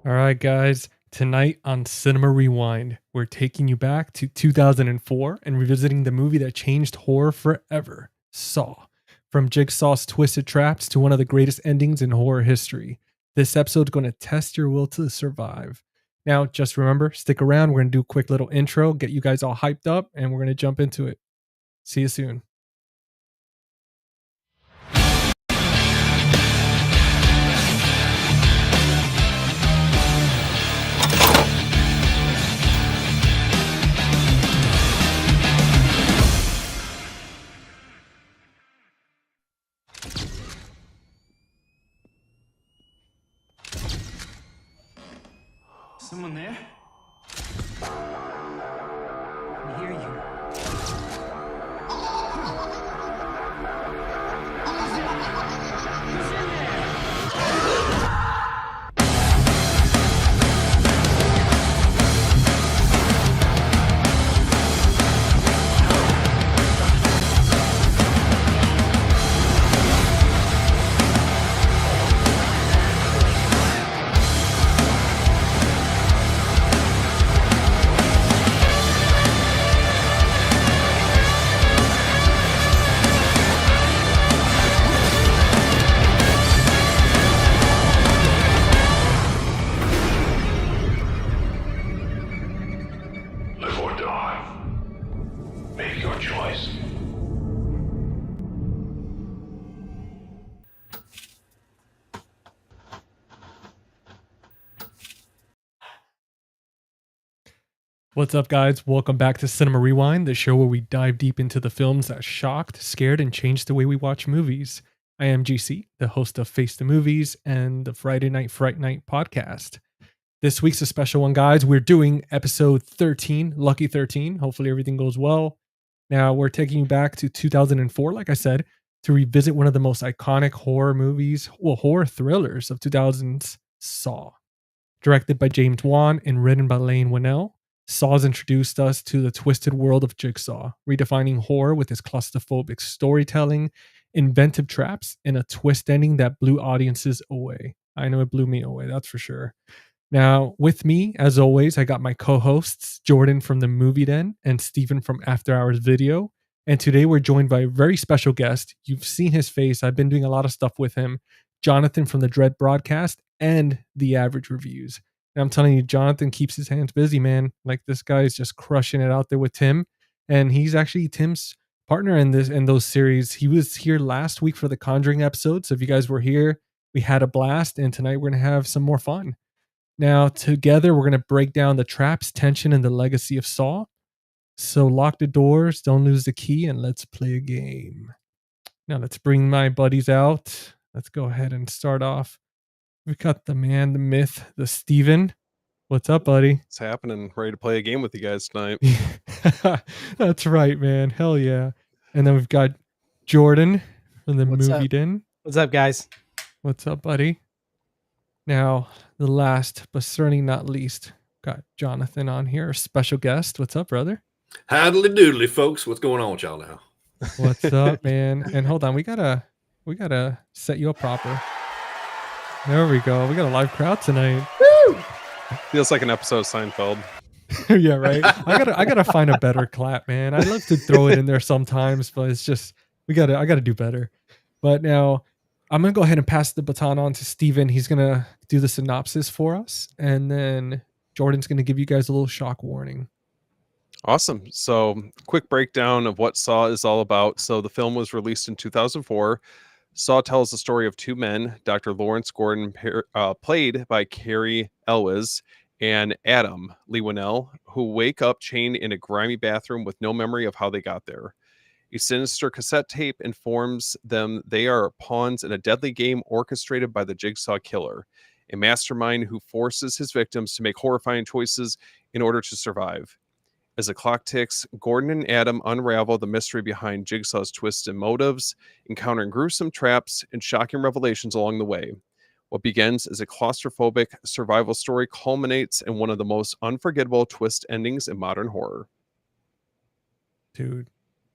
All right, guys. Tonight on Cinema Rewind, we're taking you back to 2004 and revisiting the movie that changed horror forever, Saw. From Jigsaw's twisted traps to one of the greatest endings in horror history, this episode's going to test your will to survive. Now, just remember, stick around. We're going to do a quick little intro, get you guys all hyped up, and we're going to jump into it. See you soon. Someone there? I can hear you. Who's in there? Live or die. Make your choice. What's up, guys? Welcome back to Cinema Rewind, the show where we dive deep into the films that shocked, scared, and changed the way we watch movies. I am GC, the host of Face the Movies and the Friday Night Fright Night podcast. This week's a special one, guys. We're doing episode 13, Lucky 13. Hopefully everything goes well. Now, we're taking you back to 2004, like I said, to revisit one of the most iconic horror movies, horror thrillers of 2000s, Saw. Directed by James Wan and written by Lane Whannell, Saw's introduced us to the twisted world of Jigsaw, redefining horror with his claustrophobic storytelling, inventive traps, and a twist ending that blew audiences away. I know it blew me away, that's for sure. Now, with me, as always, I got my co-hosts, Jordan from the Movie Den and Steven from After Hours Video. And today we're joined by a very special guest. You've seen his face. I've been doing a lot of stuff with him. Jonathan from the Dread Broadcast and The Average Reviews. And I'm telling you, Jonathan keeps his hands busy, man. Like, this guy is just crushing it out there with Tim. And he's actually Tim's partner in those series. He was here last week for the Conjuring episode. So if you guys were here, we had a blast. And tonight we're going to have some more fun. Now, together, we're going to break down the traps, tension, and the legacy of Saw. So lock the doors, don't lose the key, and let's play a game. Now, let's bring my buddies out. Let's go ahead and start off. We've got the man, the myth, the Steven. What's up, buddy? It's happening. Ready to play a game with you guys tonight. That's right, man. Hell yeah. And then we've got Jordan from the Movie Den. What's up, guys? What's up, buddy? Now, the last, but certainly not least, got Jonathan on here, special guest. What's up, brother? Howdy doodly, folks. What's going on with y'all now? What's up, man? And hold on, we gotta set you up proper. There we go. We got a live crowd tonight. Woo! Feels like an episode of Seinfeld. Yeah, right. I gotta find a better clap, man. I'd love to throw it in there sometimes, but it's just I gotta do better. But now, I'm going to go ahead and pass the baton on to Steven. He's going to do the synopsis for us. And then Jordan's going to give you guys a little shock warning. Awesome. So, quick breakdown of what Saw is all about. So, the film was released in 2004. Saw tells the story of two men, Dr. Lawrence Gordon, played by Carrie Elwes, and Adam Lee Winnell, who wake up chained in a grimy bathroom with no memory of how they got there. A sinister cassette tape informs them they are pawns in a deadly game orchestrated by the Jigsaw Killer, a mastermind who forces his victims to make horrifying choices in order to survive. As the clock ticks, Gordon and Adam unravel the mystery behind Jigsaw's twists and motives, encountering gruesome traps and shocking revelations along the way. What begins as a claustrophobic survival story culminates in one of the most unforgettable twist endings in modern horror. Dude.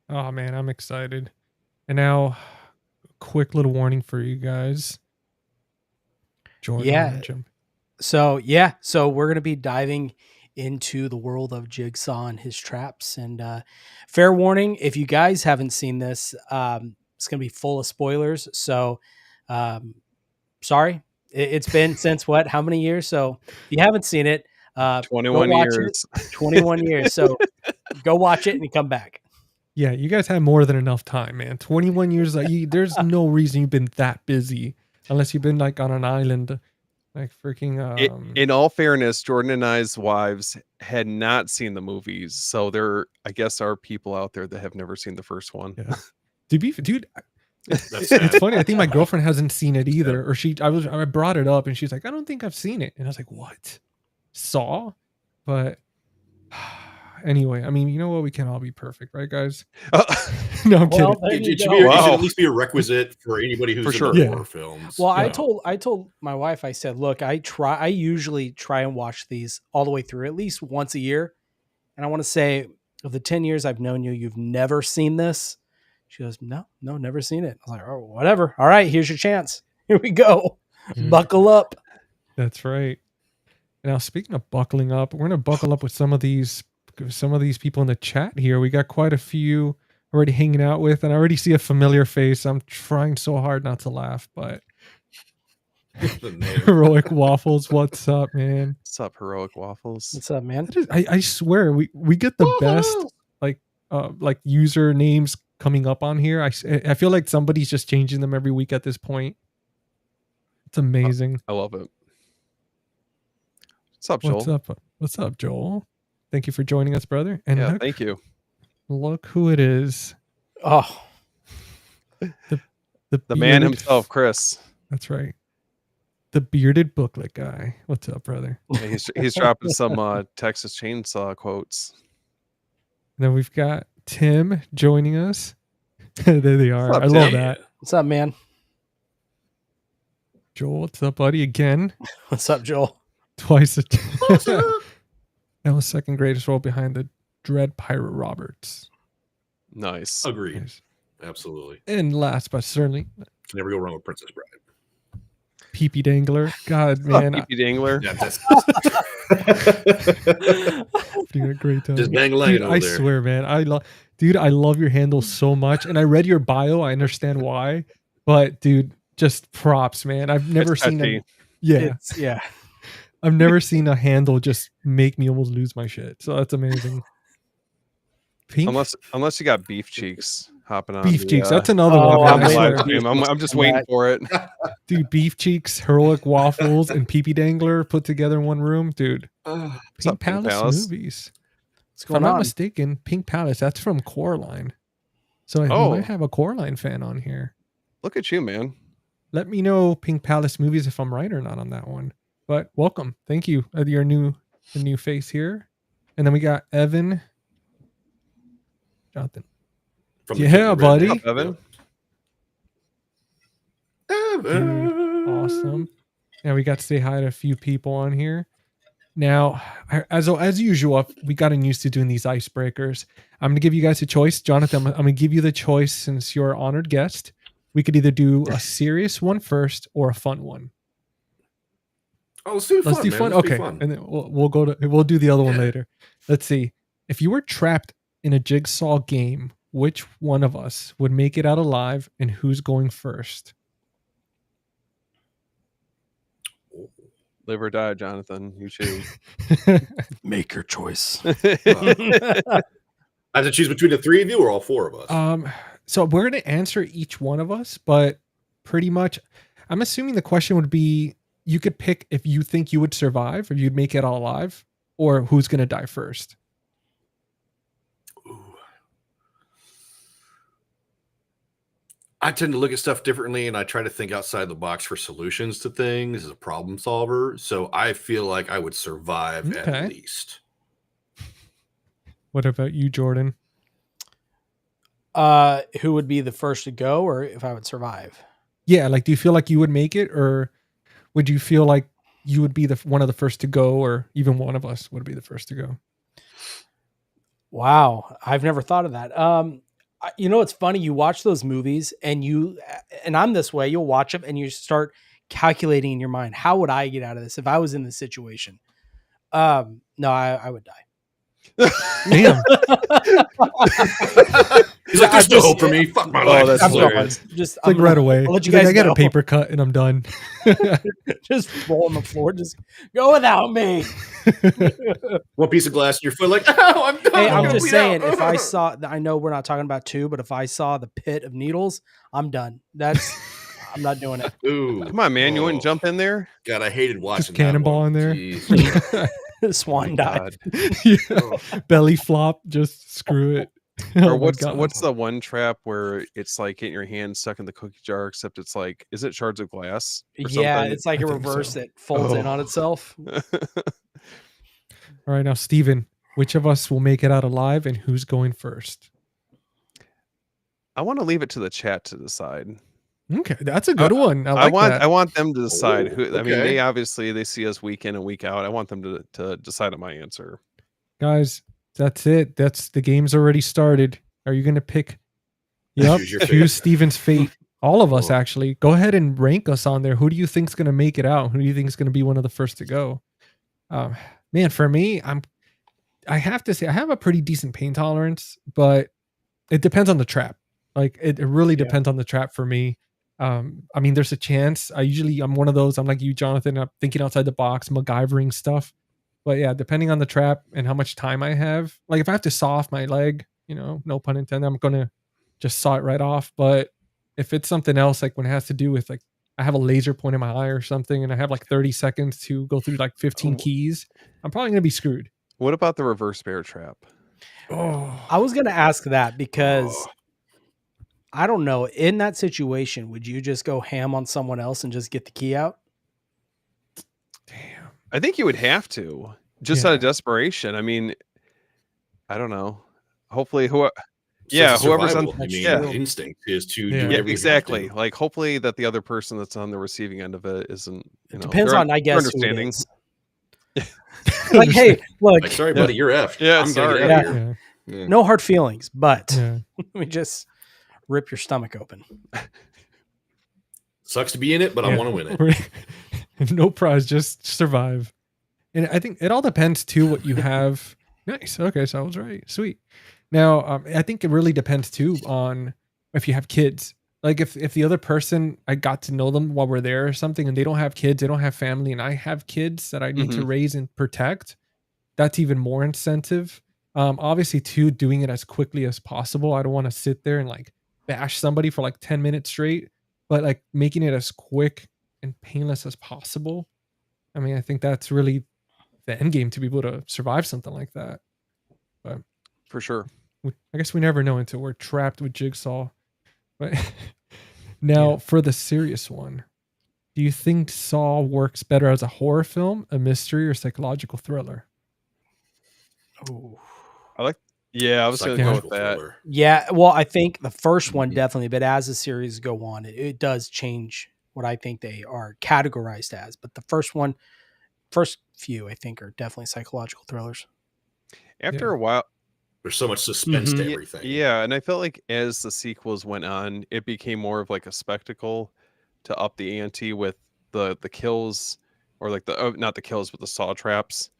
Oh, man, I'm excited. And now, quick little warning for you guys. Jordan, Yeah. jump. So we're going to be diving into the world of Jigsaw and his traps. And fair warning, if you guys haven't seen this, it's going to be full of spoilers. So sorry, it's been since what? How many years? So if you haven't seen it, 21 go watch years. it. 21 years. So go watch it and come back. Yeah, you guys had more than enough time, man. 21 years. There's no reason you've been that busy unless you've been like on an island, like freaking. In all fairness, Jordan and I's wives had not seen the movies, so there, I guess, are people out there that have never seen the first one. Yeah. Dude, That's it's sad. funny. I think my girlfriend hasn't seen it either, or I brought it up and she's like, I don't think I've seen it, and I was like, what? Saw? But anyway, I mean, you know what? We can't all be perfect, right, guys? No, I'm Well, kidding. there you It should, go. be, it Wow. should at least be a requisite for anybody who's For into sure. Yeah. horror films. Well, Yeah. I told my wife, I said, look, I usually try and watch these all the way through at least once a year. And I want to say, of the 10 years I've known you, you've never seen this. She goes, no, never seen it. I was like, oh, whatever. All right, here's your chance. Here we go. Mhm. Buckle up. That's right. Now, speaking of buckling up, we're gonna buckle up with some of these people in the chat here. We got quite a few already hanging out with, and I already see a familiar face. I'm trying so hard not to laugh, but The name. Heroic Waffles, what's up, man? What's up, Heroic Waffles? What's up, man? That is- I swear we get the best like user names coming up on here. I feel like somebody's just changing them every week at this point. It's amazing. I love it. What's up, Joel? What's up? What's up, Joel? Thank you for joining us, brother. And Yeah, look, thank you. look who it is. Oh, The man bearded- himself, Chris. That's right. The bearded booklet guy. What's up, brother? Yeah, he's dropping some Texas Chainsaw quotes. Then we've got Tim joining us. There they are. What's up, I love Tim? that. what's up, man? Joel, what's up, buddy? Again, What's up, Joel? twice. That was second greatest role behind the Dread Pirate Roberts. Nice. Agreed. Nice. Absolutely. And last but certainly, Can never go wrong with Princess Bride. Pee-Pee Dangler. God, man, Pee-Pee Dangler. Yeah, that's doing a great time. just dangling Dude, over I there. swear, man, I love your handle so much, and I read your bio. I understand why, but dude, just props, man. I've never It's seen touchy. Yeah. I've never seen a handle just make me almost lose my shit. So that's amazing. Pink Unless you got beef cheeks hopping on. Beef the, Cheeks. That's another Oh, one. on man, the I live swear. stream. I'm just waiting for it. Dude, Beef Cheeks, Heroic Waffles, and Pee-Pee Dangler put together in one room. Dude, What's Pink up, Pink Palace Palace? movies. What's If I'm going not on? mistaken, Pink Palace, that's from Coraline. So we Oh. might have a Coraline fan on here. Look at you, man. Let me know, Pink Palace movies, if I'm right or not on that one. But welcome. Thank you. Your new face here. And then we got Evan. Jonathan. From the Yeah, King of Red buddy. Dead. What's up, Evan? Dude, awesome. Now we got to say hi to a few people on here. Now, as usual, we gotten used to doing these icebreakers. I'm going to give you guys a choice. Jonathan, I'm going to give you the choice since you're an honored guest. We could either do a serious one first or a fun one. Oh, let's do Let's fun, do man. fun. Let's be Okay, fun. and then we'll do the other one Yeah. later. Let's see. If you were trapped in a jigsaw game, which one of us would make it out alive, and who's going first? Live or die, Jonathan. You choose. Make your choice. I have to choose between the three of you or all four of us. So we're gonna answer each one of us, but pretty much, I'm assuming the question would be you could pick if you think you would survive, if you'd make it all alive, or who's gonna die first. Ooh. I tend to look at stuff differently, and I try to think outside the box for solutions to things as a problem solver. So I feel like I would survive Okay. at least. What about you, Jordan? Who would be the first to go, or if I would survive? Yeah, like, do you feel like you would make it, or would you feel like you would be the one of the first to go, or even one of us would be the first to go? Wow, I've never thought of that. You know, it's funny. You watch those movies, and I'm this way. You'll watch them, and you start calculating in your mind, how would I get out of this if I was in this situation? No, I would die. Damn. He's like, "There's no hope for me. Fuck my life." that's I'm going. hilarious. Just Like right away. I'll let you He's like, guys I got know. a paper cut and I'm done. Just roll on the floor. Just go without me. One piece of glass in your foot, like, "Oh, I'm done. Hey, I'm I'm just bleed saying, out." if I saw, I know we're not talking about two, but if I saw the pit of needles, I'm done. I'm not doing it. Ooh, Come on, man. You wouldn't oh, jump in there? God, I hated watching Just cannonball that one. in there. Jeez. Swan dive. Yeah. Oh. Belly flop, just screw it. Or Oh my God. what's the one trap where it's like getting your hand stuck in the cookie jar, except it's like, is it shards of glass? Or Yeah, something? it's like I a think reverse so. that folds in Oh. on itself. All right, now Steven, which of us will make it out alive and who's going first? I want to leave it to the chat to decide. Okay, that's a good one. I like that. I want them to decide Oh, who. I mean, okay. they obviously see us week in and week out. I want them to decide on my answer. Guys, that's it. That's the game's already started. Are you going to pick? Yep, Choose your fate. choose Steven's fate. All of us, Oh. actually. Go ahead and rank us on there. Who do you think's going to make it out? Who do you think is going to be one of the first to go? Man, for me, I have to say I have a pretty decent pain tolerance, but it depends on the trap. Like it really Yeah. depends on the trap for me. I mean, there's a chance. I'm one of those. I'm like you, Jonathan. I'm thinking outside the box, MacGyvering stuff. But yeah, depending on the trap and how much time I have, like if I have to saw off my leg, no pun intended, I'm gonna just saw it right off. But if it's something else, like when it has to do with like I have a laser point in my eye or something, and I have like 30 seconds to go through like 15 keys, I'm probably gonna be screwed. What about the reverse bear trap? Oh, I was going to ask that because Oh. I don't know. In that situation, would you just go ham on someone else and just get the key out? damn. I think you would have to, just out of desperation. I mean, I don't know. Hopefully, yeah, Sense of whoever's on- survival. I mean, yeah. instinct is to Yeah. do yeah, whatever you have exactly. to. Like, hopefully that the other person that's on the receiving end of it isn't. It depends they're on, I they're guess, who it understanding. is. Like, hey, look, Like, sorry, Yeah. buddy, you're effed. Yeah, I'm sorry. gonna get out of Yeah, here. Yeah. no hard feelings, but yeah. let me just rip your stomach open. Sucks to be in it, but I Yeah. want to win it. No prize, just survive. And I think it all depends too what you have. Nice. Okay, so I was right. Sweet. Now, I think it really depends too on if you have kids. Like if the other person, I got to know them while we're there or something, and they don't have kids, they don't have family, and I have kids that I need to raise and protect, that's even more incentive. Obviously, too, doing it as quickly as possible. I don't want to sit there and like bash somebody for like 10 minutes straight, but like making it as quick and painless as possible. I mean, I think that's really the end game to be able to survive something like that. For sure. I guess we never know until we're trapped with Jigsaw. But now, for the serious one, do you think Saw works better as a horror film, a mystery, or psychological thriller? Ooh. Yeah, I was going to go with Psychological that. thriller. Yeah, well, I think the first one Mhm. definitely, but as the series go on, it does change what I think they are categorized as. But the first few, I think, are definitely psychological thrillers. After Yeah. a while, There's so much suspense Mhm. to Ye- everything. yeah, and I felt like as the sequels went on, it became more of like a spectacle to up the ante with the kills, or like the not the kills, but the saw traps.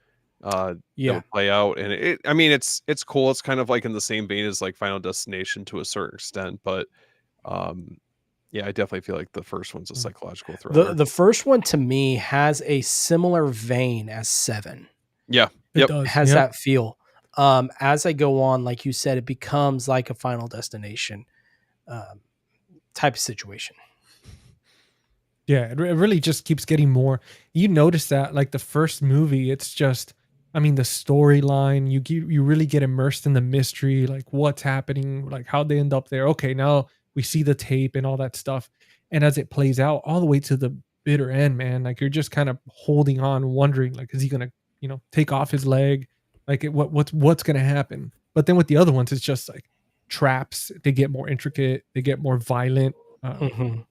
That Yeah, would play out, and I mean, it's cool. It's kind of like in the same vein as like Final Destination to a certain extent, but Yeah, I definitely feel like the first one's a Mm. psychological thriller. The first one to me has a similar vein as Seven. Yeah. It Yep. does. Has Yep. that feel. As I go on, like you said, it becomes like a Final Destination type of situation. Yeah, it really just keeps getting more. You notice that like the first movie, it's just, I mean, the storyline. You really get immersed in the mystery, like what's happening, like how they end up there. Okay, now we see the tape and all that stuff, and as it plays out all the way to the bitter end, man, like you're just kind of holding on, wondering, like, is he gonna, take off his leg? Like, what's gonna happen? But then with the other ones, it's just like traps. They get more intricate. They get more violent.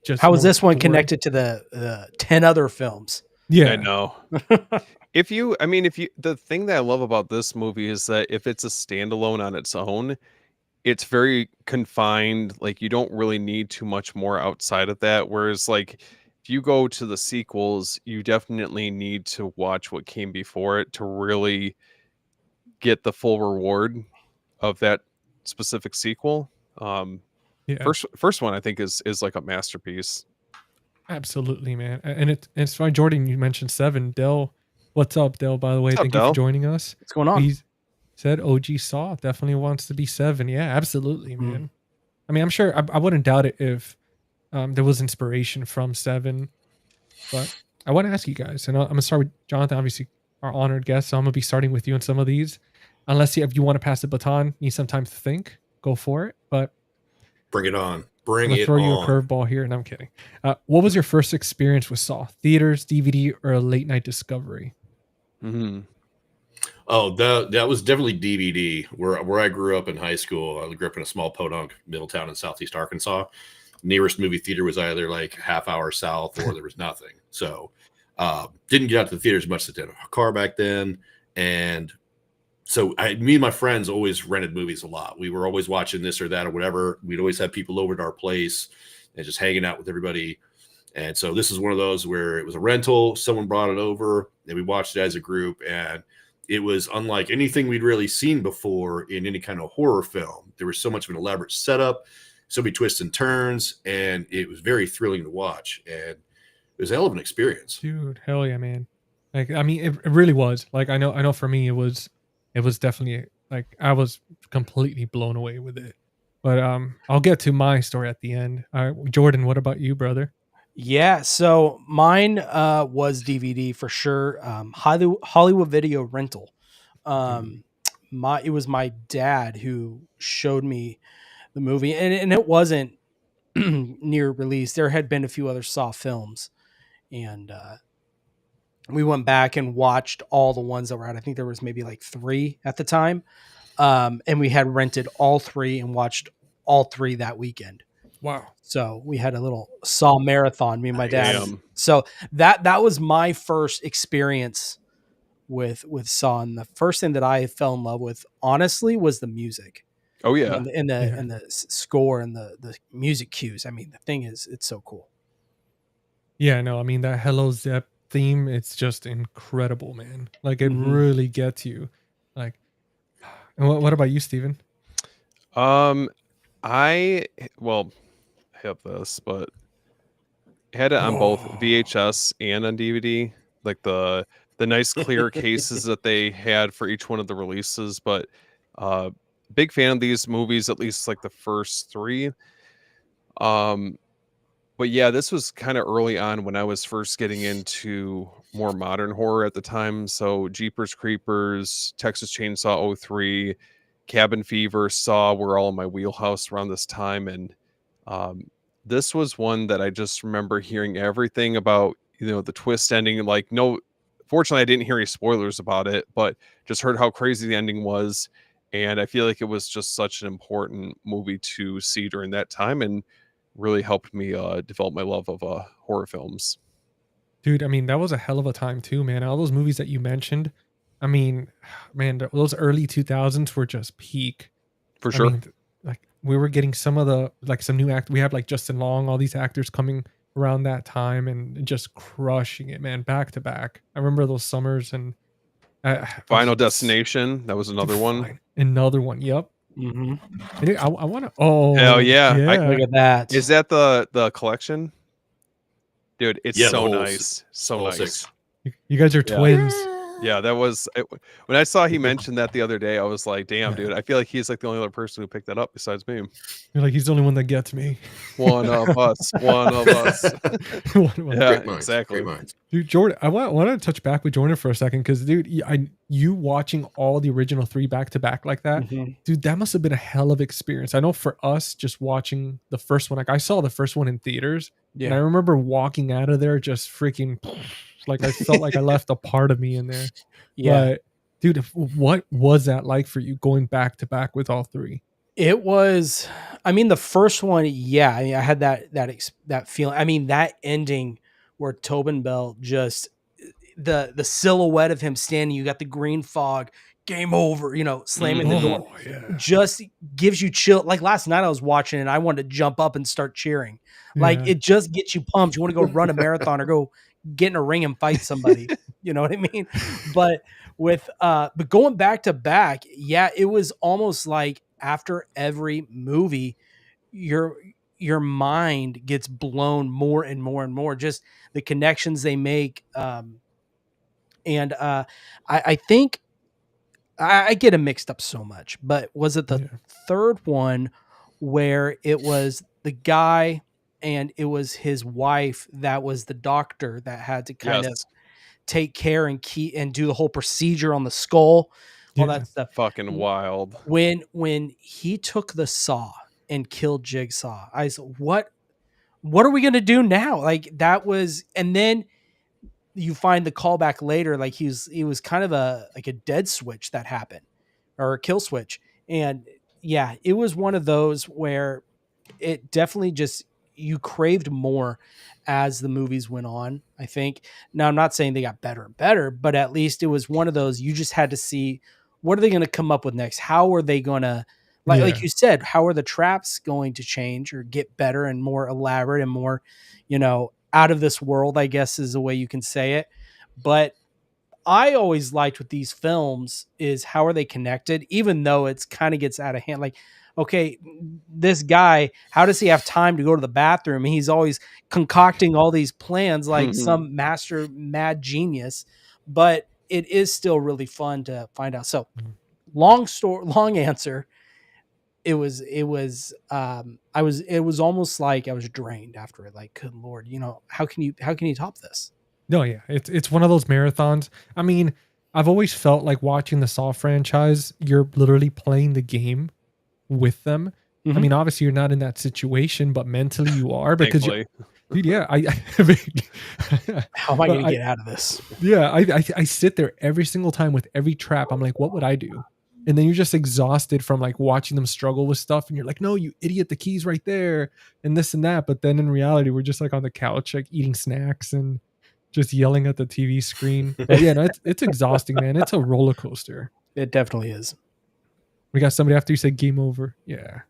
Just How is more this one gore. connected to the 10 other films? Yeah, I know. If you, the thing that I love about this movie is that if it's a standalone on its own, it's very confined. Like, you don't really need too much more outside of that. Whereas, like, if you go to the sequels, you definitely need to watch what came before it to really get the full reward of that specific sequel. yeah. First one I think is like a masterpiece. Absolutely, man. And it's fine. Jordan, you mentioned Seven. Dell, what's up, Dell? By the way, What's up, thank you Dell? for joining us. What's going on? He said OG Saw definitely wants to be Seven. Yeah, absolutely, man. I mean, I'm sure I wouldn't doubt it if there was inspiration from Seven. But I want to ask you guys, and I'm gonna start with Jonathan, obviously our honored guest. So I'm gonna be starting with you on some of these. Unless if you want to pass the baton, need some time to think, go for it. But Bring it on. I'm Bring gonna it throw you a on. curveball here, and I'm kidding. What was your first experience with Saw? Theaters, DVD, or a late night discovery? Mm-hmm. Oh, that was definitely DVD. Where I grew up in high school, I grew up in a small podunk middle town in southeast Arkansas. Nearest movie theater was either like half hour south or there was nothing. So didn't get out to the theaters much. That did a car back then, and so me and my friends always rented movies a lot. We were always watching this or that or whatever. We'd always have people over to our place and just hanging out with everybody. And so this is one of those where it was a rental. Someone brought it over and we watched it as a group. And it was unlike anything we'd really seen before in any kind of horror film. There was so much of an elaborate setup, so many twists and turns, and it was very thrilling to watch. And it was a hell of an experience. Dude, hell yeah, man. Like, I mean, it really was. Like, I know for me, it was definitely like I was completely blown away with it. But I'll get to my story at the end. Jordan, what about you, brother? Yeah, so mine was DVD for sure. Hollywood Video Rental. It was my dad who showed me the movie, and it wasn't near release. There had been a few other Saw films, and we went back and watched all the ones that were out. I think there was maybe like 3 at the time, and we had rented all 3 and watched all 3 that weekend. Wow. So we had a little Saw marathon, me and my dad. Damn. So that was my first experience with Saw, and the first thing that I fell in love with, honestly, was the music. Oh yeah. and the score and the music cues. I mean, the thing is, it's so cool. Yeah, no, I mean that Hello Zep theme, it's just incredible, man. Like it Mhm. really gets you. Like, and what about you, Steven? I have this, but I had it on both VHS and on DVD. Like the nice clear cases that they had for each one of the releases. But big fan of these movies, at least like the first 3. But yeah, this was kind of early on when I was first getting into more modern horror at the time. So Jeepers Creepers, Texas Chainsaw 03, Cabin Fever, Saw were all in my wheelhouse around this time. And this was one that I just remember hearing everything about, the twist ending. Like, no, fortunately, I didn't hear any spoilers about it, but just heard how crazy the ending was. And I feel like it was just such an important movie to see during that time, and really helped me develop my love of horror films. Dude, I mean, that was a hell of a time too, man. All those movies that you mentioned, I mean, man, those early 2000s were just peak. For I sure. mean, like we were getting some of the some new act. We had like Justin Long, all these actors coming around that time and just crushing it, man, back to back. I remember those summers and Final Destination, that was another one. Another one. Yep. Mhm. Dude, I want to. Oh, Hell yeah. Look at that. Is that the collection? Dude, it's Yeah, the so whole nice. So whole nice. six. you guys are Yeah. twins. Yeah, that was when I saw he mentioned that the other day, I was like, damn, Yeah. dude, I feel like he's like the only other person who picked that up besides me. You're like, he's the only one that gets me. One of us. One of us. One. Yeah, Great minds. exactly. Great minds. Dude, Jordan, I want to touch back with Jordan for a second because, dude, you watching all the original 3 back to back like that, Mhm. dude, that must have been a hell of experience. I know for us, just watching the first one, like I saw the first one in theaters, and I Yeah. remember walking out of there just freaking, like I felt like I left a part of me in there. Yeah. But, dude, what was that like for you going back to back with all 3? It was, I mean, the first one, yeah. I mean, I had that feeling. I mean, that ending where Tobin Bell just the silhouette of him standing, you got the green fog, game over, slamming the door, yeah. just gives you chill. Like last night I was watching and I wanted to jump up and start cheering. Like Yeah. it just gets you pumped. You want to go run a marathon or go get in a ring and fight somebody. You know what I mean? But but going back to back, yeah, it was almost like after every movie, your mind gets blown more and more and more. Just the connections they make. And I think I get them mixed up so much, but was it the Yeah. third one where it was the guy and it was his wife that was the doctor that had to kind of Yes. take care and do the whole procedure on the skull, all Yeah. that stuff. Fucking wild. When he took the saw and killed Jigsaw, I said, what are we gonna do now? Like that was, and then you find the callback later, like he was kind of a dead switch that happened, or a kill switch. And yeah, it was one of those where it definitely just, you craved more as the movies went on, I think. Now I'm not saying they got better and better, but at least it was one of those, you just had to see what are they going to come up with next? How are they going to, like Yeah. you said, how are the traps going to change or get better and more elaborate and more, out of this world, I guess is the way you can say it. But I always liked with these films is how are they connected, even though it's kind of gets out of hand. Like, okay, this guy, how does he have time to go to the bathroom? He's always concocting all these plans like some master mad genius, but it is still really fun to find out. So long answer. It was almost like I was drained after it. Like, good Lord, how can you top this? No, yeah, it's one of those marathons. I mean, I've always felt like watching the Saw franchise, you're literally playing the game with them. I Mhm. mean, obviously you're not in that situation, but mentally you are because Thankfully. dude, yeah, How am I But going to get out of this? yeah, I sit there every single time with every trap. I'm like, what would I do? And then you're just exhausted from like watching them struggle with stuff, and you're like, no, you idiot, the key's right there, and this and that. But then in reality, we're just like on the couch, like eating snacks and just yelling at the TV screen. But yeah, no, it's exhausting, man. It's a roller coaster. It definitely is. We got somebody after you said game over. Yeah.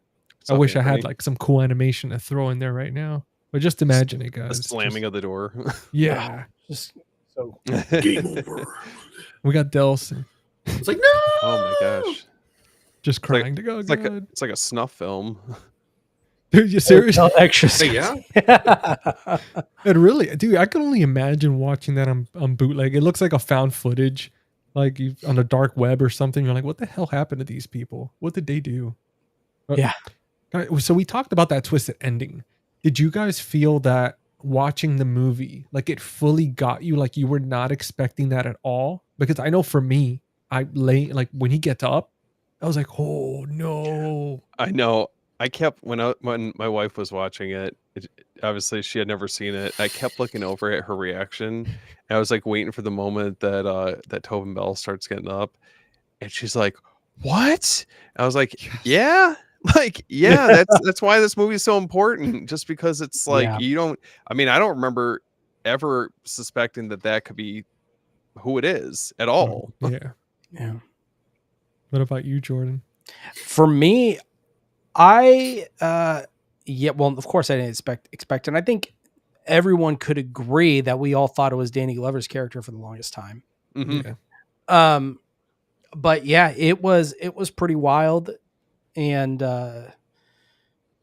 I wish I had Anthony. like some cool animation to throw in there right now. But just imagine it, The guys. slamming of the door. Yeah. Just so Game over. We got Delson It's like, no. Oh my gosh. just like- crying to go. It's like a snuff film. Dude, you serious? no extra. Hey, yeah. It really, dude, I can only imagine watching that on bootleg. It looks like a found footage, like on the dark web or something. You're like, what the hell happened to these people? What did they do? But- Yeah. So we talked about that twisted ending. Did you guys feel that watching the movie, like it fully got you, like you were not expecting that at all? Because I know for me, like when he gets up, I was like, oh no. I know. I kept when my wife was watching it, obviously she had never seen it. I kept looking over at her reaction. And I was like waiting for the moment that Tobin Bell starts getting up, and she's like, "What?" I was like, "Yeah." Like, yeah, that's why this movie is so important. Just because it's like Yeah. you don't. I mean, I don't remember ever suspecting that could be who it is at all. Yeah. Yeah. What about you, Jordan? For me, well, of course I didn't expect, and I think everyone could agree that we all thought it was Danny Glover's character for the longest time. Mhm. Yeah. But yeah, it was pretty wild. And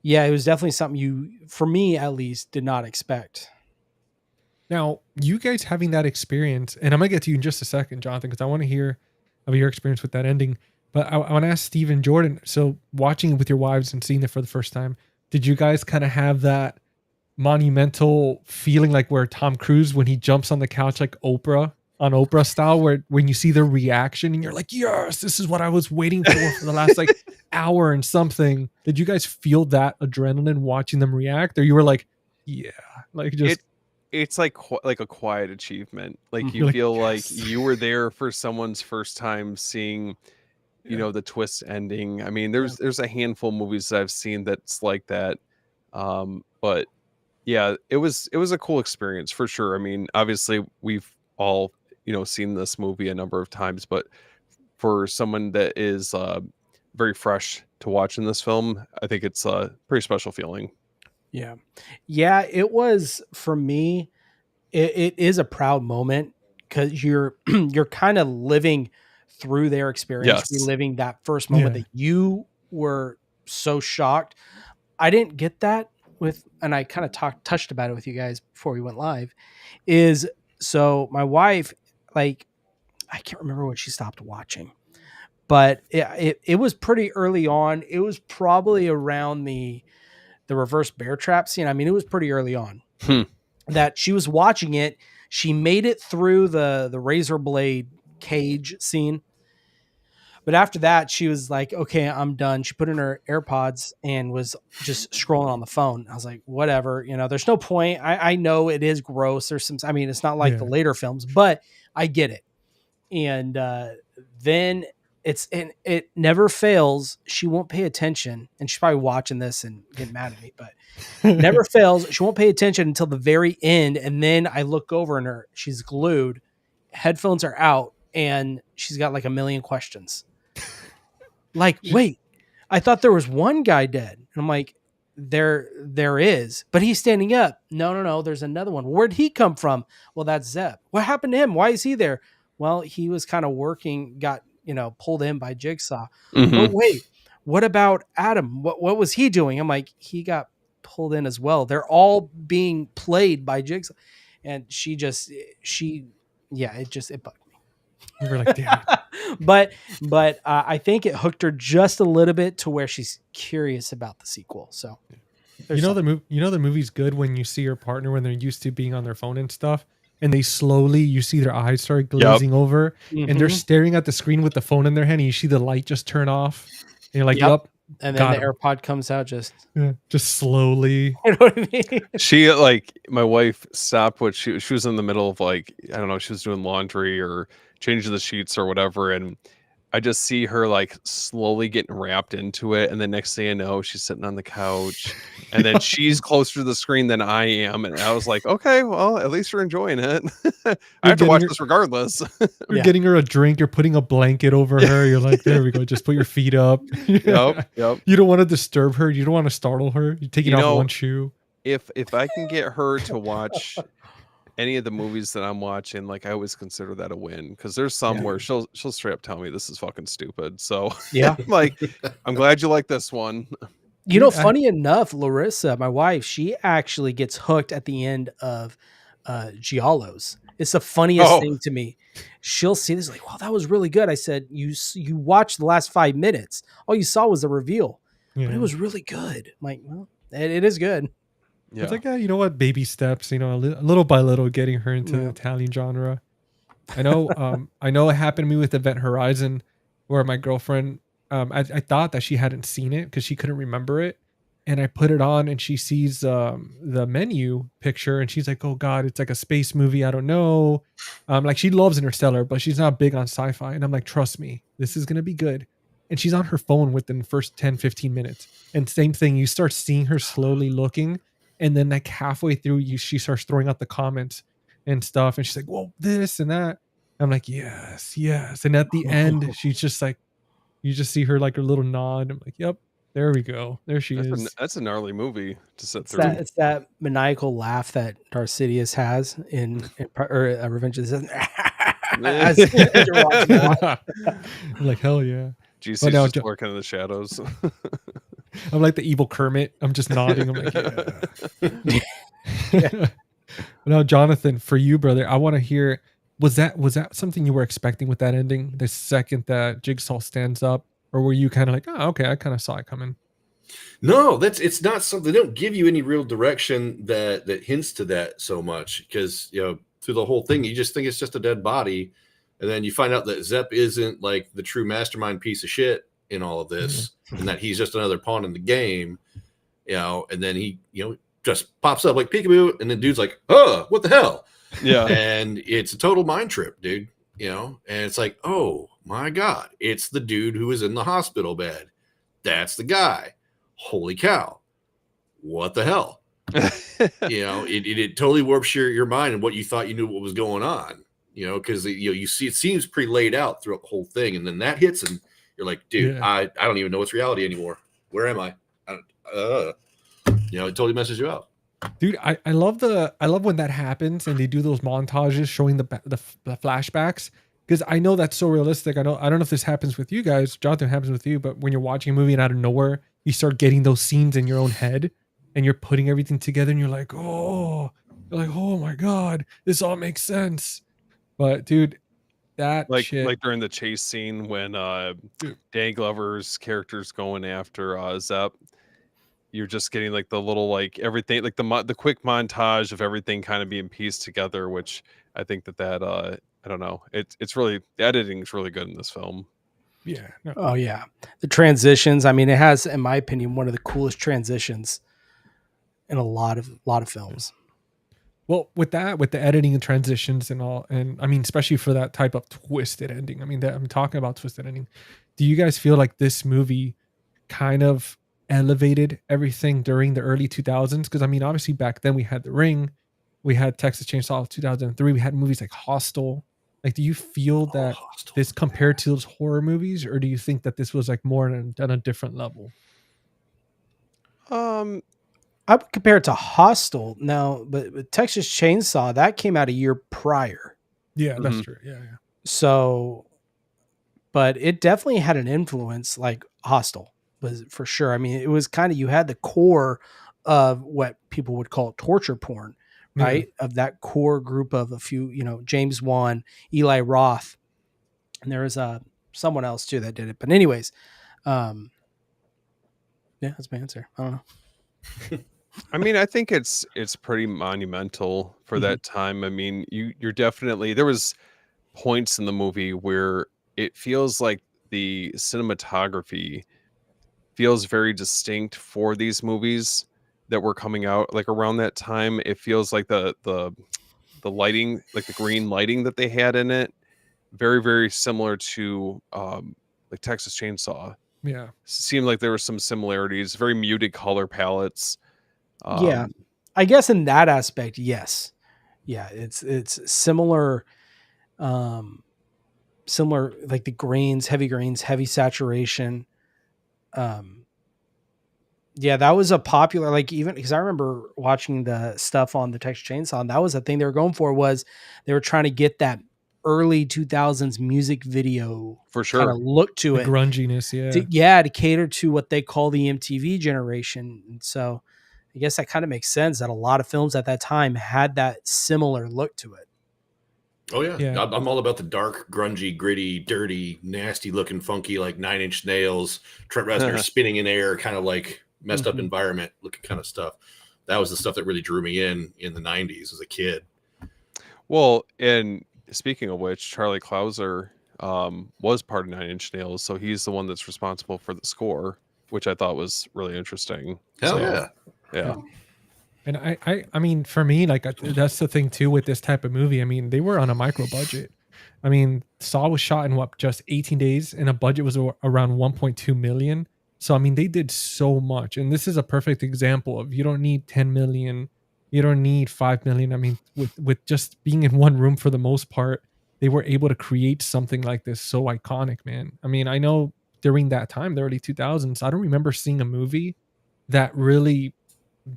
yeah, it was definitely something you, for me at least, did not expect. Now, you guys having that experience, and I'm gonna get to you in just a second, Jonathan, because I want to hear of your experience with that ending. But I want to ask Steve and Jordan. So, watching it with your wives and seeing it for the first time, did you guys kind of have that monumental feeling like where Tom Cruise when he jumps on the couch like Oprah on Oprah style, where when you see their reaction and you're like, yes, this is what I was waiting for the last like hour and something. Did you guys feel that adrenaline watching them react, or you were like, yeah, like just It's like like a quiet achievement. Like Mhm. you You're like, feel "Yes." like you were there for someone's first time seeing, Yeah. the twist ending. I mean, there's a handful of movies that I've seen that's like that. But yeah, it was a cool experience for sure. I mean, obviously we've all, seen this movie a number of times, but for someone that is very fresh to watching this film, I think it's a pretty special feeling. Yeah. Yeah, it was for me. It is a proud moment because you're you're kind of living through their experience, Yes. reliving that first moment Yeah. that you were so shocked. I didn't get that with, and I kind of touched about it with you guys before we went live. Is so my wife, like, I can't remember when she stopped watching, but it was pretty early on. It was probably around the reverse bear trap scene. I mean, it was pretty early on that she was watching it. She made it through the razor blade cage scene. But after that, she was like, okay, I'm done. She put in her AirPods and was just scrolling on the phone. I was like, whatever, there's no point. I know it is gross. There's some, I mean, it's not like the Yeah. later films, but I get it. And then and it never fails. She won't pay attention, and she's probably watching this and getting mad at me, but never fails. She won't pay attention until the very end, and then I look over and she's glued, headphones are out, and she's got like a million questions. Like, wait, I thought there was one guy dead, and I'm like, there is, but he's standing up. No, there's another one. Where'd he come from? Well, that's Zeb. What happened to him? Why is he there? Well, he was kind of working, got pulled in by Jigsaw. Mhm. But wait, what about Adam? What was he doing? I'm like, he got pulled in as well. They're all being played by Jigsaw, and it bugged me. You were like, damn it. but I think it hooked her just a little bit to where she's curious about the sequel. So You know the movie's good when you see your partner when they're used to being on their phone and stuff, and they slowly you see their eyes start glazing over, and they're staring at the screen with the phone in their hand, and you see the light just turn off, and you're like, Yep. "Yup." and got then the him. AirPod comes out just Just slowly. you know what I mean? She like my wife stopped what she was in the middle of, like, I don't know, she was doing laundry or changing the sheets or whatever, and I just see her like slowly getting wrapped into it, and the next thing I know, she's sitting on the couch, and then she's closer to the screen than I am, and I was like, okay, well, at least you're enjoying it. I have to watch getting this regardless. You're Yeah. getting her a drink. You're putting a blanket over her. You're like, there we go. Just put your feet up. Yep. You don't want to disturb her. You don't want to startle her. You're taking off one shoe. If I can get her to watch any of the movies that I'm watching, like, I always consider that a win, because there's some where she'll straight up tell me this is fucking stupid. So Yeah. like, I'm glad you like this one. Funny enough, Larissa, my wife, she actually gets hooked at the end of Giallos. It's the funniest thing to me. She'll see this like, wow, that was really good. I said, you watched the last 5 minutes. All you saw was the reveal, but it was really good. I'm like, well, it is good. Yeah. It's like, you know what? Baby steps, a little by little getting her into the Yeah. Italian genre. I know, I know it happened to me with Event Horizon, where my girlfriend, I thought that she hadn't seen it because she couldn't remember it. And I put it on and she sees the menu picture and she's like, oh God, it's like a space movie. I don't know. Like, she loves Interstellar, but she's not big on sci-fi. And I'm like, trust me, this is going to be good. And she's on her phone within the first 10, 15 minutes. And same thing, you start seeing her slowly looking. And then like halfway through, she starts throwing out the comments and stuff. And she's like, well, this and that. I'm like, yes. And at the end, she's just like, you just see her like her little nod. I'm like, yep, there we go. There she is. That's a gnarly movie to sit It's through. it's that maniacal laugh that Darth Sidious has in Revenge of the Sith. As you're watching it. I'm like, hell yeah. GC's But now just working in the shadows. I'm like the evil Kermit. I'm just nodding. I'm like, yeah. Now, Jonathan, for you, brother, I want to hear. Was that something you were expecting with that ending? The second that Jigsaw stands up, or were you kind of like, oh, okay, I kind of saw it coming? No, it's not something. They don't give you any real direction that hints to that so much, because through the whole thing you just think it's just a dead body, and then you find out that Zepp isn't like the true mastermind piece of shit in all of this, and that he's just another pawn in the game. And then he just pops up like peekaboo, and then dude's like, oh, what the hell? Yeah. And it's a total mind trip, dude. And it's like, oh my god, it's the dude who was in the hospital bed. That's the guy. Holy cow, what the hell? It totally warps your mind and what you thought you knew what was going on, because you see it seems pretty laid out throughout the whole thing, and then that hits and you're like, dude, Yeah. I don't even know what's reality anymore. Where am I? It totally messes you up. Dude, I love when that happens and they do those montages showing the flashbacks, because I know that's so realistic. I don't know if this happens with you guys, Jonathan, happens with you, but when you're watching a movie and out of nowhere you start getting those scenes in your own head and you're putting everything together and you're like, oh my god, this all makes sense. But dude, that like shit, during the chase scene when Dan Glover's character's going after Zepp, you're just getting like the little like everything, like the quick montage of everything kind of being pieced together, which I think that I don't know, it's really, the editing is really good in this film. yeah. No. Oh yeah, the transitions. I mean, it has, in my opinion, one of the coolest transitions in a lot of films. Well, with the editing and transitions and all, and I mean, especially for that type of twisted ending. I mean, I'm talking about twisted ending. Do you guys feel like this movie kind of elevated everything during the early 2000s? Because I mean, obviously back then we had The Ring, we had Texas Chainsaw 2003, we had movies like Hostel. Like, do you feel that Hostile. this compared to those horror movies, or do you think that this was like more on a different level? I would compare it to Hostel now, but with Texas Chainsaw, that came out a year prior. Yeah, that's Mhm. true. Yeah. So, but it definitely had an influence, like Hostel was for sure. I mean, it was kind of, you had the core of what people would call torture porn, Yeah. right? Of that core group of a few, James Wan, Eli Roth, and there was someone else too that did it. But anyways, yeah, that's my answer. I don't know. I mean, I think it's pretty monumental for Mhm. that time. I mean, you're definitely, there was points in the movie where it feels like the cinematography feels very distinct for these movies that were coming out like around that time. It feels like the lighting, like the green lighting that they had in it, very very similar to like Texas Chainsaw. Yeah. Seemed like there were some similarities, very muted color palettes. Yeah. I guess in that aspect, yes. Yeah, it's similar, similar, like the grains, heavy saturation. Yeah, that was a popular, like, even because I remember watching the stuff on the Texas Chainsaw, and that was the thing they were going for, was they were trying to get that early 2000s music video For kind sure. of look to The it. grunginess, To cater to what they call the MTV generation. And so I guess that kind of makes sense that a lot of films at that time had that similar look to it. Oh yeah, Yeah. I'm all about the dark, grungy, gritty, dirty, nasty looking, funky, like Nine Inch Nails, Trent Reznor spinning in air, kind of like messed up Mhm. environment looking kind of stuff. That was the stuff that really drew me in the 90s as a kid. Well, and speaking of which, Charlie Clouser was part of Nine Inch Nails, so he's the one that's responsible for the score, which I thought was really interesting. Hell So, yeah. yeah. And I mean, for me, like, that's the thing too with this type of movie. I mean, they were on a micro budget. I mean, Saw was shot in what, just 18 days, and a budget was around 1.2 million. So I mean, they did so much, and this is a perfect example of, you don't need 10 million, you don't need 5 million. I mean, with just being in one room for the most part, they were able to create something like this so iconic, man. I mean, I know during that time, the early 2000s, I don't remember seeing a movie that really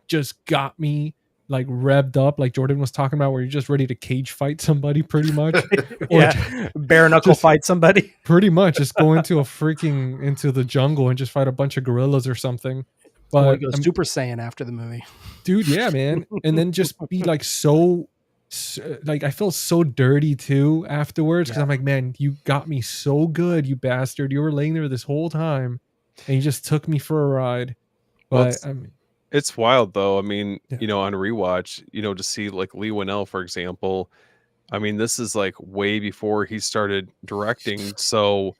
just got me like revved up, like Jordan was talking about, where you're just ready to cage fight somebody, pretty much. Or Yeah, bare knuckle just- fight somebody. pretty much just go into into the jungle and just fight a bunch of gorillas or something. Or But go Super Saiyan after the movie. dude, yeah, man, and then just be like like I feel so dirty too afterwards because Yeah. I'm like, man, you got me so good, you bastard. You were laying there this whole time, and you just took me for a ride. Well, But it's- I mean, It's wild though. I mean, Yeah. you know, on rewatch, you know, to see like Lee Winnell, for example. I mean, this is like way before he started directing. So,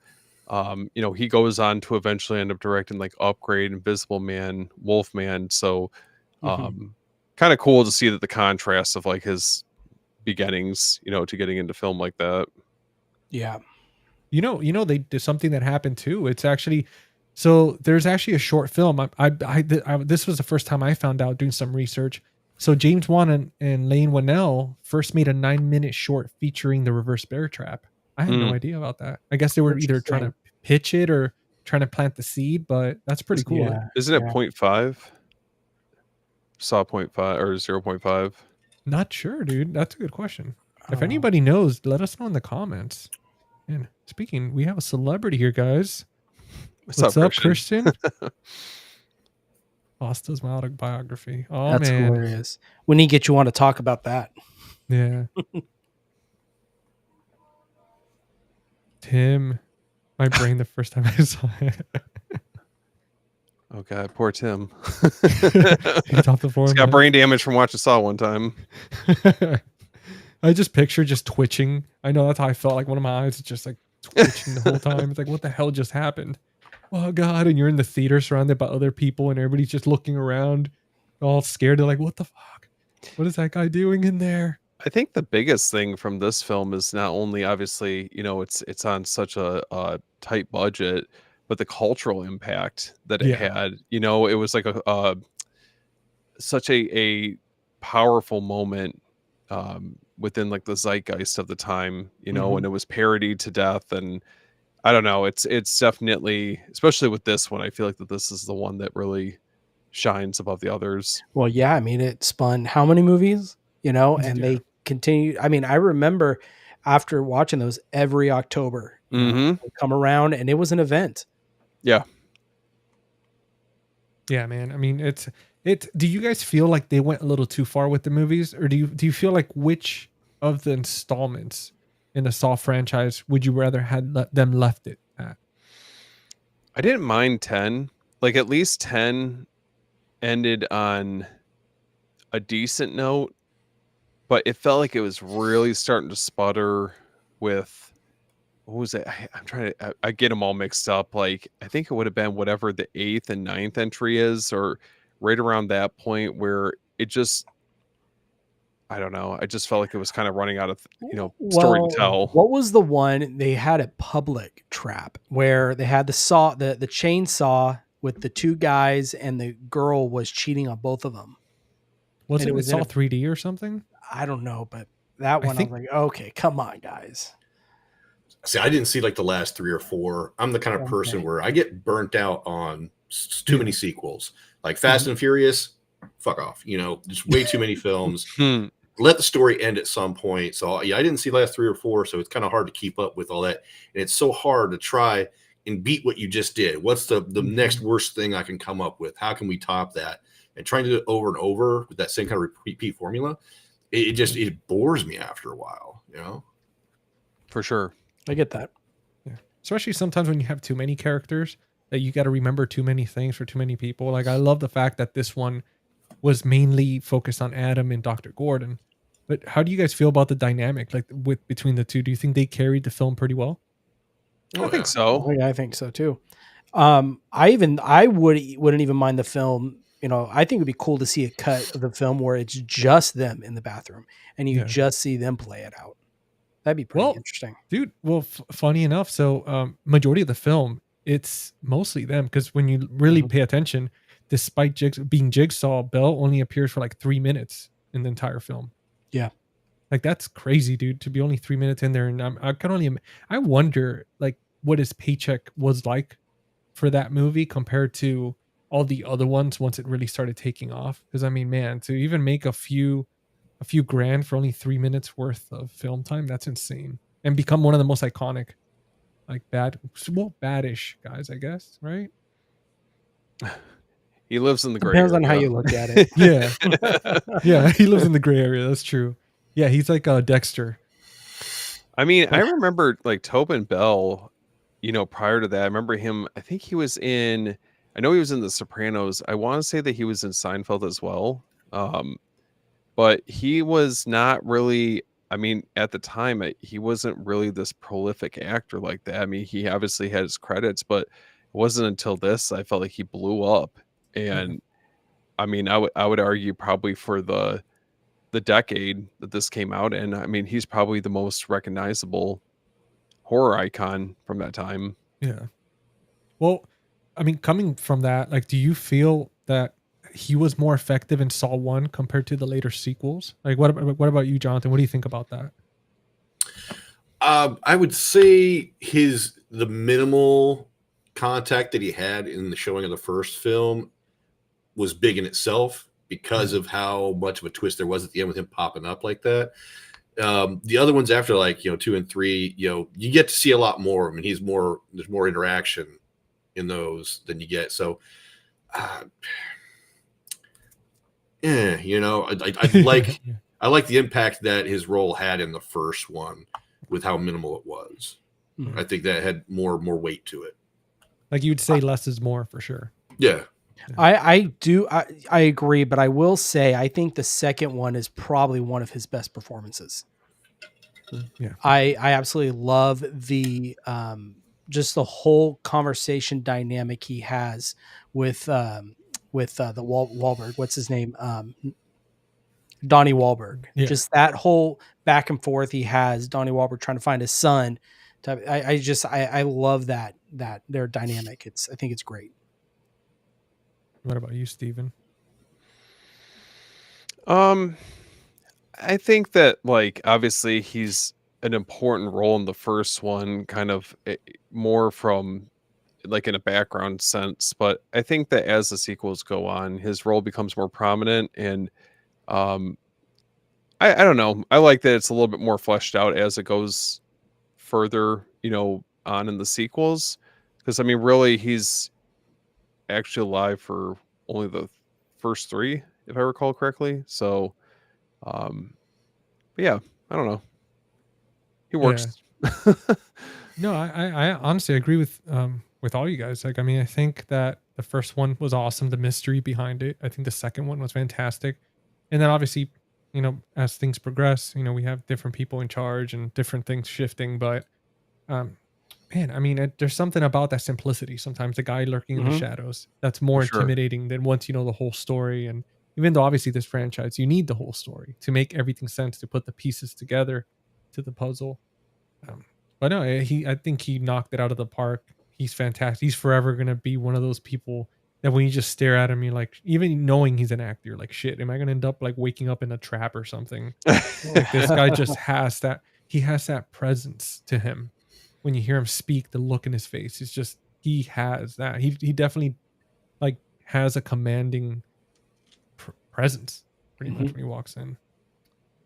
you know, he goes on to eventually end up directing like Upgrade, Invisible Man, Wolfman. So, Mhm. kind of cool to see that the contrast of like his beginnings, you know, to getting into film like that. Yeah. you know, they did something that happened too. It's actually so there's actually a short film. This was the first time I found out doing some research. So James Wan and Lane Whannell first made a 9-minute short featuring the Reverse Bear Trap. I had no Mm. idea about that. I guess they were either trying to Interesting. pitch it or trying to plant the seed, but that's pretty cool. Yeah. Isn't it Yeah. 0.5? Saw 0.5 or 0.5. Not sure, dude. That's a good question. If Uh, anybody knows, let us know in the comments. And speaking, we have a celebrity here, guys. What's up, Christian? Pasta's my autobiography. Oh That's man, hilarious. We need to get you on to talk about that. yeah. Tim, my brain the first time I saw it. Oh god, poor Tim. He's off the floor. He's got brain damage from watching Saw one time. I just picture just twitching. I know that's how I felt. Like one of my eyes is just like twitching the whole time. It's like, what the hell just happened? Oh god! And you're in the theater surrounded by other people, and everybody's just looking around, all scared. They're like, what the fuck? What is that guy doing in there? I think the biggest thing from this film is not only obviously, you know, it's on such a tight budget, but the cultural impact that it Yeah. had. You know, it was like such a powerful moment within like the zeitgeist of the time, you know, and it was parodied to death. And I don't know, it's definitely, especially with this one, I feel like that this is the one that really shines above the others. Well, yeah, I mean, it spun how many movies, you know, and Yeah. they continue. I mean, I remember after watching those every October, you know, Mhm. they'd come around and it was an event. Yeah, man. I mean, it. Do you guys feel like they went a little too far with the movies, or do you feel like which of the installments in the Saw franchise would you rather had them left it at? I didn't mind 10. Like at least 10 ended on a decent note, but it felt like it was really starting to sputter with what was it? I'm trying to I get them all mixed up. Like I think it would have been whatever the 8th and 9th entry is, or right around that point where it just I don't know. I just felt like it was kind of running out of, you know, story to tell. What was the one they had at Public Trap where they had the saw, the chainsaw with the two guys and the girl was cheating on both of them? Was And it it with was in Saw a- 3D or something? I don't know, but that one I think- was like, okay, come on, guys. See, I didn't see like the last 3 or 4. I'm the kind of person Okay. where I get burnt out on too many sequels. Like Fast and Furious, fuck off. You know, just way too many films. Hmm. Let the story end at some point. So yeah, I didn't see the last 3 or 4, so it's kind of hard to keep up with all that. And it's so hard to try and beat what you just did. What's the next worst thing I can come up with? How can we top that? And trying to do it over and over with that same kind of repeat formula, it bores me after a while, you know? For sure. I get that. Especially sometimes when you have too many characters that you got to remember too many things for too many people. Like I love the fact that this one was mainly focused on Adam and Dr. Gordon. But how do you guys feel about the dynamic like with between the two? Do you think they carried the film pretty well? I think Oh, so. yeah, I think so too. I wouldn't even mind the film. You know, I think it'd be cool to see a cut of the film where it's just them in the bathroom and you Yeah. just see them play it out. That'd be pretty Well, interesting. Dude, well, funny enough, so majority of the film, it's mostly them because when you really pay attention, despite being Jigsaw, Bell only appears for like 3 minutes in the entire film. Yeah. Like that's crazy, dude, to be only 3 minutes in there. And I can only, I wonder like what his paycheck was like for that movie compared to all the other ones once it really started taking off. Because I mean, man, to even make a few grand for only 3 minutes worth of film time, that's insane. And become one of the most iconic, like baddish guys, I guess, right? He lives in the gray Depends on how area. you look at it. Yeah. Yeah, he lives in the gray area. That's true. Yeah, he's like Dexter. I mean, I remember like Tobin Bell, prior to that, I remember him. I think he was I know he was in The Sopranos. I want to say that he was in Seinfeld as well. But he was not really, I mean, at the time, he wasn't really this prolific actor like that. I mean, he obviously had his credits, but it wasn't until this I felt like he blew up. And I mean, I would argue probably for the decade that this came out in, I mean, he's probably the most recognizable horror icon from that time. Yeah. Well, I mean, coming from that, like, do you feel that he was more effective in Saw 1 compared to the later sequels? Like, what about you, Jonathan? What do you think about that? I would say the minimal contact that he had in the showing of the first film was big in itself because of how much of a twist there was at the end with him popping up like that. The other ones after, like, 2 and 3, you get to see a lot more. I mean, there's more interaction in those than you get. So, I like I like the impact that his role had in the first one with how minimal it was. Mhm. I think that had more weight to it. Like, you'd say less is more for sure. Yeah. I agree, but I will say I think the second one is probably one of his best performances. Yeah. I absolutely love the just the whole conversation dynamic he has with the Wahlberg. What's his name? Donnie Wahlberg. Yeah. Just that whole back and forth he has. Donnie Wahlberg trying to find his son. I love that their dynamic. I think it's great. What about you, Steven? I think that, like, obviously he's an important role in the first one, kind of more from like in a background sense, but I think that as the sequels go on, his role becomes more prominent, and um I don't know. I like that it's a little bit more fleshed out as it goes further, on in the sequels. Because I mean, really, he's actually alive for only the first 3, if I recall correctly. So, but yeah, I don't know. He works. No, I honestly agree with all you guys. Like, I mean, I think that the first one was awesome, the mystery behind it. I think the second one was fantastic. And then obviously, as things progress, we have different people in charge and different things shifting. But man, I mean, there's something about that simplicity. Sometimes the guy lurking in the shadows, that's more For sure. intimidating than once you know the whole story. And even though obviously this franchise, you need the whole story to make everything sense, to put the pieces together to the puzzle. But no, I think he knocked it out of the park. He's fantastic. He's forever gonna be one of those people that when you just stare at him, you're like, even knowing he's an actor, you're like, shit, am I gonna end up like waking up in a trap or something? Like, this guy just has that. He has that presence to him. When you hear him speak, the look in his face, it's just, he has that. He definitely like has a commanding presence pretty much when he walks in.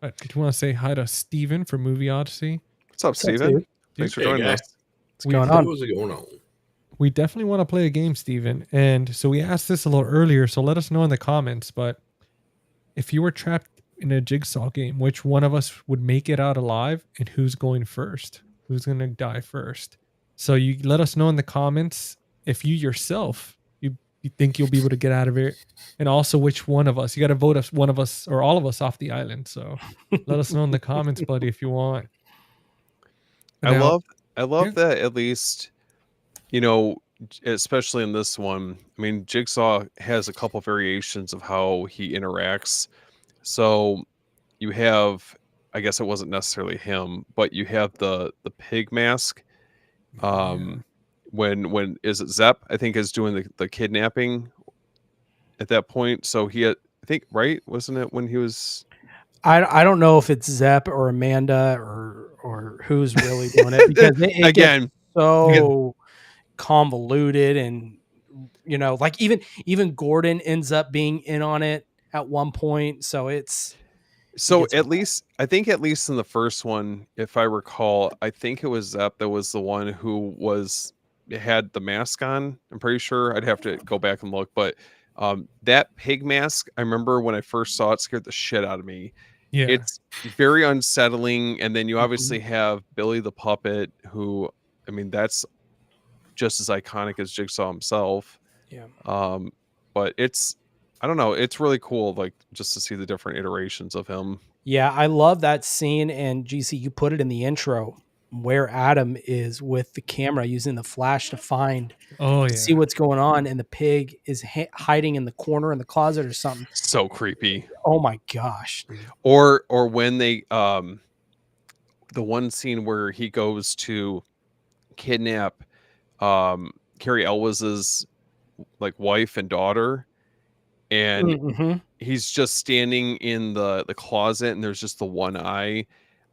But do you want to say hi to Steven for Movie Odyssey? What's up, Steven? Thanks for Hey, joining guys. us. What's going on? What was going on? We definitely want to play a game, Steven. And so we asked this a little earlier, so let us know in the comments. But if you were trapped in a Jigsaw game, which one of us would make it out alive, and who's going first? Who's going to die first? So you let us know in the comments if you yourself, you think you'll be able to get out of it. And also which one of us. You got to vote us, one of us or all of us off the island. So let us know in the comments, buddy, if you want. I Now- love that, at least, especially in this one. I mean, Jigsaw has a couple variations of how he interacts. So you have, I guess it wasn't necessarily him, but you have the pig mask. When is it Zepp, I think, is doing the kidnapping at that point. So he had, I think, right? Wasn't it when he was I don't know if it's Zepp or Amanda or who's really doing it, because it again? gets so convoluted, and You know, like even Gordon ends up being in on it at one point. So So gets at wild. least I think at least in the first one, if I recall, I think it was Zep that was the one who had the mask on. I'm pretty sure. I'd have to go back and look, but that pig mask, I remember when I first saw it, scared the shit out of me. Yeah. It's very unsettling, and then you obviously Mhm. have Billy the puppet, who, I mean, that's just as iconic as Jigsaw himself. Yeah. Um, but I don't know, it's really cool, like just to see the different iterations of him. Yeah, I love that scene. And GC, you put it in the intro where Adam is with the camera using the flash to Oh see yeah. what's going on, and the pig is hiding in the corner in the closet or something. So creepy. Oh my gosh, dude. Or when they the one scene where he goes to kidnap Carrie Elwes's like wife and daughter, and Mhm. he's just standing in the closet and there's just the one eye.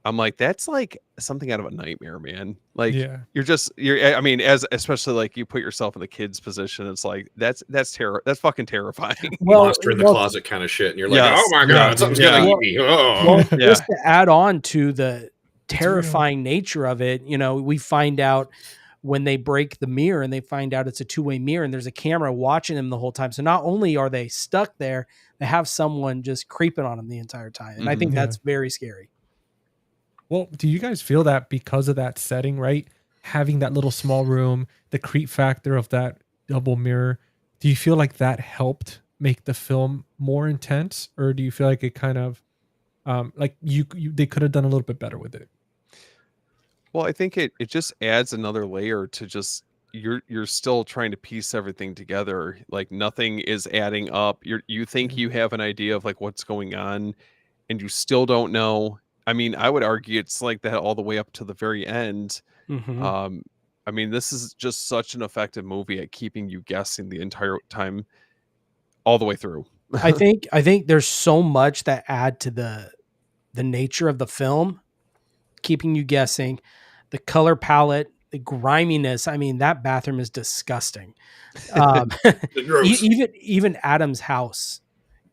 I'm like, that's like something out of a nightmare, man. Like Yeah. I mean, especially like you put yourself in the kid's position, it's like that's fucking terrifying. Well, Monster in the well, closet kind of shit, and you're like, Yes. oh my Yeah, god, dude. something's Yeah. gonna eat me. Oh. well, Yeah. just to add on to the It's real. terrifying nature of it, you know, we find out when they break the mirror and they find out it's a two-way mirror and there's a camera watching them the whole time. So not only are they stuck there, they have someone just creeping on them the entire time. And I think Mhm. Yeah. that's very scary. Well, do you guys feel that because of that setting, right? Having that little small room, the creep factor of that double mirror, do you feel like that helped make the film more intense, or do you feel like it kind of like they could have done a little bit better with it? Well, I think it just adds another layer to just you're still trying to piece everything together. Like nothing is adding up. You think you have an idea of like what's going on, and you still don't know. I mean, I would argue it's like that all the way up to the very end. Mhm. Um, I mean, this is just such an effective movie at keeping you guessing the entire time, all the way through. I think there's so much that add to the nature of the film, keeping you guessing. The color palette, the griminess. I mean, that bathroom is disgusting. Um, Gross. even Adam's house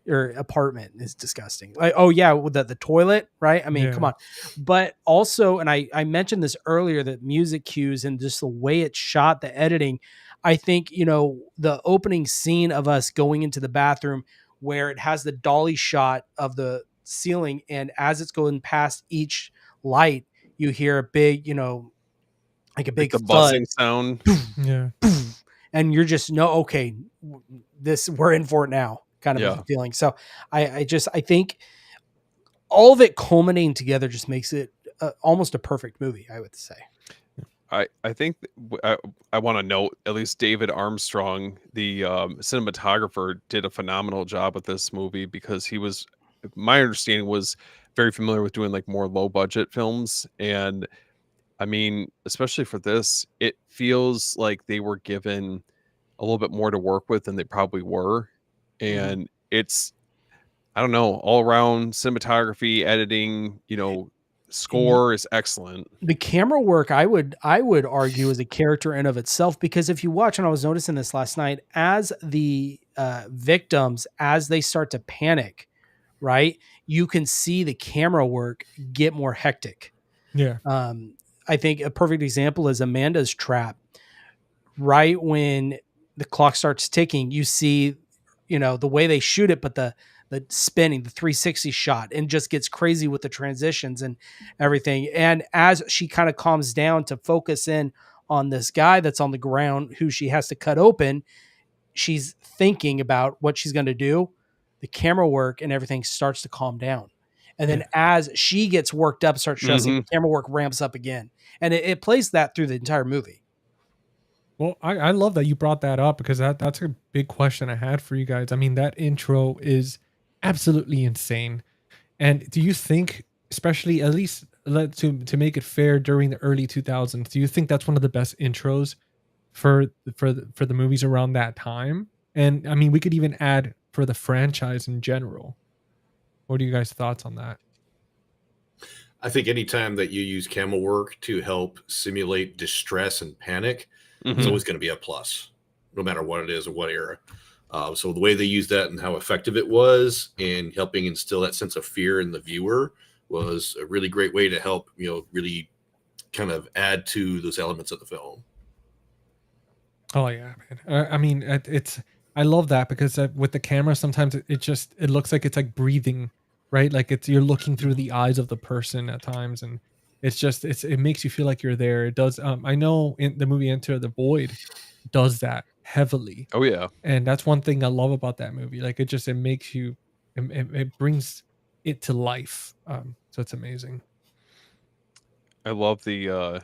or apartment is disgusting. Like, oh yeah, with the toilet, right? I mean, come Yeah. on. But also, and I mentioned this earlier, that music cues and just the way it's shot, the editing. I think, you know, the opening scene of us going into the bathroom where it has the dolly shot of the ceiling, and as it's going past each light, you hear a big, you know, like a Like big the thud, buzzing sound. Yeah. and you're just okay, this, we're in for it now, kind of Yeah. a feeling. So I think all of it culminating together just makes it almost a perfect movie, I would say. I think I want to note at least David Armstrong, the cinematographer, did a phenomenal job with this movie because he was, my understanding was, very familiar with doing like more low budget films. And I mean, especially for this, it feels like they were given a little bit more to work with than they probably were. And it's, I don't know, all around cinematography, editing, score is excellent. The camera work, I would argue, is a character in of itself, because if you watch, and I was noticing this last night, as the victims, as they start to panic, right, you can see the camera work get more hectic. Yeah. I think a perfect example is Amanda's trap. Right when the clock starts ticking, you see, you know, the way they shoot it, but the spinning, the 360 shot, and just gets crazy with the transitions and everything. And as she kind of calms down to focus in on this guy that's on the ground who she has to cut open, she's thinking about what she's going to do. The camera work and everything starts to calm down. And then as she gets worked up, starts stressing, the camera work ramps up again. And it plays that through the entire movie. Well, I love that you brought that up, because that's a big question I had for you guys. I mean, that intro is absolutely insane. And do you think, especially at least to make it fair during the early 2000s, do you think that's one of the best intros for the movies around that time? And I mean, we could even add for the franchise in general. What are you guys' thoughts on that? I think anytime that you use camera work to help simulate distress and panic, it's Mhm. always going to be a plus. no matter what it is or what era. So the way they used that and how effective it was in helping instill that sense of fear in the viewer was a really great way to help, really kind of add to those elements of the film. Oh yeah, man. I mean, I love that because with the camera, sometimes it looks like it's like breathing, right? Like you're looking through the eyes of the person at times, and it makes you feel like you're there. It does. I know in the movie Enter the Void does that heavily, Oh yeah. and that's one thing I love about that movie. Like it makes you, it brings it to life. So it's amazing. I love the I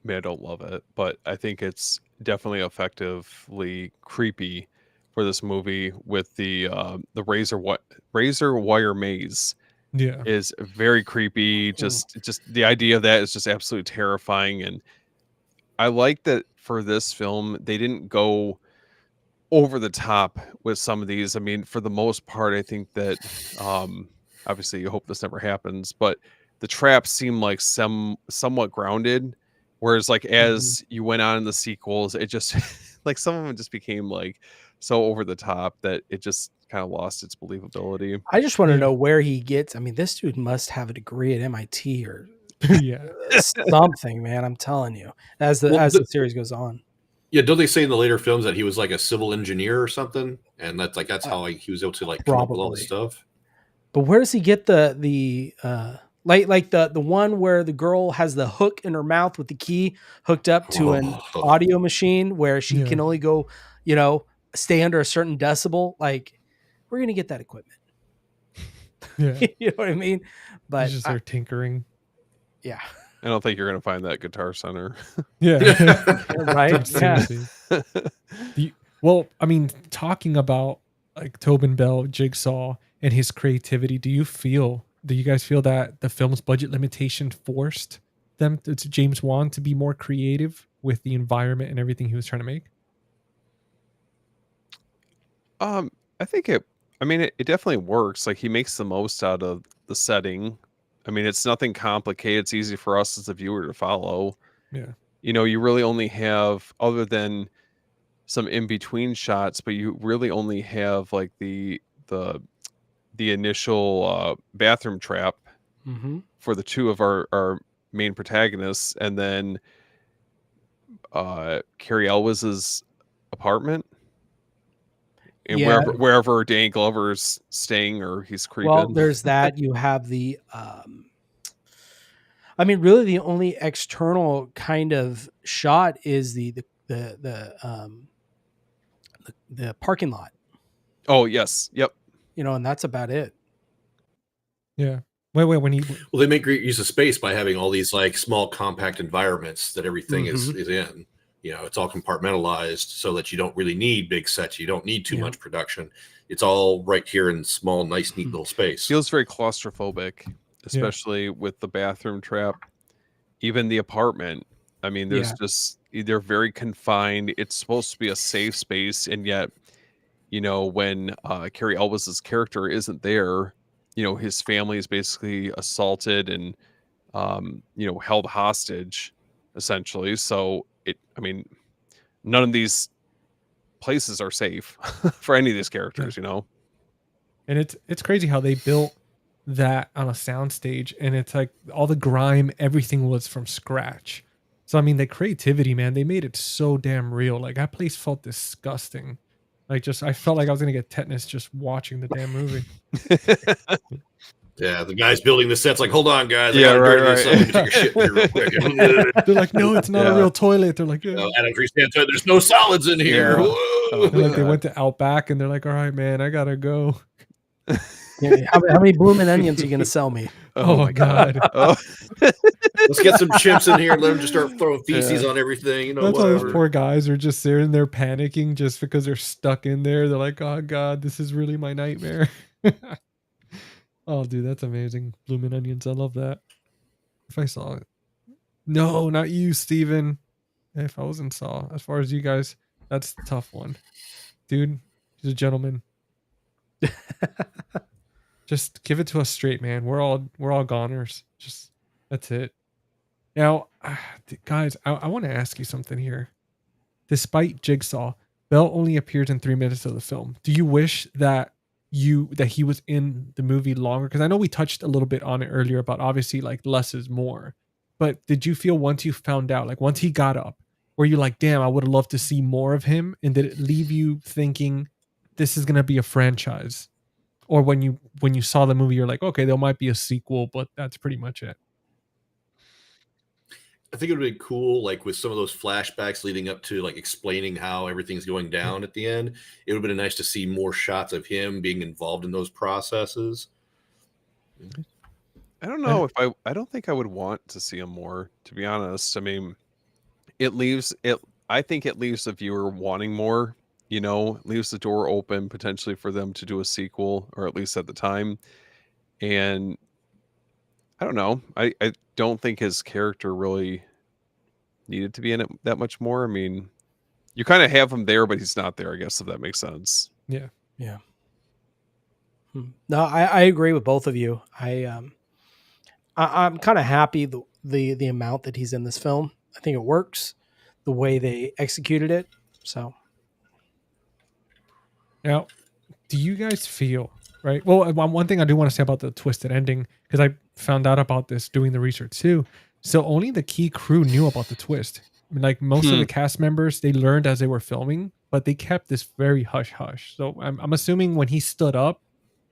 mean, I don't love it, but I think it's definitely effectively creepy for this movie with the razor wire maze Yeah. is very creepy. Just the idea of that is just absolutely terrifying, and I like that for this film they didn't go over the top with some of these. I mean, for the most part, I think that obviously you hope this never happens, but the traps seem like somewhat grounded. Whereas like as you went on in the sequels, it just like some of them just became like so over the top that it just kind of lost its believability. I just want to Yeah. know where he gets. I mean, this dude must have a degree at MIT or Yeah. something, man. I'm telling you, as the series goes on. Yeah, don't they say in the later films that he was like a civil engineer or something, and that's how he was able to like come up with all Probably. this stuff. But where does he get the like the one where the girl has the hook in her mouth with the key hooked up to an audio machine where she Yeah. can only go, stay under a certain decibel? Like, we're gonna get that equipment. Yeah. You know what I mean? But He's just there tinkering. yeah, I don't think you're gonna find that Guitar Center. Yeah. right. Dude, Yeah. seriously. Well, I mean, talking about like Tobin Bell, Jigsaw, and his creativity, do you guys feel that the film's budget limitation forced them to James Wan to be more creative with the environment and everything he was trying to make? I think it definitely works. Like he makes the most out of the setting. I mean, it's nothing complicated. It's easy for us as a viewer to follow. Yeah. You really only have, other than some in between shots, but you really only have like the initial bathroom trap Mm-hmm. for the two of our main protagonists, and then Carrie Elwes's apartment, and Yeah. wherever Danny Glover's staying or he's creeping. Well, there's that. You have the, I mean, really, the only external kind of shot is the parking lot, Oh yes, yep. and that's about it. Yeah. Wait, when he Well, they make great use of space by having all these like small compact environments that everything is in. It's all compartmentalized so that you don't really need big sets. You don't need too much production. It's all right here in small, nice, neat little space. Feels very claustrophobic, especially with the bathroom trap. Even the apartment. I mean, there's just they're very confined. It's supposed to be a safe space, and yet, when Carrie Elwes's character isn't there, his family is basically assaulted and held hostage, essentially. So none of these places are safe for any of these characters, And it's crazy how they built that on a soundstage, and it's like all the grime, everything was from scratch. So I mean, the creativity, man, they made it so damn real. Like that place felt disgusting. Like I felt like I was gonna get tetanus just watching the damn movie. Yeah, the guys building the sets like, hold on, guys. Yeah, I gotta dirty this right. up. Let me take a shit here real quick. They're like, no, it's not a Yeah. real toilet. They're like, yeah. Adam Crisanto, there's no solids in here. Yeah. Whoa. They're like, they went to Outback and they're like, all right, man, I gotta go. Yeah, how many blooming onions are you gonna sell me? Oh my God. Oh. Let's get some chimps in here and let them just start throwing feces on everything. That's why those Whatever. poor guys are just sitting there panicking just because they're stuck in there. They're like, oh God, this is really my nightmare. Oh, dude, that's amazing. Bloomin' onions. I love that. If I saw it. No, not you, Steven. If I wasn't Saw, as far as you guys, that's the tough one. Dude, he's a gentleman. Just give it to us straight, man. We're all goners. Just that's it. Now, guys, I want to ask you something here. Despite Jigsaw, Bell only appears in 3 minutes of the film. Do you wish that he was in the movie longer? Because I know we touched a little bit on it earlier about obviously like less is more. But did you feel once you found out, like once he got up, were you like, damn, I would have loved to see more of him? And did it leave you thinking this is gonna be a franchise? Or when you saw the movie, you're like, okay, there might be a sequel, but that's pretty much it. I think it would be cool, like with some of those flashbacks leading up to like explaining how everything's going down at the end. It would have been nice to see more shots of him being involved in those processes. I don't know if I don't think I would want to see him more, to be honest. I mean, it leaves it I think it leaves the viewer wanting more, leaves the door open potentially for them to do a sequel, or at least at the time. And I don't know. I don't think his character really needed to be in it that much more. I mean, you kind of have him there, but he's not there, I guess, if that makes sense. Yeah. Yeah. No, I agree with both of you. I'm kind of happy the amount that he's in this film. I think it works the way they executed it. So Now, do you guys feel right? Well, one thing I do want to say about the twisted ending, because I found out about this doing the research too. So only the key crew knew about the twist. I mean, like most of the cast members, they learned as they were filming, but they kept this very hush hush. So I'm assuming when he stood up,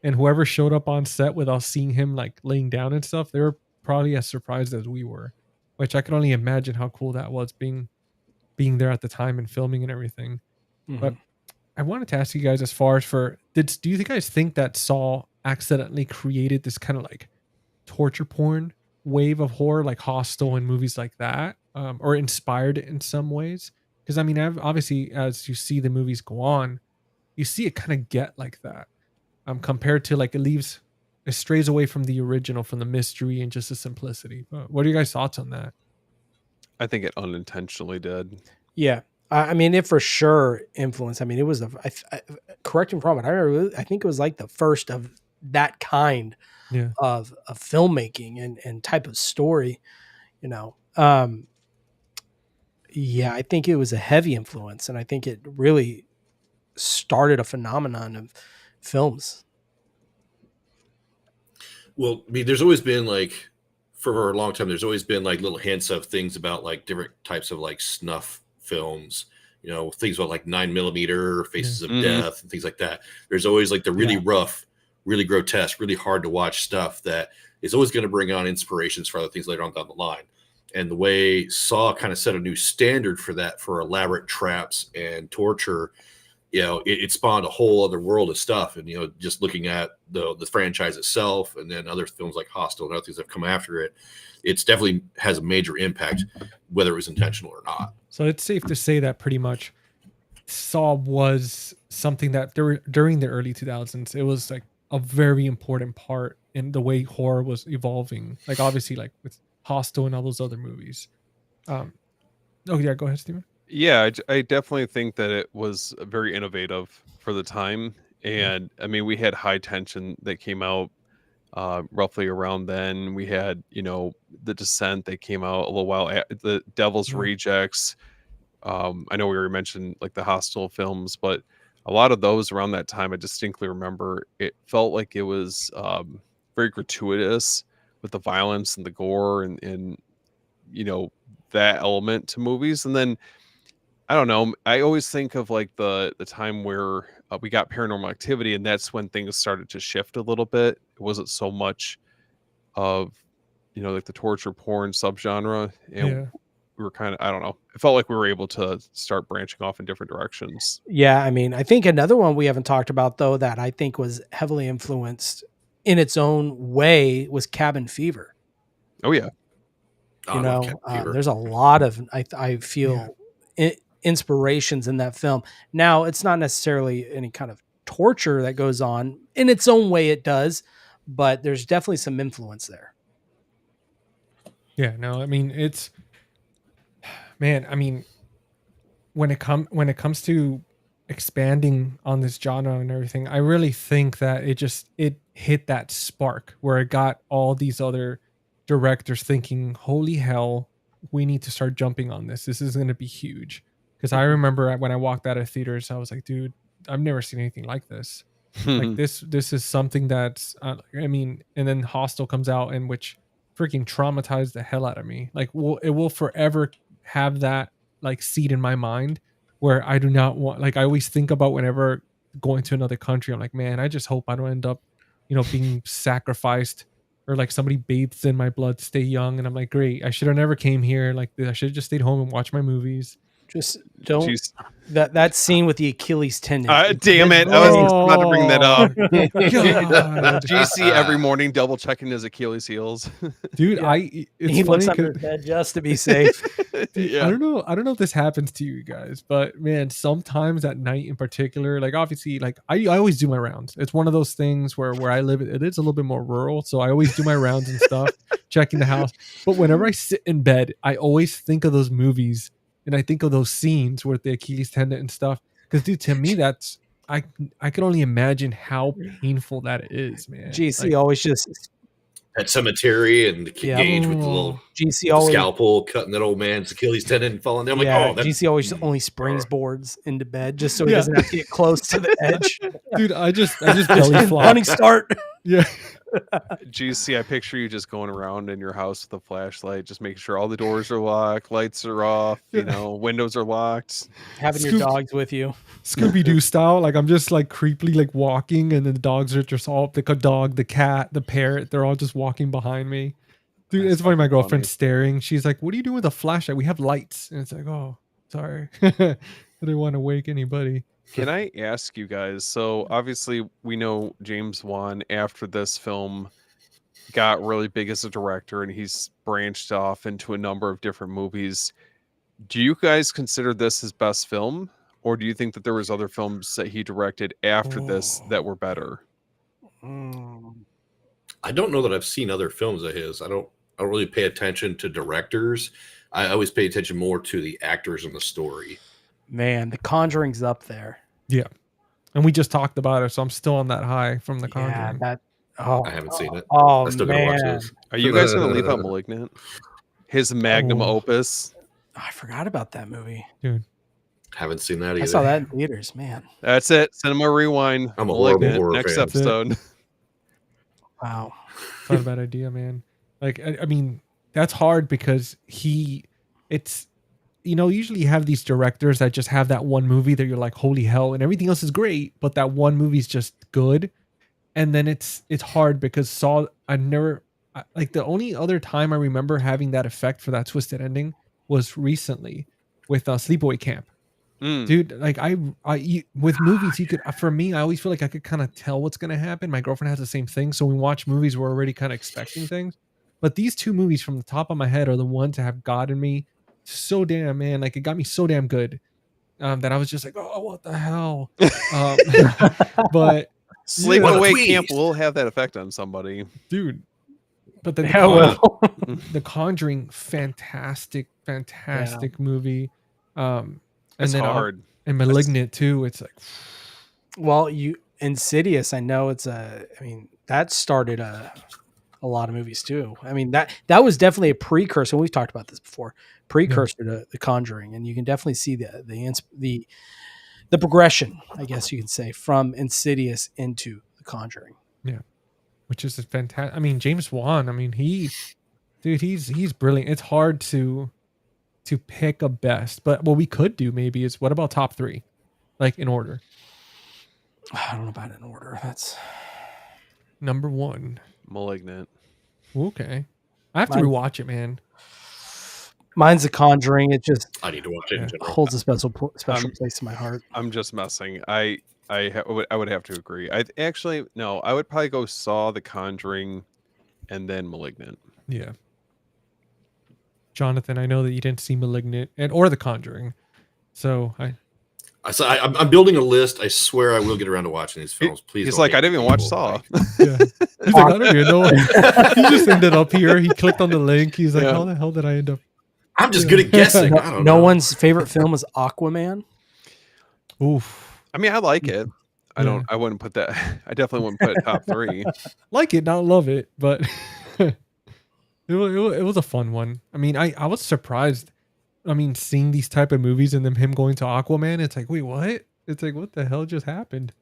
and whoever showed up on set without seeing him like laying down and stuff, they were probably as surprised as we were. Which I can only imagine how cool that was being there at the time and filming and everything. But I wanted to ask you guys, as far as do you guys think that Saw accidentally created this kind of like torture porn wave of horror, like Hostel and movies like that, or inspired it in some ways? Because I mean, obviously, as you see the movies go on, you see it kind of get like that. Compared to like it strays away from the original, from the mystery and just the simplicity. But what are you guys' thoughts on that? I think it unintentionally did. yeah, I mean, it for sure influenced. I mean, it was correct me if I'm wrong, I think it was like the first of that kind Yeah. of filmmaking and type of story. Yeah, I think it was a heavy influence, and I think it really started a phenomenon of films. Well, I mean, there's always been like for a long time, there's always been like little hints of things about like different types of like snuff films, things about like 9mm, Faces of Death, and things like that. There's always like the really rough, really grotesque, really hard to watch stuff that is always going to bring on inspirations for other things later on down the line. And the way Saw kind of set a new standard for that, for elaborate traps and torture, it spawned a whole other world of stuff. And, just looking at the franchise itself, and then other films like Hostel and other things that have come after it, it's definitely has a major impact, whether it was intentional or not. So it's safe to say that pretty much Saw was something that during the early 2000s, it was like a very important part in the way horror was evolving. Like obviously like with Hostel and all those other movies. Oh yeah, go ahead, Steven. Yeah, I definitely think that it was very innovative for the time. And I mean, we had High Tension that came out roughly around then. We had, The Descent that came out a little while. The Devil's Rejects. I know we already mentioned like the Hostel films, but a lot of those around that time, I distinctly remember it felt like it was very gratuitous with the violence and the gore and that element to movies. And then I don't know, I always think of like the time where we got Paranormal Activity, and that's when things started to shift a little bit. It wasn't so much of like the torture porn subgenre, and we were kind of, I don't know, it felt like we were able to start branching off in different directions. Yeah, I mean, I think another one we haven't talked about though that I think was heavily influenced in its own way was Cabin Fever. Oh yeah. There's a lot of I feel inspirations in that film. Now, it's not necessarily any kind of torture that goes on. In its own way it does, but there's definitely some influence there. Yeah, no, I mean, it's when it comes to expanding on this genre and everything, I really think that it hit that spark where it got all these other directors thinking, holy hell, we need to start jumping on this. This is going to be huge. because I remember when I walked out of theaters, I was like, dude, I've never seen anything like this. Like this is something that's I mean, and then Hostel comes out, and which freaking traumatized the hell out of me. Like, it will forever have that like seed in my mind where I do not want, like, I always think about whenever going to another country, I'm like, man, I just hope I don't end up, being sacrificed, or like somebody bathes in my blood to stay young. And I'm like, great, I should have never came here. Like, I should have just stayed home and watched my movies. Just don't Jeez. that scene with the Achilles tendon. Damn it! I was about to bring that up. God. GC every morning double checking his Achilles heels. Dude, Yeah. it's He funny looks under 'cause- his bed just to be safe. Yeah. I don't know if this happens to you guys, but man, sometimes at night in particular, like obviously, like I always do my rounds. It's one of those things where I live, it is a little bit more rural, so I always do my rounds and stuff, checking the house. But whenever I sit in bed, I always think of those movies, and I think of those scenes with the Achilles tendon and stuff. Because dude, to me, that's I can only imagine how painful that is, man. GC Like, always just At cemetery and the Yeah. Gage with the little GC always scalpel cutting that old man's Achilles tendon and falling down. I'm yeah, like, oh, that's GC always only springs boards into bed just so he Yeah. doesn't have to get close to the edge. dude, I just belly flop. Running start. Yeah. GC, I picture you just going around in your house with a flashlight, just making sure all the doors are locked, lights are off, windows are locked. Having your Scoop- dogs with you. Scooby Doo style. Like, I'm just like creepily like walking, and then the dogs are just all the dog, the cat, the parrot. They're all just walking behind me. Dude, That's it's funny. My fucking girlfriend's funny. staring. She's like, "What are you doing with a flashlight? We have lights." And it's like, "Oh, sorry, I didn't want to wake anybody." Can I ask you guys? So obviously we know James Wan after this film got really big as a director, and he's branched off into a number of different movies. Do you guys consider this his best film, or do you think that there was other films that he directed after this that were better? I don't know that I've seen other films of his. I don't really pay attention to directors. I always pay attention more to the actors and the story. Man, The Conjuring's up there. Yeah, and we just talked about it, so I'm still on that high from The Yeah, Conjuring. that. Oh, I haven't seen it. Oh I still gotta watch man, this. Are you guys going to leave out Malignant? His magnum Oh. opus. I forgot about that movie. Haven't seen that either. I saw that in theaters. Man, That's it. Cinema Rewind. I'm a horrible Malignant. horror Next fan. episode. wow. It's not a bad idea, man. Like, I mean, that's hard because it's, usually you have these directors that just have that one movie that you're like, holy hell, and everything else is great, but that one movie's just good. And then it's hard because Saw, like the only other time I remember having that effect for that twisted ending was recently with Sleepaway Camp. Mm. Dude, like with movies, you could, for me, I always feel like I could kind of tell what's going to happen. My girlfriend has the same thing. So when we watch movies, we're already kind of expecting things. But these two movies from the top of my head are the ones that have gotten me so damn, man. Like, it got me so damn good that I was just like, oh, what the hell? But Sleepaway Please. Camp will have that effect on somebody. dude, but then Yeah, well. The Conjuring, fantastic movie. And It's then hard. and Malignant too. It's like, Well, Insidious, I know that started a lot of movies too. I mean, that was definitely a precursor. And we've talked about this before, precursor to The Conjuring, and you can definitely see the progression, I guess you can say, from Insidious into The Conjuring. which is a fantastic. I mean, James Wan. I mean, he's brilliant. It's hard to pick a best, but what we could do maybe is, what about top three, like in order? I don't know about it in order. That's Number one. Malignant. Okay, I have to Mine- rewatch it, man. mine's The Conjuring. It just I need to watch it in general. holds a special place in my heart. I'm just messing. I would have to agree. I would probably go Saw, The Conjuring, and then Malignant. Yeah. Jonathan, I know that you didn't see Malignant or The Conjuring, so I'm building a list. I swear I will get around to watching these films. Please. He's don't like, hate I didn't me, even watch people. Saw. yeah. He's like, I don't even know. He just ended up here. He clicked on the link. He's like, Yeah. how the hell did I end up? I'm just good at guessing. I don't No know. one's favorite film is Aquaman. Oof. I mean, I like it. Yeah. I wouldn't put that. I definitely wouldn't put it top three. Like it, not love it, but it was a fun one. I mean, I was surprised I mean, seeing these type of movies and then him going to Aquaman, it's like, wait, what? It's like, what the hell just happened?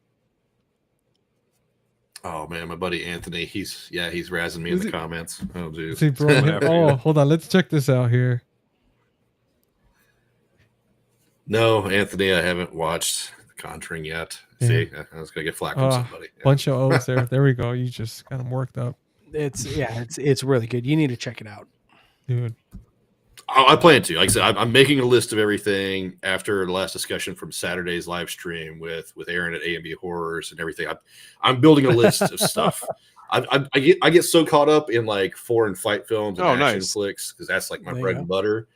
Oh man, my buddy Anthony, he's razzing me Is in the it- comments. Oh dude. See, bro, Whatever, oh, dude. hold on, let's check this out here. No, Anthony, I haven't watched The Conjuring yet. Yeah. See, I was gonna get flack from somebody. Yeah. Bunch of O's there. There we go. You just got them worked up, It's really good. You need to check it out. dude. I plan to. Like I said, I'm making a list of everything after the last discussion from Saturday's live stream with Aaron at A&B Horrors and everything. I'm building a list of stuff. I get so caught up in like foreign fight films and Oh, action nice. flicks because that's like my There you bread go. and butter.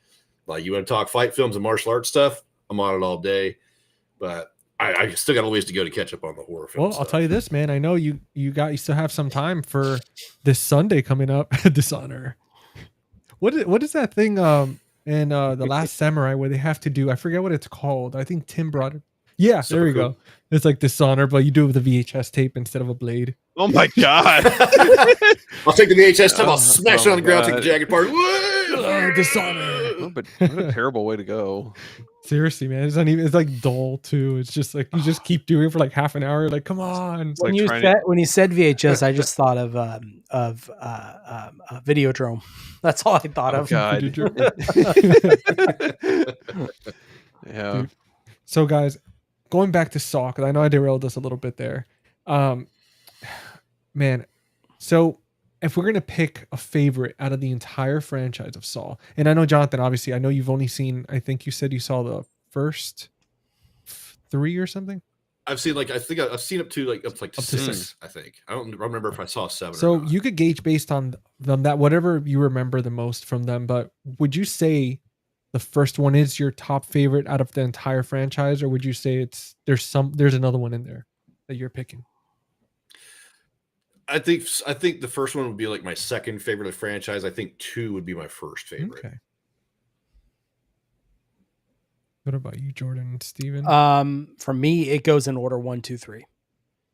Like you want to talk fight films and martial arts stuff, I'm on it all day. But I still got a ways to go to catch up on the horror film. Well, I'll tell you this, man. I know you still have some time for this Sunday coming up. Dishonor. What is that thing in the Last Samurai where they have to do? I forget what it's called. I think Tim brought it. Yeah, there we go. It's like Dishonor, but you do it with a VHS tape instead of a blade. Oh my god. I'll take the VHS tape, Oh, I'll smash it on the oh ground, take God. the jacket apart. Dishonor. Oh, but what a terrible way to go. Seriously, man. It's not even. It's like dull too. It's just like you just keep doing it for like half an hour. Like, come on. It's like trying When you said VHS, I just thought of Videodrome. That's all I thought Oh, of. God. Yeah. Dude. So, guys, going back to Saw, because I know I derailed us a little bit there. Man, so if we're gonna pick a favorite out of the entire franchise of Saw, and I know Jonathan, obviously, I know you've only seen. I think you said you saw the first 3 or something. I've seen I think I've seen up to to six. I think I don't remember if I saw 7. So or not. you could gauge based on them that whatever you remember the most from them. But would you say the first one is your top favorite out of the entire franchise, or would you say there's another one in there that you're picking? I think the first one would be like my second favorite of the franchise. I think 2 would be my first favorite. Okay. What about you, Jordan and Steven? For me, it goes in order 1, 2, 3.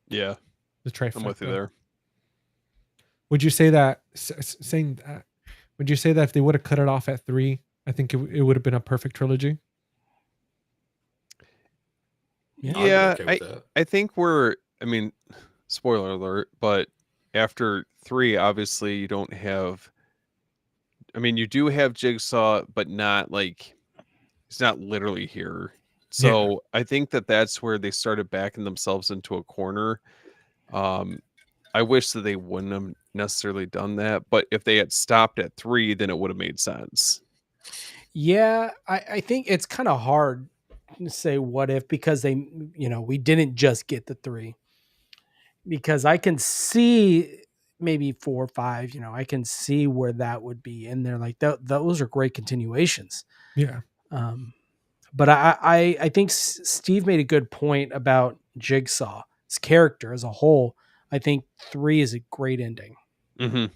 Yeah. The trifecta. I'm with you there. Would you say that saying that? Would you say that if they would have cut it off at 3, I think it would have been a perfect trilogy? I'd be Yeah, okay with that. I think I mean, spoiler alert, but after 3, obviously you don't have, I mean, you do have Jigsaw, but not like, he's not literally here. So I think that's where they started backing themselves into a corner. I wish that they wouldn't have necessarily done that, but if they had stopped at 3, then it would have made sense. Yeah, I think it's kind of hard to say what if because we didn't just get the 3. Because I can see maybe 4 or 5, I can see where that would be in there. Like those are great continuations. Yeah. But I think Steve made a good point about Jigsaw's character as a whole. I think 3 is a great ending. Mm-hmm.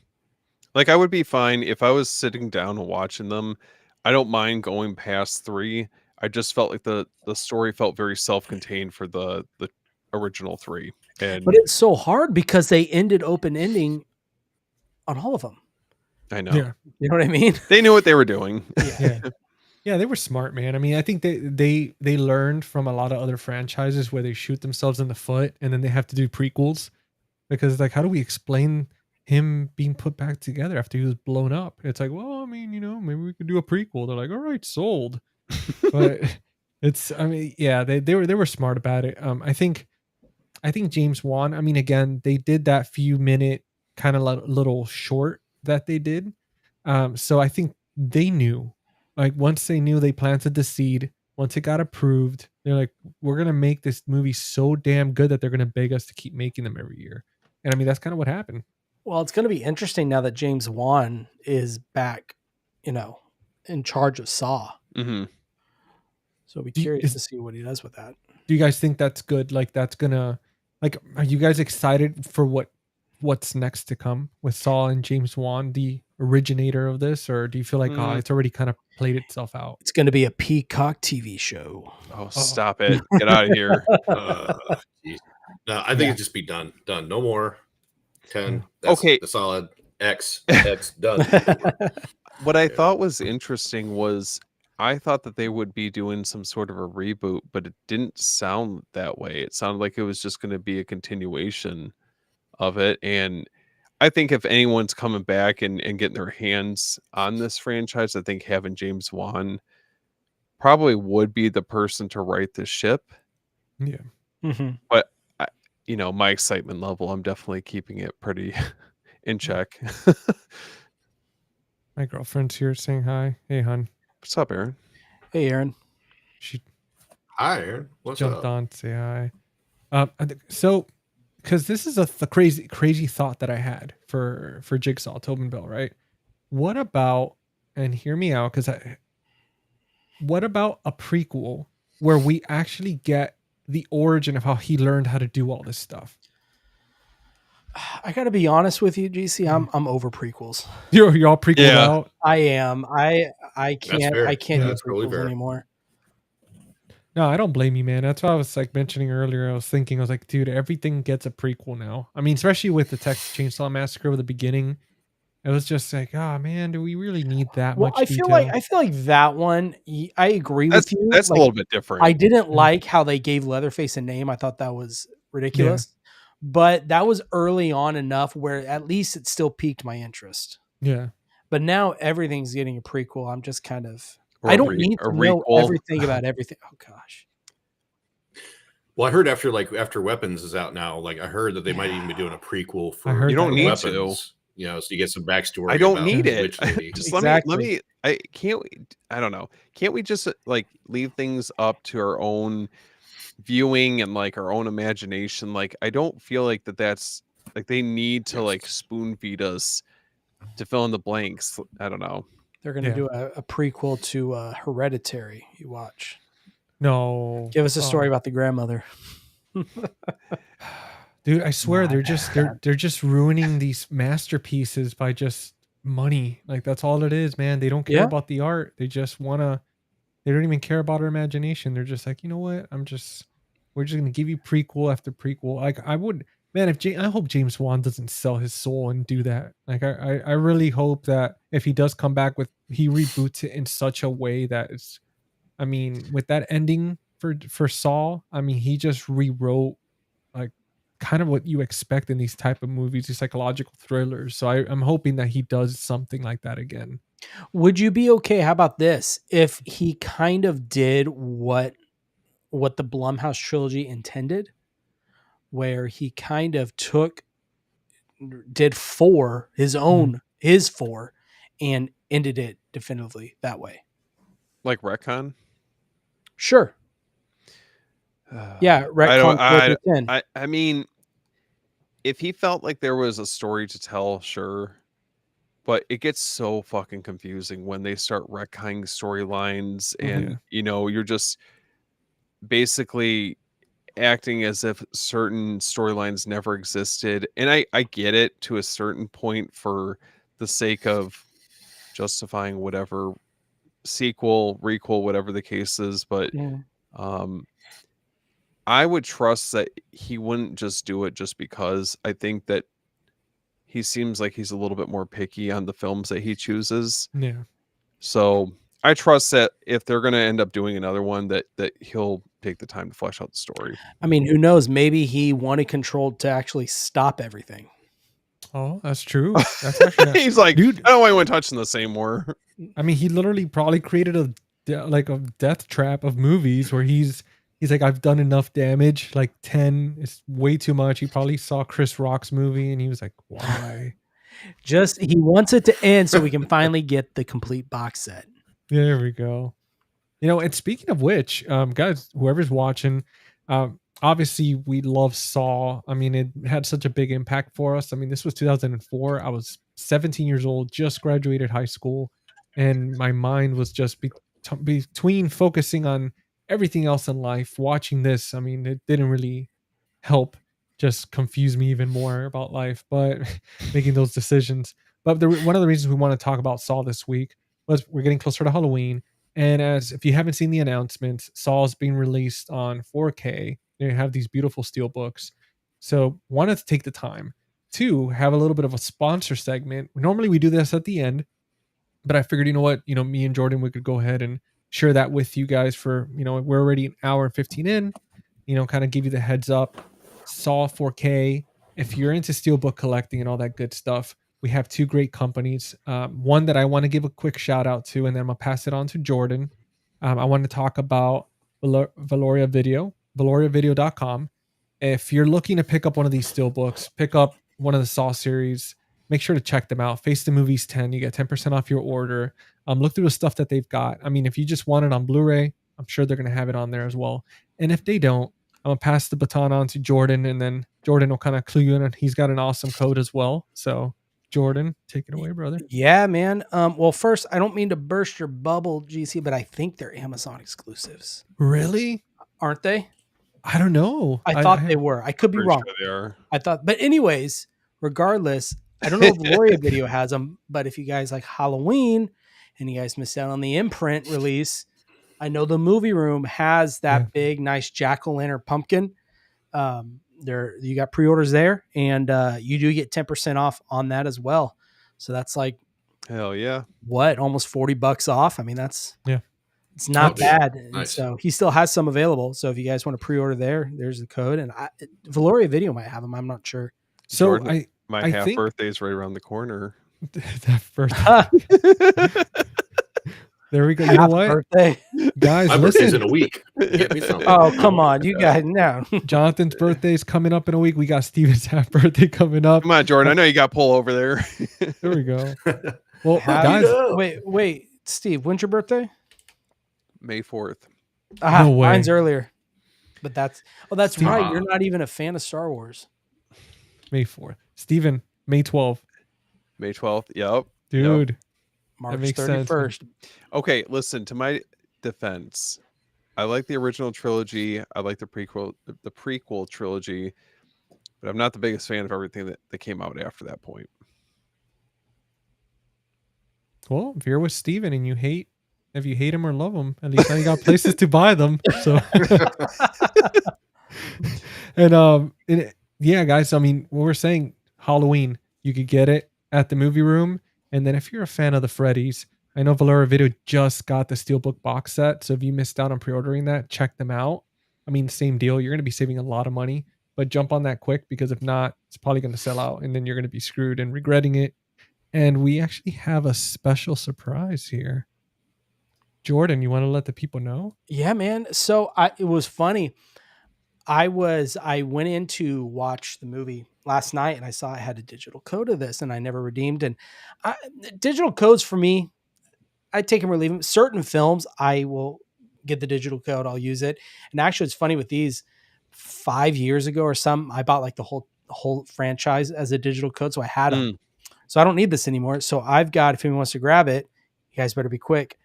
Like I would be fine if I was sitting down and watching them. I don't mind going past 3. I just felt like the story felt very self-contained for the original 3. And But it's so hard because they ended open ending on all of them. I know Yeah. You know what I mean? they knew what they were doing. Yeah. Yeah, they were smart, man. I mean, I think they learned from a lot of other franchises where they shoot themselves in the foot and then they have to do prequels because like how do we explain him being put back together after he was blown up? It's like, well, I mean, maybe we could do a prequel. They're like, all right, sold. But I mean, yeah, they were smart about it. I think James Wan, I mean, again, they did that few minute kind of little short that they did. So I think they knew, like once they knew, they planted the seed. Once it got approved, they're like, we're going to make this movie so damn good that they're going to beg us to keep making them every year. And I mean, that's kind of what happened. Well, it's going to be interesting now that James Wan is back, in charge of Saw. Mm-hmm. So I'll be Do you- curious is- to see what he does with that. Do you guys think that's good? Like that's gonna, like, are you guys excited for what's next to come with Saw and James Wan, the originator of this? Or do you feel like, it's already kind of played itself out? It's going to be a Peacock TV show. Oh, stop it. Get out of here. Geez. No, I think Yeah. it'd just be done. No more 10. Okay. The solid X done. What I thought was interesting was I thought that they would be doing some sort of a reboot, but it didn't sound that way. It sounded like it was just going to be a continuation of it. And I think if anyone's coming back and getting their hands on this franchise, I think having James Wan probably would be the person to right the ship. Yeah. Mhm. But I, my excitement level, I'm definitely keeping it pretty in check. My girlfriend's here saying hi. Hey, hon. What's up, Aaron? Hey, Aaron. She Hi, Aaron. What's jumped up? on to say hi. So, because this is a crazy thought that I had for Jigsaw, Tobin Bell, right? What about, and hear me out, what about a prequel where we actually get the origin of how he learned how to do all this stuff? I got to be honest with you, GC. I'm over prequels. You're all prequeled Yeah. out. I am. I can't. fair. I can't Yeah, do that's totally prequels fair. anymore. No, I don't blame you, man. That's what I was like mentioning earlier. I was thinking, I was like, dude, everything gets a prequel now. I mean, especially with the Texas Chainsaw Massacre with the beginning. It was just like, oh man, do we really need that Well, much I detail? feel like that one. I agree That's with you. that's Like, a little bit different. I didn't like how they gave Leatherface a name. I thought that was ridiculous. But that was early on enough where at least it still piqued my interest. Yeah. But now everything's getting a prequel. I'm just kind of. Or I a don't need a to know requel. everything about everything. Oh gosh. Well, I heard after Weapons is out now, like I heard that they might even be doing a prequel for I heard You don't that, need Weapons. So you get some backstory. I don't about need the it. witch lady. Just Exactly. let me. I can't. I don't know. Can't we just like leave things up to our own viewing and like our own imagination? Like I don't feel like that's like they need to like spoon feed us to fill in the blanks. I don't know. They're going to Yeah. do a prequel to Hereditary. You watch. No. Give us a Oh. story about the grandmother. Dude, I swear Nah, they're just ruining these masterpieces by just money. Like that's all it is, man. They don't care Yeah. about the art. They just wanna they don't even care about our imagination. They're just like, you know what? We're just gonna give you prequel after prequel. Like I would man, I hope James Wan doesn't sell his soul and do that. Like I really hope that if he does come back he reboots it in such a way that it's I mean, with that ending for Saw, I mean, he just rewrote like kind of what you expect in these type of movies, these psychological thrillers. So I'm hoping that he does something like that again. Would you be okay? How about this? If he kind of did what the Blumhouse trilogy intended, where he kind of did his four, and ended it definitively that way. Like retcon. Sure. Yeah. I don't. Retcon 4 I mean, if he felt like there was a story to tell, sure. But it gets so fucking confusing when they start retconning storylines, and you're just basically acting as if certain storylines never existed. And I get it to a certain point for the sake of justifying whatever sequel, requel, whatever the case is. But I would trust that he wouldn't just do it just because. I think that he seems like he's a little bit more picky on the films that he chooses. Yeah. So I trust that if they're going to end up doing another one, that he'll take the time to flesh out the story. I mean, who knows? Maybe he wanted Control to actually stop everything. Oh, that's true. That's actually not, He's like, dude. I don't want anyone touching this anymore. I mean, he literally probably created a death trap of movies where he's like, I've done enough damage. Like 10 is way too much. He probably saw Chris Rock's movie and he was like, why? Just he wants it to end so we can finally get the complete box set. There we go. And speaking of which, guys, whoever's watching, obviously we love Saw. I mean, it had such a big impact for us. I mean, this was 2004. I was 17 years old, just graduated high school, and my mind was just between focusing on everything else in life. Watching this, I mean, it didn't really help, just confuse me even more about life, but making those decisions. But one of the reasons we want to talk about Saw this week was we're getting closer to Halloween. And as if you haven't seen the announcements, Saw is being released on 4K. They have these beautiful steel books. So wanted to take the time to have a little bit of a sponsor segment. Normally we do this at the end, but I figured, you know what, me and Jordan, we could go ahead and share that with you guys for, we're already an hour and 15 in, kind of give you the heads up. Saw 4K. If you're into steelbook collecting and all that good stuff, we have two great companies. One that I want to give a quick shout out to, and then I'm going to pass it on to Jordan. I want to talk about Valoria Video, valoriavideo.com. If you're looking to pick up one of these steelbooks, pick up one of the Saw series, make sure to check them out. Face the Movies 10, you get 10% off your order. Look through the stuff that they've got. I mean, if you just want it on Blu-ray, I'm sure they're going to have it on there as well. And if they don't, I'm going to pass the baton on to Jordan, and then Jordan will kind of clue you in. And he's got an awesome code as well. So, Jordan, take it away, brother. Yeah, man. Well, first, I don't mean to burst your bubble, GC, but I think they're Amazon exclusives. Really? Aren't they? I don't know. I thought they were. I could be Pretty wrong. sure they are. I thought, but anyways, regardless, I don't know if Valoria Video has them, but if you guys like Halloween and you guys missed out on the imprint release, I know the Movie Room has that big, nice jack-o'-lantern pumpkin. You got pre-orders there, and you do get 10% off on that as well. So that's like, Hell yeah. what, almost $40 off? I mean, it's not Oh, bad. And nice. so he still has some available. So if you guys want to pre-order there's the code. And Valoria Video might have them. I'm not sure. So Jordan, my I half think- birthday is right around the corner. that first. There we go. You know Happy what, birthday. guys? My birthday's Listen, in a week. Get me something. Oh, come on. You guys, no. Jonathan's birthday is coming up in a week. We got Steven's half birthday coming up. Come on, Jordan. I know you got pull over there. There we go. Well, Happy guys, Wait, Steve, when's your birthday? May 4th. Ah, No way. mine's earlier. But that's Steve- right. You're not even a fan of Star Wars. May 4th. Steven, May 12th. May 12th. Yep. Dude, March makes sense. 31st. Okay, listen, to my defense, I like the original trilogy. I like the prequel trilogy, but I'm not the biggest fan of everything that came out after that point. well, if you're with Steven and if you hate him or love him, at least now you got places to buy them. So, yeah, guys. I mean, what we're saying, Halloween, you could get it at the Movie Room, and then if you're a fan of the Freddy's, I know Valoria Video just got the Steelbook box set, so if you missed out on pre-ordering that, check them out. I mean, same deal. You're going to be saving a lot of money, but jump on that quick, because if not, it's probably going to sell out, and then you're going to be screwed and regretting it. And we actually have a special surprise here. Jordan, you want to let the people know? Yeah, man. So it was funny. I went in to watch the movie last night, and I saw I had a digital code of this, and I never redeemed. And digital codes for me, I take them or leave them. Certain films, I will get the digital code. I'll use it. And actually, it's funny with these. 5 years ago or something, I bought like the whole franchise as a digital code, so I had them. So I don't need this anymore. So I've got, if anyone wants to grab it, you guys better be quick.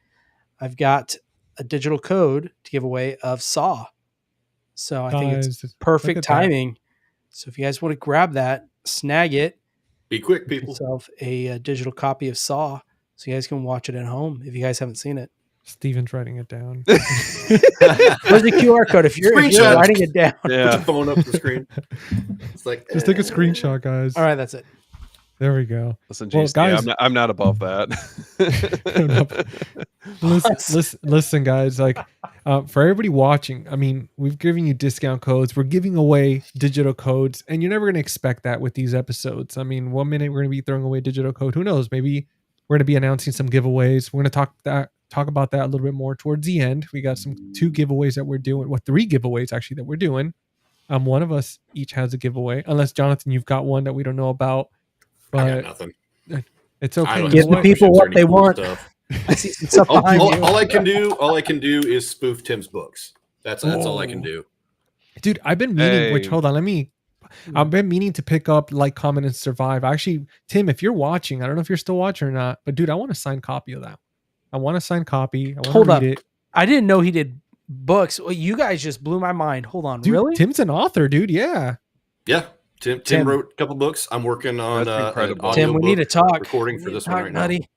I've got a digital code to give away of Saw. So I think it's Guys, perfect look at that. timing. So if you guys want to grab that, snag it, Be quick, get people. yourself a digital copy of Saw so you guys can watch it at home if you guys haven't seen it. Steven's writing it down. Where's the QR code? If you're Screenshot. writing it down. Put Yeah. your phone up to the screen. It's like Just take a screenshot, guys. All right, that's it. There we go. Listen, Well, GC, guys- I'm not above that. Listen, guys, like for everybody watching, I mean, we've given you discount codes. We're giving away digital codes, and you're never going to expect that with these episodes. I mean, 1 minute we're going to be throwing away digital code. Who knows? Maybe we're going to be announcing some giveaways. We're going to talk about that a little bit more towards the end. We got 2 giveaways that we're doing. 3 giveaways actually that we're doing. One of us each has a giveaway, unless Jonathan, you've got one that we don't know about. I got But nothing. it's I okay. don't You Give know the what? people Is what there any they cool want. stuff? I see some stuff behind you. All I can do is spoof Tim's books. That's all I can do. Dude, I've been meaning. Hey. Which hold on, I've been meaning to pick up Like, Comment, and Survive. Actually, Tim, if you're watching, I don't know if you're still watching or not, but dude, I want a signed copy of that. I want a signed copy. I want Hold to up. read it. I didn't know he did books. Well, you guys just blew my mind. Hold on, Dude, really? Tim's an author, dude. Yeah. Yeah. Tim Tim. wrote a couple books. I'm working on That's an incredible. Tim, we need to audiobook talk. recording for We need this to one talk, right now. buddy.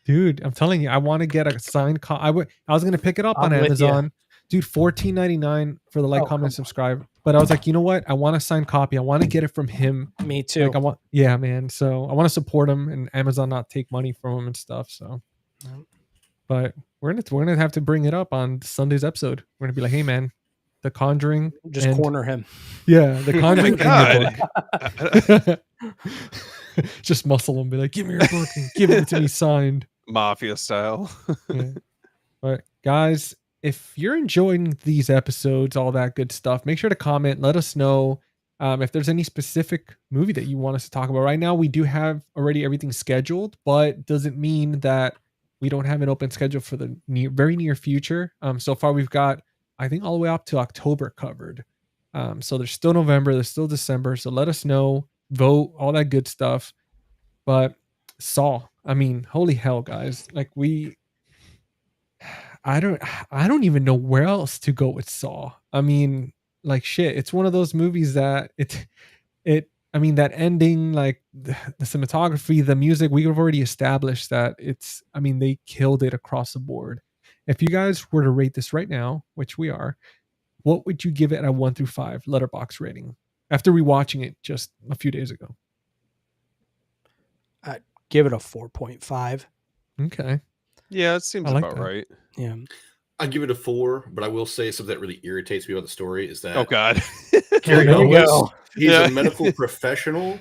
Dude, I'm telling you, I want to get a signed copy. I was gonna pick it up on I'm with ya. Amazon. Dude, $14.99 for the Like, Oh, Comment, and come on. Subscribe. But I was like, you know what? I want a signed copy. I want to get it from him. Me too. Like, yeah, man. So I want to support him and Amazon not take money from him and stuff. So But we're gonna have to bring it up on Sunday's episode. We're gonna be like, hey man, The Conjuring, Just and corner him. yeah, The Conjuring and your God. book. Just muscle him, be like, give me your book and give it to me signed. Mafia style. Yeah. But guys, if you're enjoying these episodes, all that good stuff, make sure to comment. Let us know if there's any specific movie that you want us to talk about. Right now, we do have already everything scheduled, but doesn't mean that we don't have an open schedule for the very near future. So far, we've got, I think, all the way up to October covered. So there's still November, there's still December. So let us know, vote, all that good stuff. But Saw, I mean, holy hell, guys! Like I don't even know where else to go with Saw. I mean, like shit, it's one of those movies that I mean, that ending, like the cinematography, the music, we've already established that I mean, they killed it across the board. If you guys were to rate this right now, which we are, what would you give it at 1 through 5 letterbox rating after rewatching it just a few days ago? I'd give it a 4.5. Okay. Yeah, it seems I like about that. right. Yeah. I'd give it a 4, but I will say something that really irritates me about the story is that Oh God. Carrie There you Ellis, go. he's Yeah. a medical professional,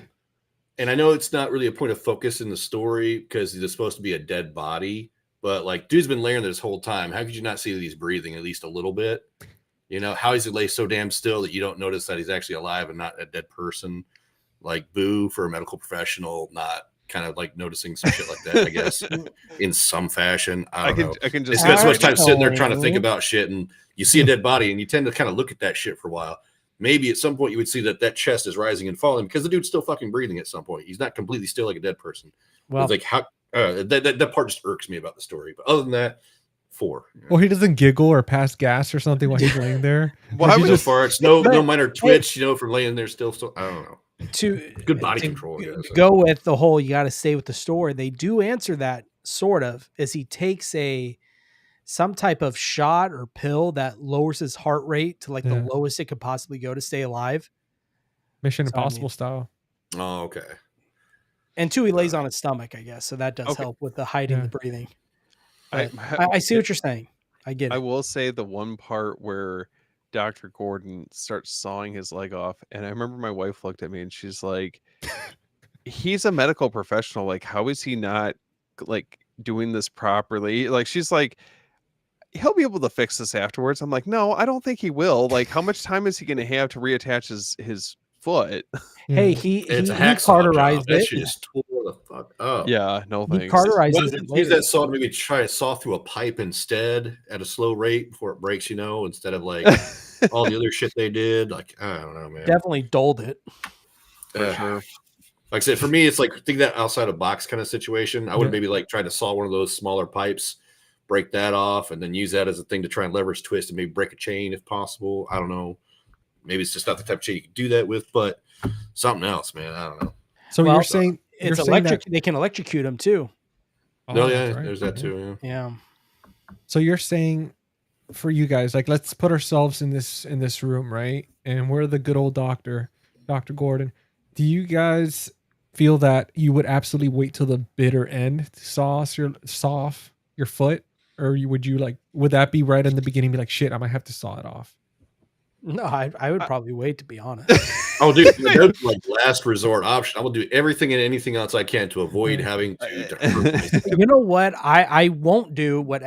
and I know it's not really a point of focus in the story because he's supposed to be a dead body, but like, dude's been laying there this whole time. How could you not see that he's breathing at least a little bit? You know, how is he lay so damn still that you don't notice that he's actually alive and not a dead person? Like, boo for a medical professional not kind of like noticing some shit like that, I guess, in some fashion. I don't know. I can They just spend so much time sitting there trying to Asshole. think about shit, and you see a dead body, and you tend to kind of look at that shit for a while. Maybe at some point you would see that chest is rising and falling because the dude's still fucking breathing at some point. He's not completely still like a dead person. Well, It's like how that part just irks me about the story. But other than that, 4. Or he doesn't giggle or pass gas or something while he's laying there. Why Like, he would No just- farts, no But- minor twitch, you know, from laying there still. So I don't know. to Good body to control. I guess. go with the whole you got to stay with the story. They do answer that sort of as he takes some type of shot or pill that lowers his heart rate to like Yeah. the lowest it could possibly go to stay alive. Mission So, I mean- Impossible style. Oh, okay. And two, he lays on his stomach, I guess, so that does Okay. help with the hiding Yeah. the breathing. I, I see what you're saying. I get I it. will say the one part where Dr. Gordon starts sawing his leg off, and I remember my wife looked at me and she's like, he's a medical professional. Like, how is he not like doing this properly? Like, she's like, he'll be able to fix this afterwards. I'm like, no, I don't think he will. Like, how much time is he going to have to reattach his foot? Hey, Yeah. he It's a he hacksaw job. cauterized That it. shit just tore the fuck up. Yeah, no He thanks. cauterizes Why it don't you use later. that saw to maybe try to saw through a pipe instead at a slow rate before it breaks, you know, instead of like all the other shit they did. Like, I don't know, man. Definitely dulled it. For Uh, sure. Like I said, for me, it's like think that outside of box kind of situation. I would Yeah. maybe like try to saw one of those smaller pipes, break that off, and then use that as a thing to try and leverage twist and maybe break a chain if possible. I don't know. Maybe it's just not the type of chain you can do that with, but something else, man. I don't know. So Well, you're saying It's you're saying electric. that- They can electrocute him too. No, Oh, yeah, that's right. there's that Okay. too. Yeah. Yeah. So you're saying for you guys, like, let's put ourselves in this room, right? And we're the good old Dr. Gordon. Do you guys feel that you would absolutely wait till the bitter end to saw off your foot? Or would that be right in the beginning, be like, shit, I might have to saw it off? No, I would probably wait, to be honest. Oh, dude, that's like last resort option. I will do everything and anything else I can to avoid having to hurt myself. You know what? I won't do what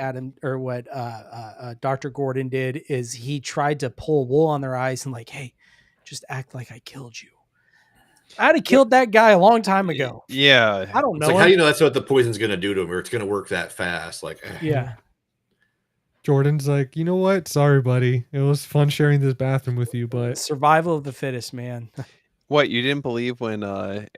Dr. Gordon did is he tried to pull wool on their eyes and like, hey, just act like I killed you. I'd have killed that guy a long time ago. Yeah. I don't It's know. like, how him. do you know that's what the poison's going to do to him, or it's going to work that fast? Like, Yeah. Jordan's like, you know what? Sorry, buddy. It was fun sharing this bathroom with you, but Survival of the fittest, man. What, you didn't believe when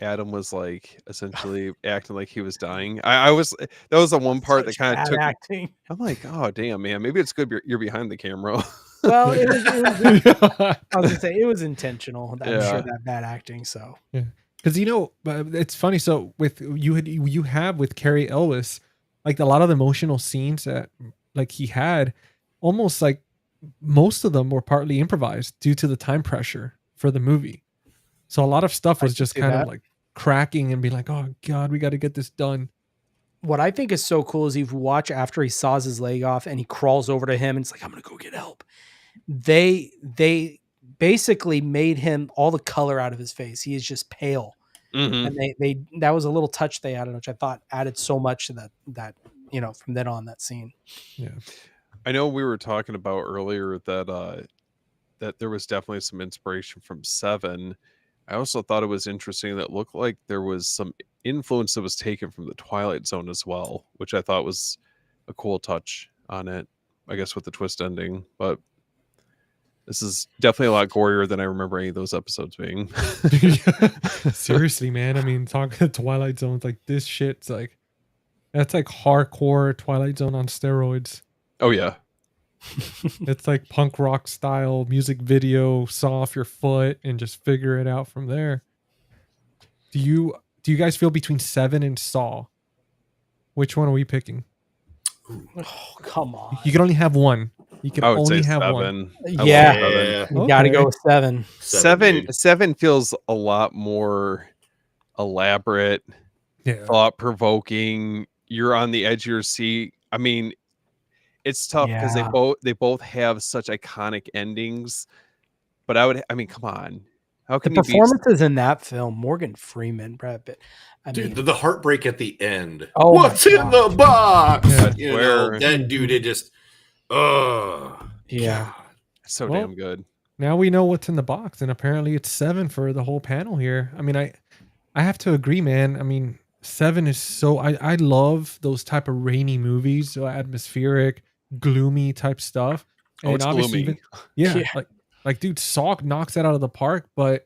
Adam was like essentially acting like he was dying? I was that was the one part that Such kind of bad took. acting. I'm like, oh damn, man. Maybe it's good you're behind the camera. Well, it was I was gonna say it was intentional. I'm Yeah. sure that bad acting. So because it's funny. So with you have with Carrie Elwes, like a lot of the emotional scenes that like he had, almost like most of them were partly improvised due to the time pressure for the movie. So a lot of stuff I was can just see kind that. of like cracking and be like, oh god, we got to get this done. what I think is so cool is if you watch after he saws his leg off and he crawls over to him and it's like, I'm gonna go get help. They basically made him all the color out of his face. He is just pale. Mhm. And they that was a little touch they added, which I thought added so much to that from then on, that scene. Yeah. I know we were talking about earlier that that there was definitely some inspiration from Seven. I also thought it was interesting that it looked like there was some influence that was taken from the Twilight Zone as well, which I thought was a cool touch on it. I guess with the twist ending, but this is definitely a lot gorier than I remember any of those episodes being. Seriously, man. I mean, talking Twilight Zone's like this shit's like that's like hardcore Twilight Zone on steroids. Oh yeah, It's like punk rock style music video, saw off your foot and just figure it out from there. Do you guys feel between Seven and Saw? Which one are we picking? Oh, come on. You can only have one. You can I would only say have Seven. one. I love Yeah. Seven. Yeah. You gotta Okay. go with 7. Dude. Seven feels a lot more elaborate, Yeah. thought provoking. You're on the edge of your seat. I mean, it's tough because Yeah. they both have such iconic endings. But I mean, come on, how The can you beat? performances in that film, Morgan Freeman, Brad Pitt. I Dude, mean, the heartbreak at the end. Oh my What's in God. the box? Yeah. You know, Where- that dude, it just, yeah. So Well, damn good. Now we know what's in the box, and apparently it's 7 for the whole panel here. I mean, I have to agree, man. I mean, 7 is so I love those type of rainy movies, so atmospheric, gloomy type stuff. Oh, it's obviously gloomy. yeah, Yeah. like dude, Saw knocks that out of the park, but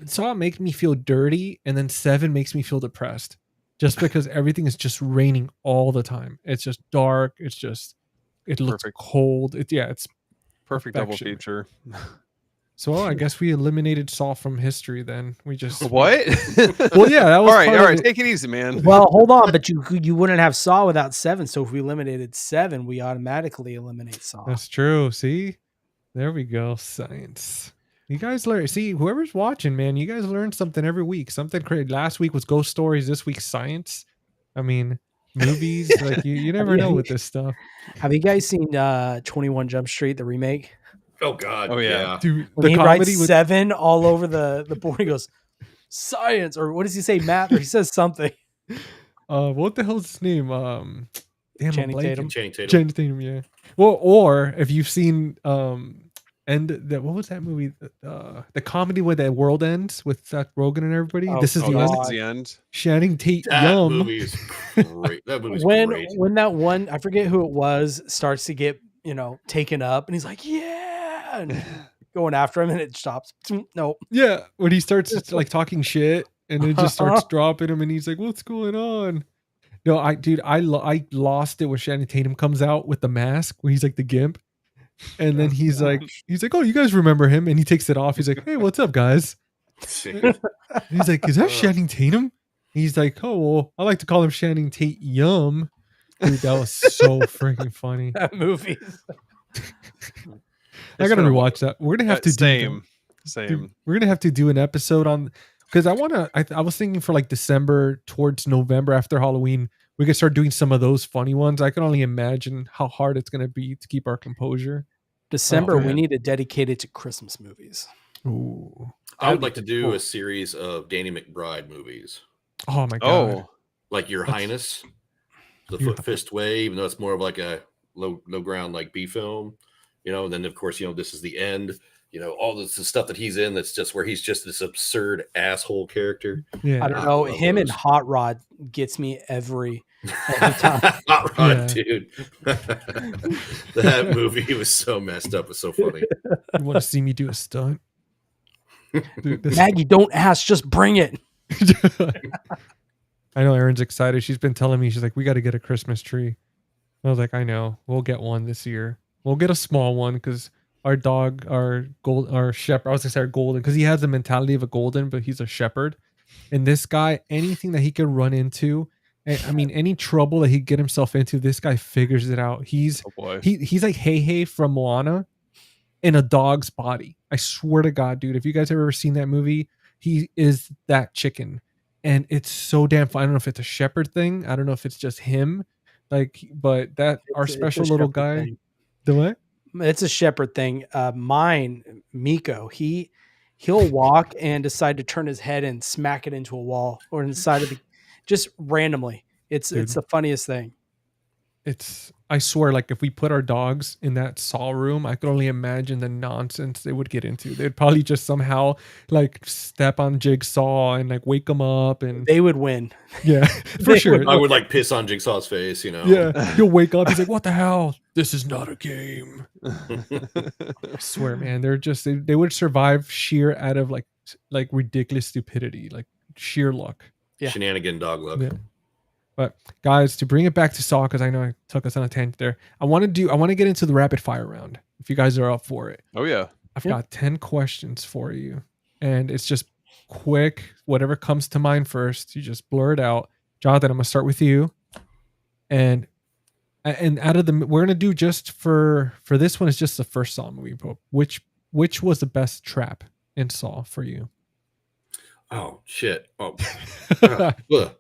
Saw makes me feel dirty, and then 7 makes me feel depressed. Just because everything is just raining all the time. It's just dark. It looks Perfect. cold. It's Perfect double perfection. feature. so I guess we eliminated Saw from history then. We just What? Well, yeah, that was all right, part all of right. it. Take it easy, man. Well, hold on, but you wouldn't have Saw without 7. So if we eliminated 7, we automatically eliminate Saw. That's true. See, there we go. Science. You guys learn. See, whoever's watching, man, you guys learn something every week. Something crazy. Last week was ghost stories. This week, science. I mean, movies. Like you never know with this stuff, Have you guys seen 21 Jump Street, the remake? oh God. Oh, yeah. dude. When The he comedy writes with 7 all over the board, he goes, science, or what does he say, math, or he says something. what the hell's his name? Damn, I'm Channing blanking. Tatum. Channing Tatum. Channing Tatum, yeah. Well, or if you've seen what was that movie? The comedy where the world ends with Seth Rogen and everybody. Oh, This is Oh, the this end. is the end. Channing Tate That Yum. movie is great. That movie's when great. when that one, I forget who it was, starts to get taken up, and he's like, yeah, and going after him, and it stops. Nope. Yeah, when he starts like talking shit and it just starts dropping him, and he's like, "What's going on?" No, I lost it when Channing Tatum comes out with the mask where he's like the gimp, and then he's like, "Oh, you guys remember him?" And he takes it off. He's like, "Hey, what's up, guys?" And he's like, "Is that Channing Tatum?" He's like, "Oh, well, I like to call him Channing Tate Yum." Dude, that was so freaking funny. That movie. I gotta rewatch that. We're gonna have to same. Dude, we're gonna have to do an episode on because I was thinking for like December towards November after Halloween, we could start doing some of those funny ones. I can only imagine how hard it's gonna be to keep our composure. December, we man. need to dedicate it to Christmas movies. Ooh. I would like to do a series of Danny McBride movies, Oh my god. Oh, like Your That's- Highness, The Your Foot Fist Way, even though it's more of like a low ground like B film, and then of course This Is the End, all this stuff that he's in that's just where he's just this absurd asshole character. Yeah. I don't I know. love Him and those. Hot Rod gets me every time. Hot Rod, Yeah. dude. That movie was so messed up. It's so funny. You want to see me do a stunt? Dude, this- Maggie, don't ask, just bring it. I know Erin's excited. She's been telling me, she's like, we got to get a Christmas tree. I was like, I know. We'll get one this year. We'll get a small one because our dog, our shepherd, I was going to say our golden, because he has the mentality of a golden, but he's a shepherd. And this guy, anything that he could run into, I mean, any trouble that he'd get himself into, this guy figures it out. He's oh boy. he's like Hey from Moana in a dog's body. I swear to God, dude, if you guys have ever seen that movie, he is that chicken. and it's so damn fun. I don't know if it's a shepherd thing. I don't know if it's just him, like, but that our It's a special little shepherd guy. thing. The what? It's a shepherd thing. Mine, Miko, he'll walk and decide to turn his head and smack it into a wall or in the side of the, just randomly. It's Dude. the funniest thing. It's, I swear, like if we put our dogs in that Saw room, I could only imagine the nonsense they would get into. They'd probably just somehow like step on Jigsaw and like wake him up, and They would win. yeah, for They sure. would- I would like piss on Jigsaw's face, you know. Yeah, he'll wake up. He's like, "What the hell? This is not a game." I swear, man, they're just they would survive sheer out of like ridiculous stupidity, like sheer luck. Yeah. Shenanigan dog luck. Yeah. But guys, to bring it back to Saw, because I know I took us on a tangent there. I want to get into the rapid fire round. If you guys are up for it, Oh yeah. I've Yeah. got 10 questions for you, and it's just quick. Whatever comes to mind first, you just blur it out. Jonathan, I'm gonna start with you, and out of the, we're gonna do just for this one is just the first Saw movie. But which was the best trap in Saw for you? Oh shit. Oh. Ugh.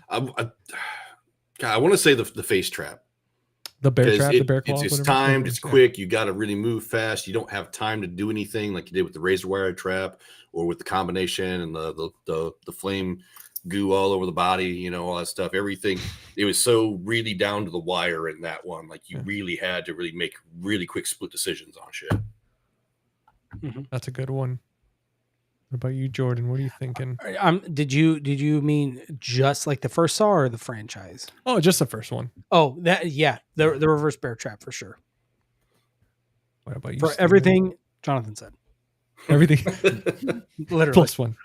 I want to say the face trap. The bear 'Cause trap, the bear claw. it's whatever timed, called. it's quick. You got to really move fast. You don't have time to do anything like you did with the razor wire trap or with the combination and the flame goo all over the body. You know, all that stuff. Everything. It was so really down to the wire in that one. Like you Yeah. really had to really make really quick split decisions on shit. That's a good one. What about you, Jordan? What are you thinking? Did you mean just like the first Saw or the franchise? Oh, just the first one. Oh, that yeah, the reverse bear trap for sure. What about you? For Steven? everything Jonathan said, Everything literally. plus one.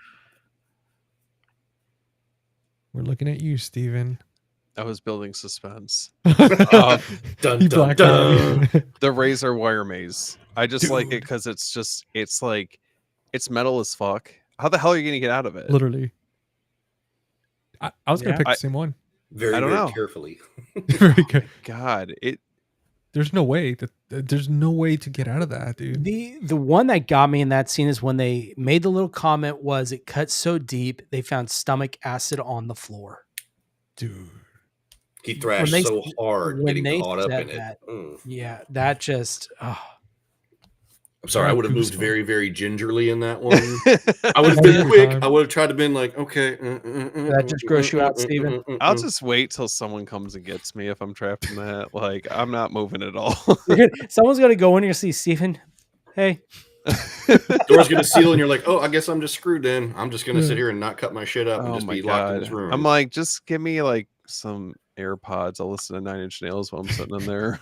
We're looking at you, Steven. I was building suspense. Dun, He dun, blacked dun. out. The razor wire maze. I just like it Dude. because it's like it's metal as fuck. How the hell are you gonna get out of it? Literally. I was gonna Yeah. pick the same one. Very, I don't very know. carefully. Very good. God, There's no way there's no way to get out of that, dude. The one that got me in that scene is when they made the little comment was it cut so deep they found stomach acid on the floor. Dude. He thrashed they- so hard when getting they caught up said in it. that- Mm. Yeah, that just I'm sorry, I would have moved Goosebumps. very, very gingerly in that one. I would have Every been quick. time. I would have tried to been like, okay. That just gross you out, Steven? I'll just wait till someone comes and gets me if I'm trapped in that. Like I'm not moving at all. someone's gonna go in here and see Stephen. Hey, Door's gonna seal, and you're like, oh, I guess I'm just screwed. Then I'm just gonna Yeah. sit here and not cut my shit up and Oh just my be locked in god! this room. I'm like, just give me like some AirPods. I'll listen to Nine Inch Nails while I'm sitting in there.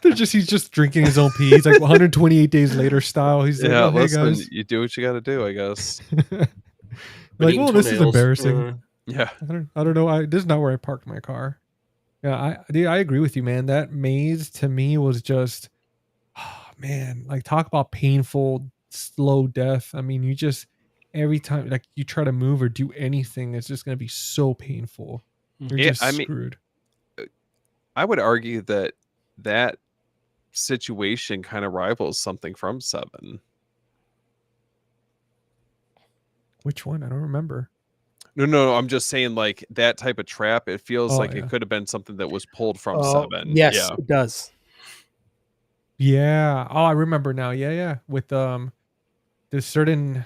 He's just drinking his own pee. He's like 128 days later style. He's like, Yeah, oh, hey listen, guys. you do what you got to do, I guess. Like, Eating well, this is toenails. embarrassing. Yeah, I don't know. This is not where I parked my car. Yeah, I agree with you, man. That maze to me was just, oh, man, like talk about painful, slow death. I mean, you just every time like you try to move or do anything, it's just gonna be so painful. You're Yeah, just I mean- screwed. I would argue that that situation kind of rivals something from Seven. Which one? I don't remember. No, I'm just saying like that type of trap. It feels Oh, like yeah. it could have been something that was pulled from oh, Seven. yes, Yeah. it does. Yeah. Oh, I remember now. Yeah. With this certain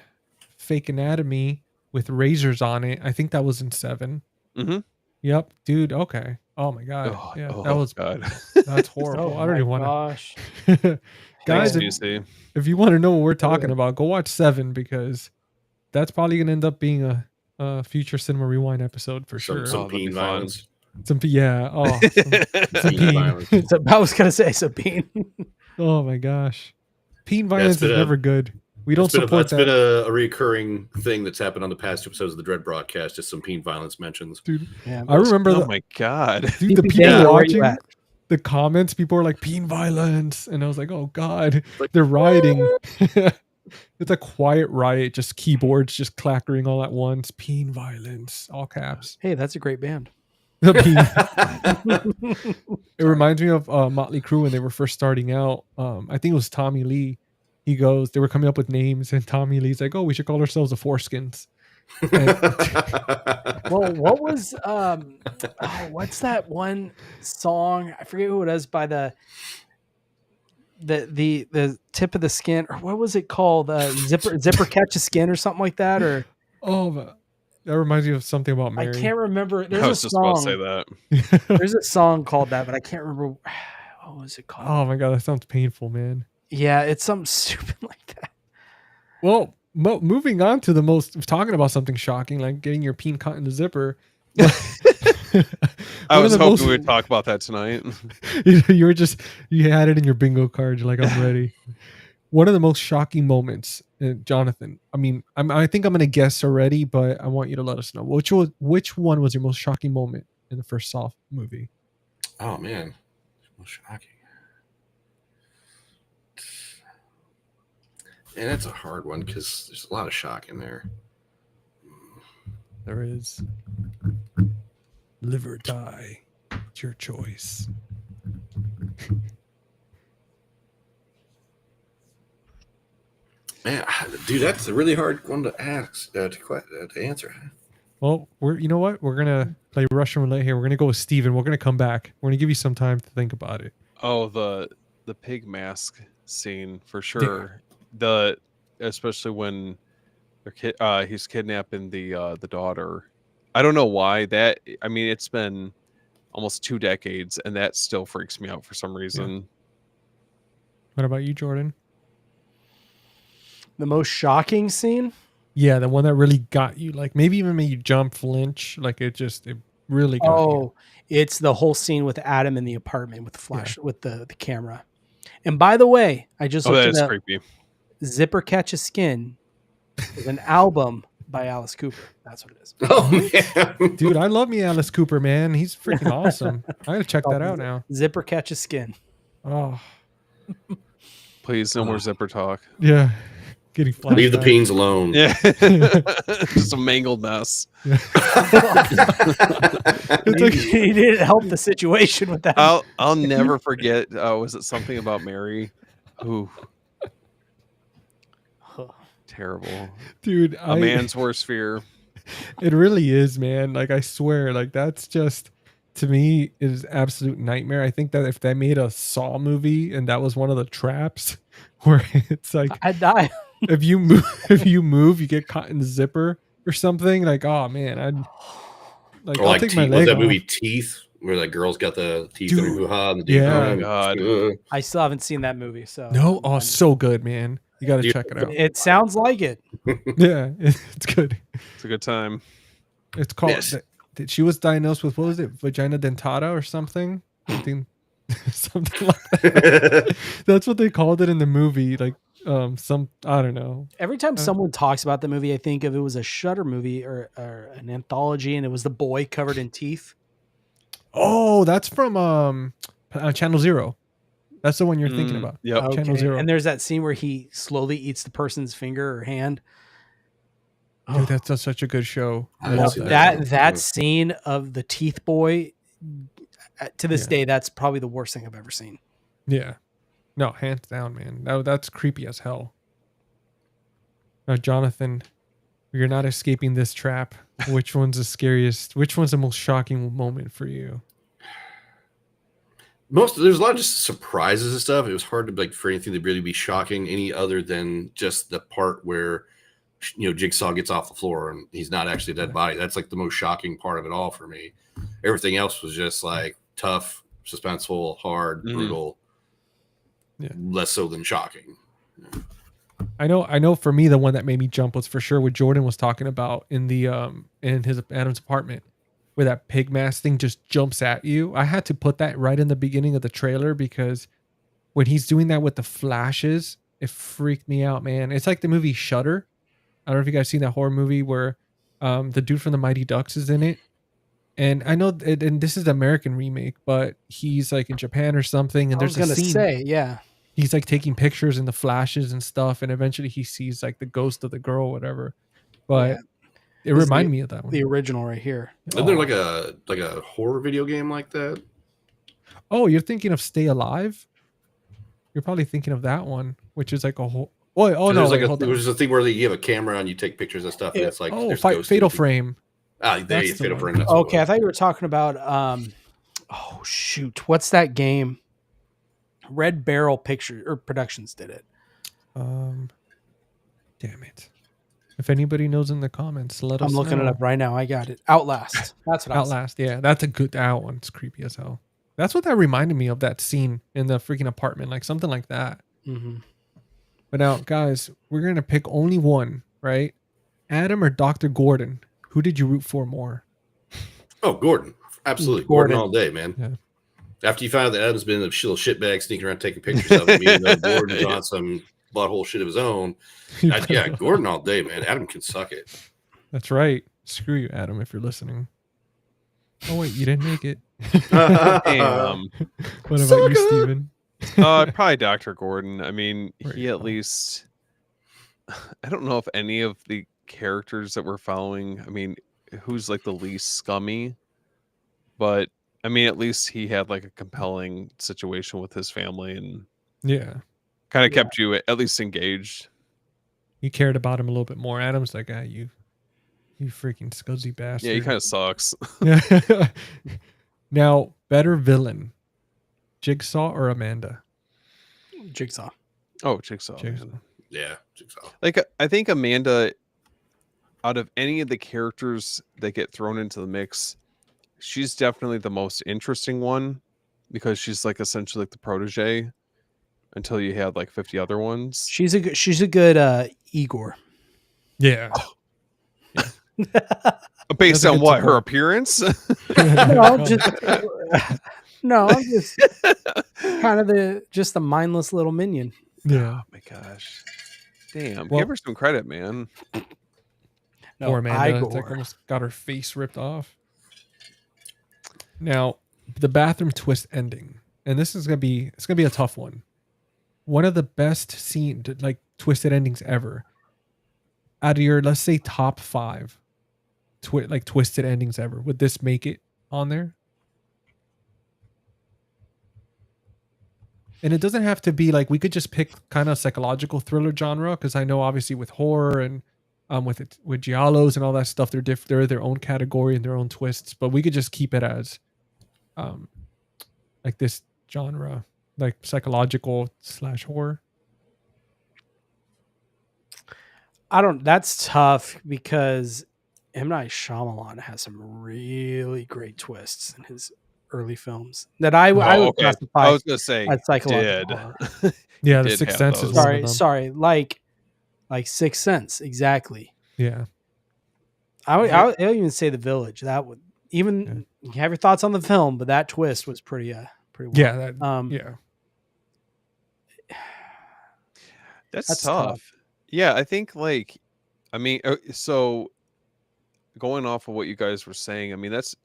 fake anatomy with razors on it. I think that was in 7. Mhm. Yep, dude. Okay. Oh my god. Oh, Yeah, oh, that was God. that's horrible. I don't even want Gosh. to. Guys, Thanks, DC. if you want to know what we're talking about, go watch 7 because that's probably gonna end up being a future Cinema Rewind episode for sure. Some Oh, that'd be peen fun. violence. Yeah. Oh. Some Peen peen. violence. So I was gonna say Sabine. Oh my gosh. Peen violence is been a- never good. We don't It's been, support it's been that, a recurring thing that's happened on the past episodes of the Dread broadcast. Just some peen violence mentions. dude. Yeah, I remember Oh the, my God. dude, the DP people Dana, where you watching at? the comments, people are like peen violence, and I was like, oh god, Like, they're rioting. It's a quiet riot, just keyboards just clattering all at once. Peen violence, all caps. Hey, that's a great band. The peen. It reminds me of Motley Crue when they were first starting out. I think it was Tommy Lee. They were coming up with names, and Tommy Lee's like, "Oh, we should call ourselves the Foreskins." Well, what was what's that one song? I forget who it is by the tip of the skin, or what was it called? Zipper catch a skin or something like that, or Oh, that reminds me of something about I Mary. can't remember. I There's a was just about to say song. that. There's a song called that, but I can't remember what was it called. Oh my god, that sounds painful, man. Yeah, it's something stupid like that. Well, moving on to the most talking about something shocking, like getting your peen caught in the zipper. I One was of the hoping most- we would talk about that tonight. you were just you had it in your bingo card. You're like, I'm ready. One of the most shocking moments, Jonathan. I mean, I think I'm gonna guess already, but I want you to let us know which one was your most shocking moment in the first Saw movie. Oh man, so shocking. And that's a hard one because there's a lot of shock in there. There is live or die. It's your choice. Man, dude, that's a really hard one to ask to answer. Well, you know what? We're gonna play Russian roulette here. We're gonna go with Steven. We're gonna come back. We're gonna give you some time to think about it. Oh, the pig mask scene for sure. The especially when he's kidnapping the daughter. I don't know why that. I mean, it's been almost 2 decades, and that still freaks me out for some reason. What about you, Jordan? The most shocking scene? Yeah, the one that really got you, like maybe even made you jump, flinch. Like it really got you. Oh, it's the whole scene with Adam in the apartment with the flash with the camera. And by the way, I just Oh, looked that it is up. creepy. Zipper Catch a Skin is an album by Alice Cooper. That's what it is. Oh man, Dude, I love me Alice Cooper, man. He's freaking awesome. I gotta check that out now. Zipper Catch a Skin. Oh, Please, no more zipper talk. yeah. Getting flashbacks. leave the peens alone. Yeah, just a mangled mess. It's like, He didn't help the situation with that. I'll never forget. Was it something about Mary? Ooh, terrible. dude, A man's worst fear. it really is, man. Like I swear, like that's just to me is absolute nightmare. I think that if they made a Saw movie and that was one of the traps where it's like I'd die. if you move, you get caught in the zipper or something. Like, oh man, Or I'll like take my was leg that off. movie Teeth, where the girl's got the teeth Dude, in her hoo-ha and the yeah. Oh, God. I still haven't seen that movie. So No, oh, so good, man. You got to Dude, check it out. it sounds like it. Yeah, it's good. It's a good time. It's called. Yes. She was diagnosed with what was it, vagina dentata or something? Something like that. That's what they called it in the movie. Like, some I don't know. Every time someone talks about the movie, I think of it was a Shudder movie or an anthology, and it was the boy covered in teeth. Oh, that's from Channel Zero. That's the one you're thinking about. Yep. Channel Zero. And there's that scene where he slowly eats the person's finger or hand. Dude, that's such a good show. I I haven't love seen that. That scene of the teeth boy, to this Yeah. day, that's probably the worst thing I've ever seen. Yeah. No, hands down, man. That's creepy as hell. Now, Jonathan, you're not escaping this trap. Which one's the scariest? Which one's the most shocking moment for you? There's a lot of just surprises and stuff. It was hard to for anything to really be shocking, any other than just the part where Jigsaw gets off the floor and he's not actually a dead body. That's like the most shocking part of it all for me. Everything else was just like tough, suspenseful, hard, brutal. Yeah. Less so than shocking. I know for me the one that made me jump was for sure what Jordan was talking about in the in his Adam's apartment, where that pig mask thing just jumps at you. I had to put that right in the beginning of the trailer because when he's doing that with the flashes, it freaked me out, man. It's like the movie Shudder. I don't know if you guys seen that horror movie where the dude from the Mighty Ducks is in it. And I know, and this is the American remake, but he's like in Japan or something, and I was there's a gonna scene. say, yeah. He's like taking pictures in the flashes and stuff, and eventually he sees like the ghost of the girl, or whatever. But Yeah. it This is reminded me of that one. The original right here. Isn't there like a horror video game like that? Oh, you're thinking of Stay Alive? You're probably thinking of that one, which is like Oh no, there's like wait, hold on. there's a thing where you have a camera and you take pictures and stuff, and it's like Oh, there's ghosts Fatal in it. Frame. Ah, there That's you the Fatal one. Frame. That's what it Okay, I was. thought you were talking about oh shoot, what's that game? Red Barrel Picture or Productions did it. Damn it. If anybody knows in the comments, let us I'm looking know. it up right now. I got it. Outlast. That's what I was. Outlast, yeah, that's a good. That one's creepy as hell. That's what that reminded me of. That scene in the freaking apartment, like something like that. Mm-hmm. But now, guys, we're gonna pick only one, right? Adam or Dr. Gordon? Who did you root for more? Oh, Gordon. Absolutely. Gordon. Gordon all day, man. Yeah. After you find out that Adam's been a little shitbag sneaking around taking pictures of him, even though Gordon's on some butthole shit of his own. Yeah, Gordon all day, man. Adam can suck it. That's right. Screw you, Adam, if you're listening. Oh wait, you didn't make it. Damn. What about you, Steven? Probably Dr. Gordon. I mean, There he you at go. least. I don't know if any of the characters that we're following. I mean, who's like the least scummy, but I mean, at least he had like a compelling situation with his family and Yeah. kind of kept you at least engaged. You cared about him a little bit more. Adam's like, you freaking scuzzy bastard. Yeah, he kind of sucks. Yeah. Now, better villain, Jigsaw or Amanda? Jigsaw. Oh, Jigsaw. Jigsaw. Man. Yeah, Jigsaw. Like I think Amanda, out of any of the characters that get thrown into the mix, she's definitely the most interesting one because she's like essentially like the protege until you had like 50 other ones. She's a good Igor. Yeah. Based That's a on good what? Her support. appearance? No, no, I'm just kind of the mindless little minion. Yeah. Oh my gosh. Damn. Well- give her some credit, man. No, Or Amanda. It's Igor. like almost got her face ripped off. Now, the bathroom twist ending, and this is gonna be a tough one. One of the best like twisted endings ever. Out of your, let's say, top 5 twisted endings ever, would this make it on there? And it doesn't have to be like, we could just pick kind of psychological thriller genre, because I know obviously with horror and with giallos and all that stuff, they're their own category and their own twists. But we could just keep it as like this genre, like psychological / horror. That's tough because M. Night Shyamalan has some really great twists in his early films that I would okay. classify I was gonna say as psychological did. horror. Yeah, the Did Sixth have Sense is those. one of them. Sorry, like Sixth Sense, exactly. Yeah. I would even say The Village. That would even you have your thoughts on the film, but that twist was pretty well. Yeah. That, Yeah. That's tough. Yeah, I think like, I mean, so going off of what you guys were saying, I mean, that's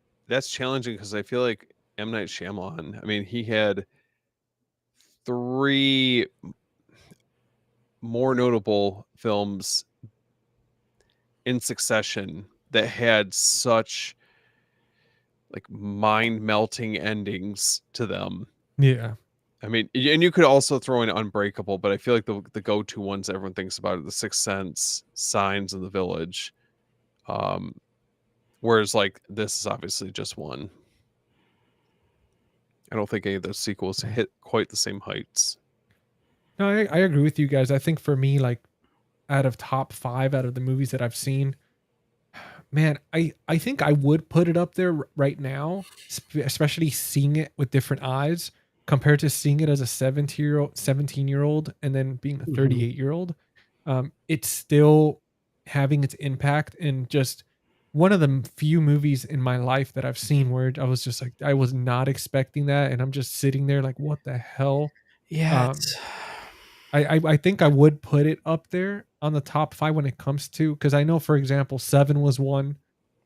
challenging because I feel like M. Night Shyamalan, I mean, he had 3 more notable films in succession that had such like mind-melting endings to them. Yeah. I mean, and you could also throw in Unbreakable, but I feel like the go-to ones everyone thinks about are The Sixth Sense, Signs, and The Village. Whereas like this is obviously just one. I don't think any of those sequels hit quite the same heights. No, I agree with you guys. I think for me, like out of top 5 out of the movies that I've seen, man, I think I would put it up there right now, especially seeing it with different eyes compared to seeing it as a 17-year-old and then being a 38-year-old. It's still having its impact, and just one of the few movies in my life that I've seen where I was just like, I was not expecting that, and I'm just sitting there like, what the hell? Yeah. I think I would put it up there on the top 5 when it comes to, because I know, for example, 7 was one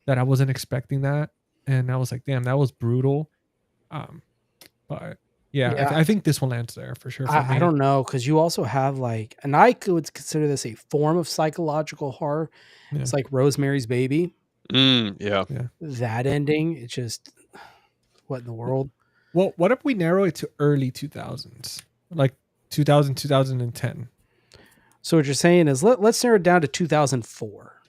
that I wasn't expecting that, and I was like, damn, that was brutal. But yeah. I think this one lands there for sure. I don't know, because you also have like, and I could consider this a form of psychological horror. Yeah. It's like Rosemary's Baby. Yeah. That ending, it's just, what in the world? Well, what if we narrow it to early 2000s, like 2000, 2010? So what you're saying is let's narrow it down to 2004.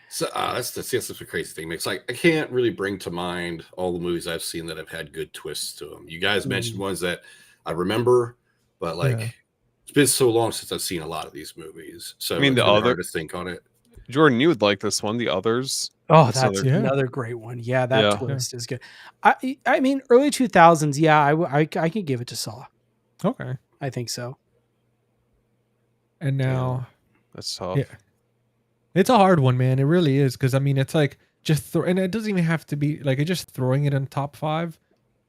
So that's the crazy thing. It's like I can't really bring to mind all the movies I've seen that have had good twists to them. You guys mentioned ones that I remember, but like Yeah. it's been so long since I've seen a lot of these movies. So I mean, it's the really other- hard to think on it. Jordan, you would like this one. The Others. Oh, That's that's another- another great one. Yeah, that Yeah. twist is good. I mean, early 2000s. Yeah, I could give it to Saw. Okay. I think so. And now That's tough. Yeah. it's a hard one, man. It really is. Cause I mean, it's like and it doesn't even have to be like it's just throwing it in top 5.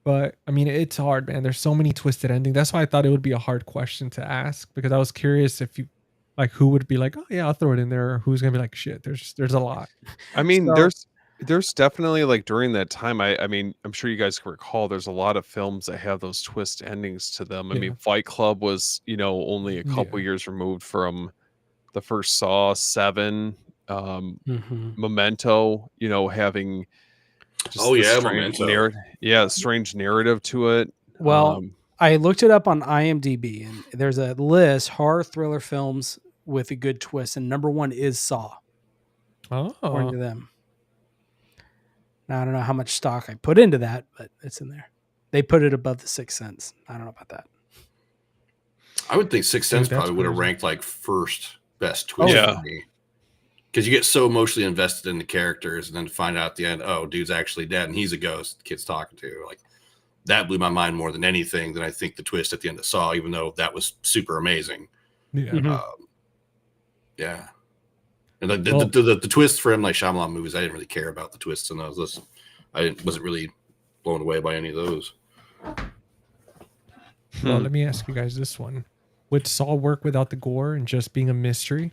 But I mean, it's hard, man. There's so many twisted endings. That's why I thought it would be a hard question to ask because I was curious if you like who would be like, oh yeah, I'll throw it in there, or who's gonna be like, shit. There's a lot. I mean, So- there's definitely like during that time. I mean, I'm sure you guys can recall. There's a lot of films that have those twist endings to them. I Yeah. mean, Fight Club was only a couple Yeah. years removed from the first Saw. 7, Mm-hmm. Memento. Having just Oh, the yeah, strange Memento. strange narrative to it. Well, Um, I looked it up on IMDb, and there's a list horror thriller films with a good twist, and number 1 is Saw, according Oh, to them. Now I don't know how much stock I put into that, but it's in there. They put it above The Sixth Sense. I don't know about that. I would think Sixth Sense Dude, that's probably would have crazy. ranked like first best twist yeah. for me. Because you get so emotionally invested in the characters, and then to find out at the end, oh, dude's actually dead, and he's a ghost the kid's talking to. Like that blew my mind more than anything. Than I think the twist at the end of Saw, even though that was super amazing. yeah. Mhm. Yeah, and Well- the twists for M. Night Shyamalan movies, I didn't really care about the twists in those. Wasn't really blown away by any of those. Well, let me ask you guys this one: would Saw work without the gore and just being a mystery?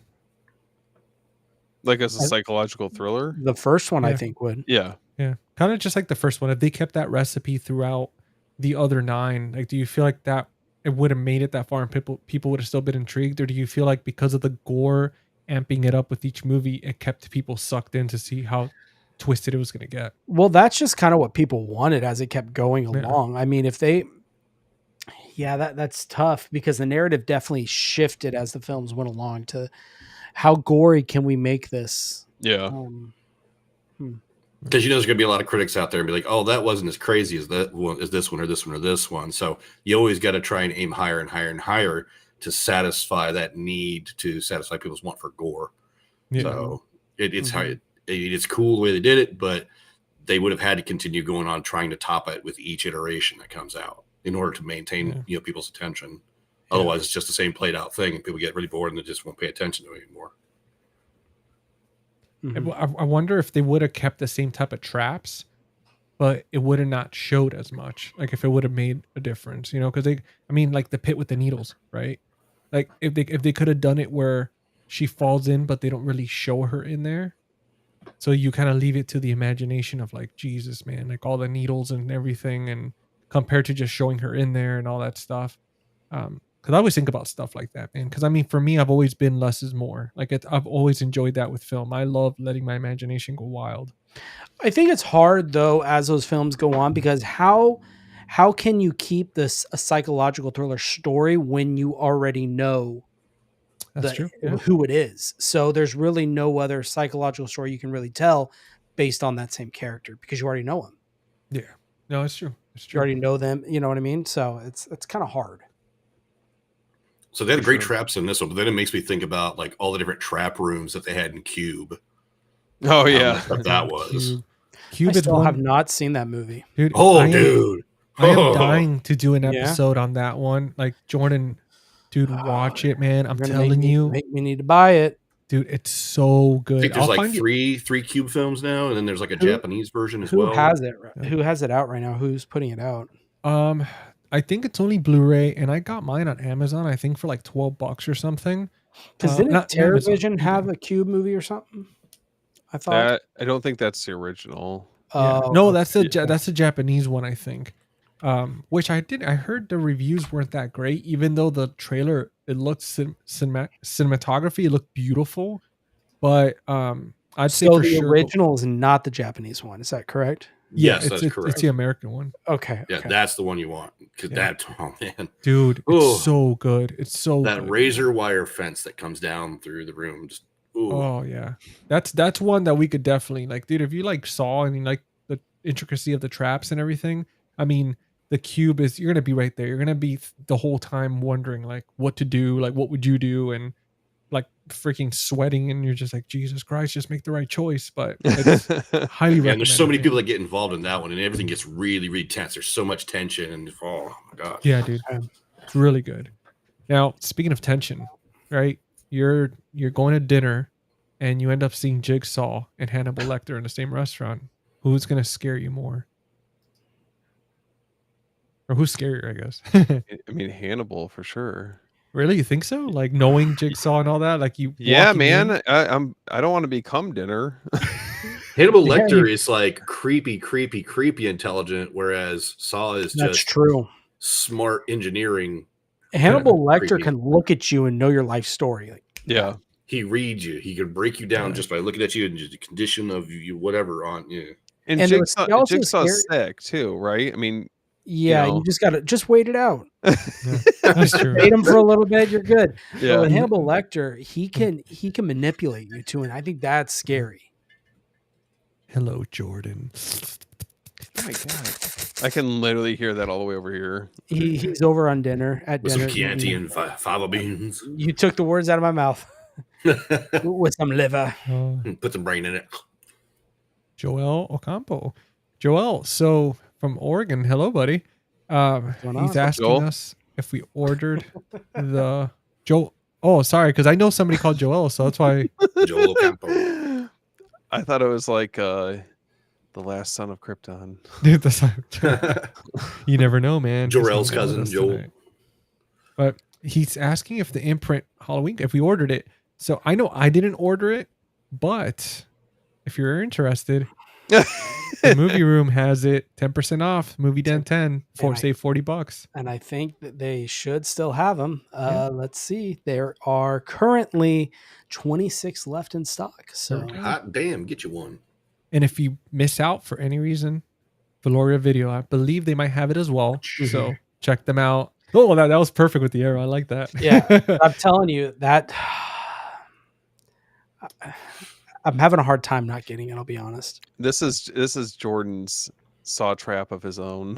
like as a psychological thriller. The first one, I Yeah. think, would. Yeah. Yeah, kind of just like the first one. If they kept that recipe throughout the other 9, like, do you feel like that it would have made it that far and people would have still been intrigued, or do you feel like because of the gore amping it up with each movie, it kept people sucked in to see how twisted it was going to get? Well, that's just kind of what people wanted as it kept going Yeah. along. I mean, if they, that's tough because the narrative definitely shifted as the films went along to how gory can we make this? Yeah. Um, Because there's going to be a lot of critics out there and be like, "Oh, that wasn't as crazy as that one, as this one, or this one, or this one." So you always got to try and aim higher and higher and higher to satisfy that need to satisfy people's want for gore. Yeah. So it's cool the way they did it, but they would have had to continue going on trying to top it with each iteration that comes out in order to maintain people's attention. Otherwise, it's just the same played out thing, and people get really bored and they just won't pay attention to it anymore. mhm. I wonder if they would have kept the same type of traps, but it would have not showed as much. Like if it would have made a difference, because like the pit with the needles, right? Like if they could have done it where she falls in, but they don't really show her in there. So you kind of leave it to the imagination of like, Jesus, man, like all the needles and everything, and compared to just showing her in there and all that stuff. Because I always think about stuff like that, man. Because I mean, for me, I've always been less is more. Like I've always enjoyed that with film. I love letting my imagination go wild. I think it's hard though as those films go on because how can you keep this a psychological thriller story when you already know That's true. Yeah. who it is? So there's really no other psychological story you can really tell based on that same character because you already know them. Yeah. No, it's true. It's You true. already know them. You know what I mean? So it's kind of hard. So they had For great sure. traps in this one, but then it makes me think about like all the different trap rooms that they had in Cube. Oh How yeah. messed up that was. Cube I is still one, have not seen that movie. dude. Oh, I am, dude. I am Oh. dying to do an Yeah? episode on that one. Like Jordan, dude, watch it, man. I'm You're gonna telling you, make me need to buy it. dude, it's so I good. think there's I'll like find three Cube films now, and then there's like a Who- Japanese version as Who well. has it? Yeah. Who has it out right now? Who's putting it out? you. I think it's only Blu-ray, and I got mine on Amazon. I think for like $12 or something. Because didn't not Amazon, TerraVision have a Cube movie or something? I thought. That I don't think that's the original. Yeah. Oh, No, that's the yeah. that's the Japanese one, I think. Which I heard the reviews weren't that great, even though the trailer it looked cinematography looked beautiful, but I'd say so for the sure original is not the Japanese one. Is that correct? Yes, it's that's it's correct. the American one. Okay. Yeah, okay. that's the one you want. Because Yeah. oh man, Dude, Ooh. it's so good. It's so that good, razor man. wire fence that comes down through the room. Just ooh. Oh yeah. That's one that we could definitely like, dude, if you like Saw and you like the intricacy of the traps and everything, I mean, the cube is you're gonna be right there. You're gonna be the whole time wondering like what to do, like what would you do, and like freaking sweating, and you're just like, Jesus Christ, just make the right choice. But it's highly recommended. And there's so many man. people that get involved in that one, and everything gets really, really tense. There's so much tension, and oh my gosh. Yeah, dude. It's really good. Now, speaking of tension, right? You're going to dinner and you end up seeing Jigsaw and Hannibal Lecter in the same restaurant. Who's gonna scare you more? Or who's scarier, I guess. I mean, Hannibal for sure. Really? You think so? Like knowing Jigsaw and all that? Like you Yeah, walking in? man. I don't want to become dinner. Hannibal Yeah, Lecter is like creepy intelligent, whereas Saw is That's just true. smart engineering. Hannibal Lecter creepy. can look at you and know your life story. Like, Yeah. He reads you. He can break you down Yeah. just by looking at you and just the condition of you, whatever on you. And And what's also Jigsaw's scary- sick too, right? I mean, yeah, know. you just gotta just wait it out. That's true. Wait him for a little bit, you're good. But yeah. with Hannibal Lecter, he can manipulate you too, and I think that's scary. Hello, Jordan. Oh my god. I can literally hear that all the way over here. He's over on dinner at With dinner. some Chianti and fava beans. You took the words out of my mouth. With some liver. Put some brain in it. Joel Ocampo. Joel, so from Oregon, hello, buddy. going He's on? asking Joel? us if we ordered the Joel. Oh, sorry, because I know somebody called Joel, so that's why. Joel Ocampo. I thought it was like the last son of Krypton. Dude, that's you never know, man. Jor-El's He's gonna go with cousin, us Joel. tonight. But he's asking if the imprint Halloween, if we ordered it. So I know I didn't order it, but if you're interested, the movie room has it 10% off. Movie Den 10 for save $40. And I think that they should still have them. Yeah. Let's see. There are currently 26 left in stock. So Hot damn, get you one. And if you miss out for any reason, Valoria Video, I believe they might have it as well. So check them out. Oh, that was perfect with the arrow. I like that. yeah, I'm telling you that I'm having a hard time not getting it. I'll be honest. This is Jordan's saw trap of his own.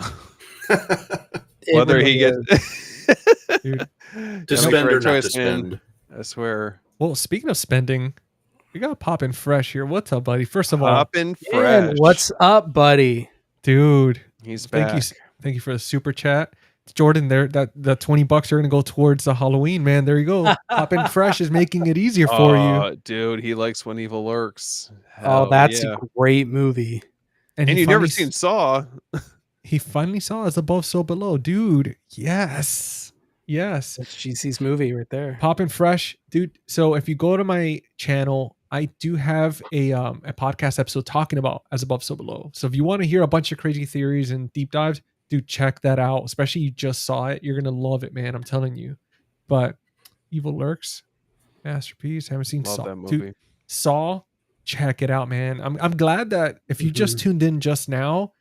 It Whether really he gets is. Dude. To Make the spend or right not to choice, man. spend. I swear. Well, speaking of spending, we got Poppin' Fresh here. What's up, buddy? First of all, Poppin' And fresh. what's up, buddy? dude, He's back. thank you for the super chat. Jordan, there that $20 are gonna go towards the Halloween, man. There you go. Poppin' Fresh is making it easier for you. Dude, he likes When Evil Lurks. Oh, Hell that's yeah. a great movie. And he you've never finally seen Saw. he finally saw As Above, So Below. Dude, yes. Yes. That's GC's movie right there. Poppin' Fresh, dude. So if you go to my channel, I do have a podcast episode talking about As Above, So Below. So if you want to hear a bunch of crazy theories and deep dives, dude, check that out. Especially you just saw it, you're gonna love it, man. I'm telling you. But Evil Lurks, masterpiece. Haven't seen Love Saw. that Dude, movie. Saw, check it out, man. I'm glad that if you just Mm-hmm. tuned in just now,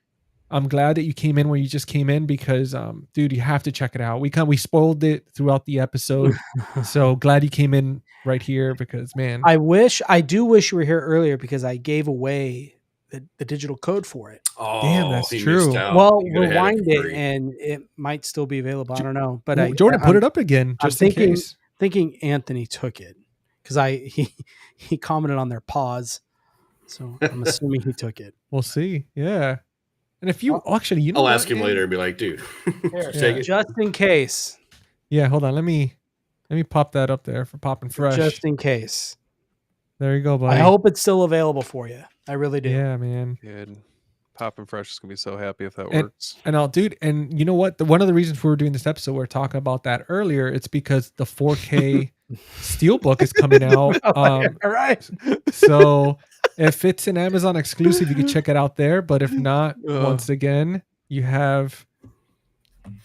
I'm glad that you came in where you just came in because dude, you have to check it out. We spoiled it throughout the episode. So glad you came in right here because man, I do wish you were here earlier because I gave away the digital code for it. Oh, Damn, that's he true. missed out. Well, You could've had rewind for it free. and it might still be available. I don't know, but well, Jordan, put it up again I'm just in thinking- case. Thinking Anthony took it because he commented on their pause, so I'm assuming he took it. We'll see. Yeah. And if you actually, you know, I'll what, ask him man? later and be like, dude, Here, take it. just in case. Yeah, hold on. Let me pop that up there for Poppin' Fresh. Just in case. There you go, buddy. I hope it's still available for you. I really do. Yeah, man. Good. Poppin' Fresh is gonna be so happy if that And- works. And I'll, dude, and you know what? One of the reasons we were doing this episode, we were talking about that earlier. It's because the 4K Steelbook is coming out. All right. So if it's an Amazon exclusive, you can check it out there. But if not, Ugh. once again, you have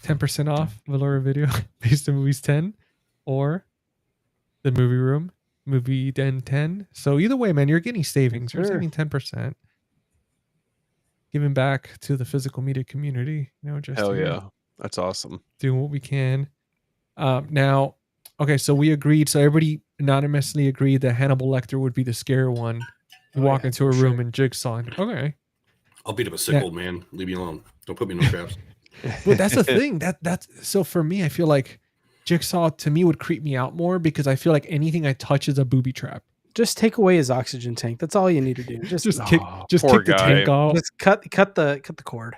10% off Valora Video based on movies 10 or the movie room, movie den 10. So either way, man, you're getting savings. You're Sure. saving 10%. giving back to the physical media community. You know, just Hell here, yeah. That's awesome. doing what we can. Now, okay, so we agreed. So everybody anonymously agreed that Hannibal Lecter would be the scare one. You Oh, walk yeah, into a for room sure. and Jigsaw. Okay, I'll beat up a sick Yeah. old man. Leave me alone. Don't put me in no traps. but that's the thing. That's so for me. I feel like Jigsaw to me would creep me out more because I feel like anything I touch is a booby trap. Just take away his oxygen tank. That's all you need to do. Just Just kick, Oh, just poor kick the guy. tank off. just cut the cord.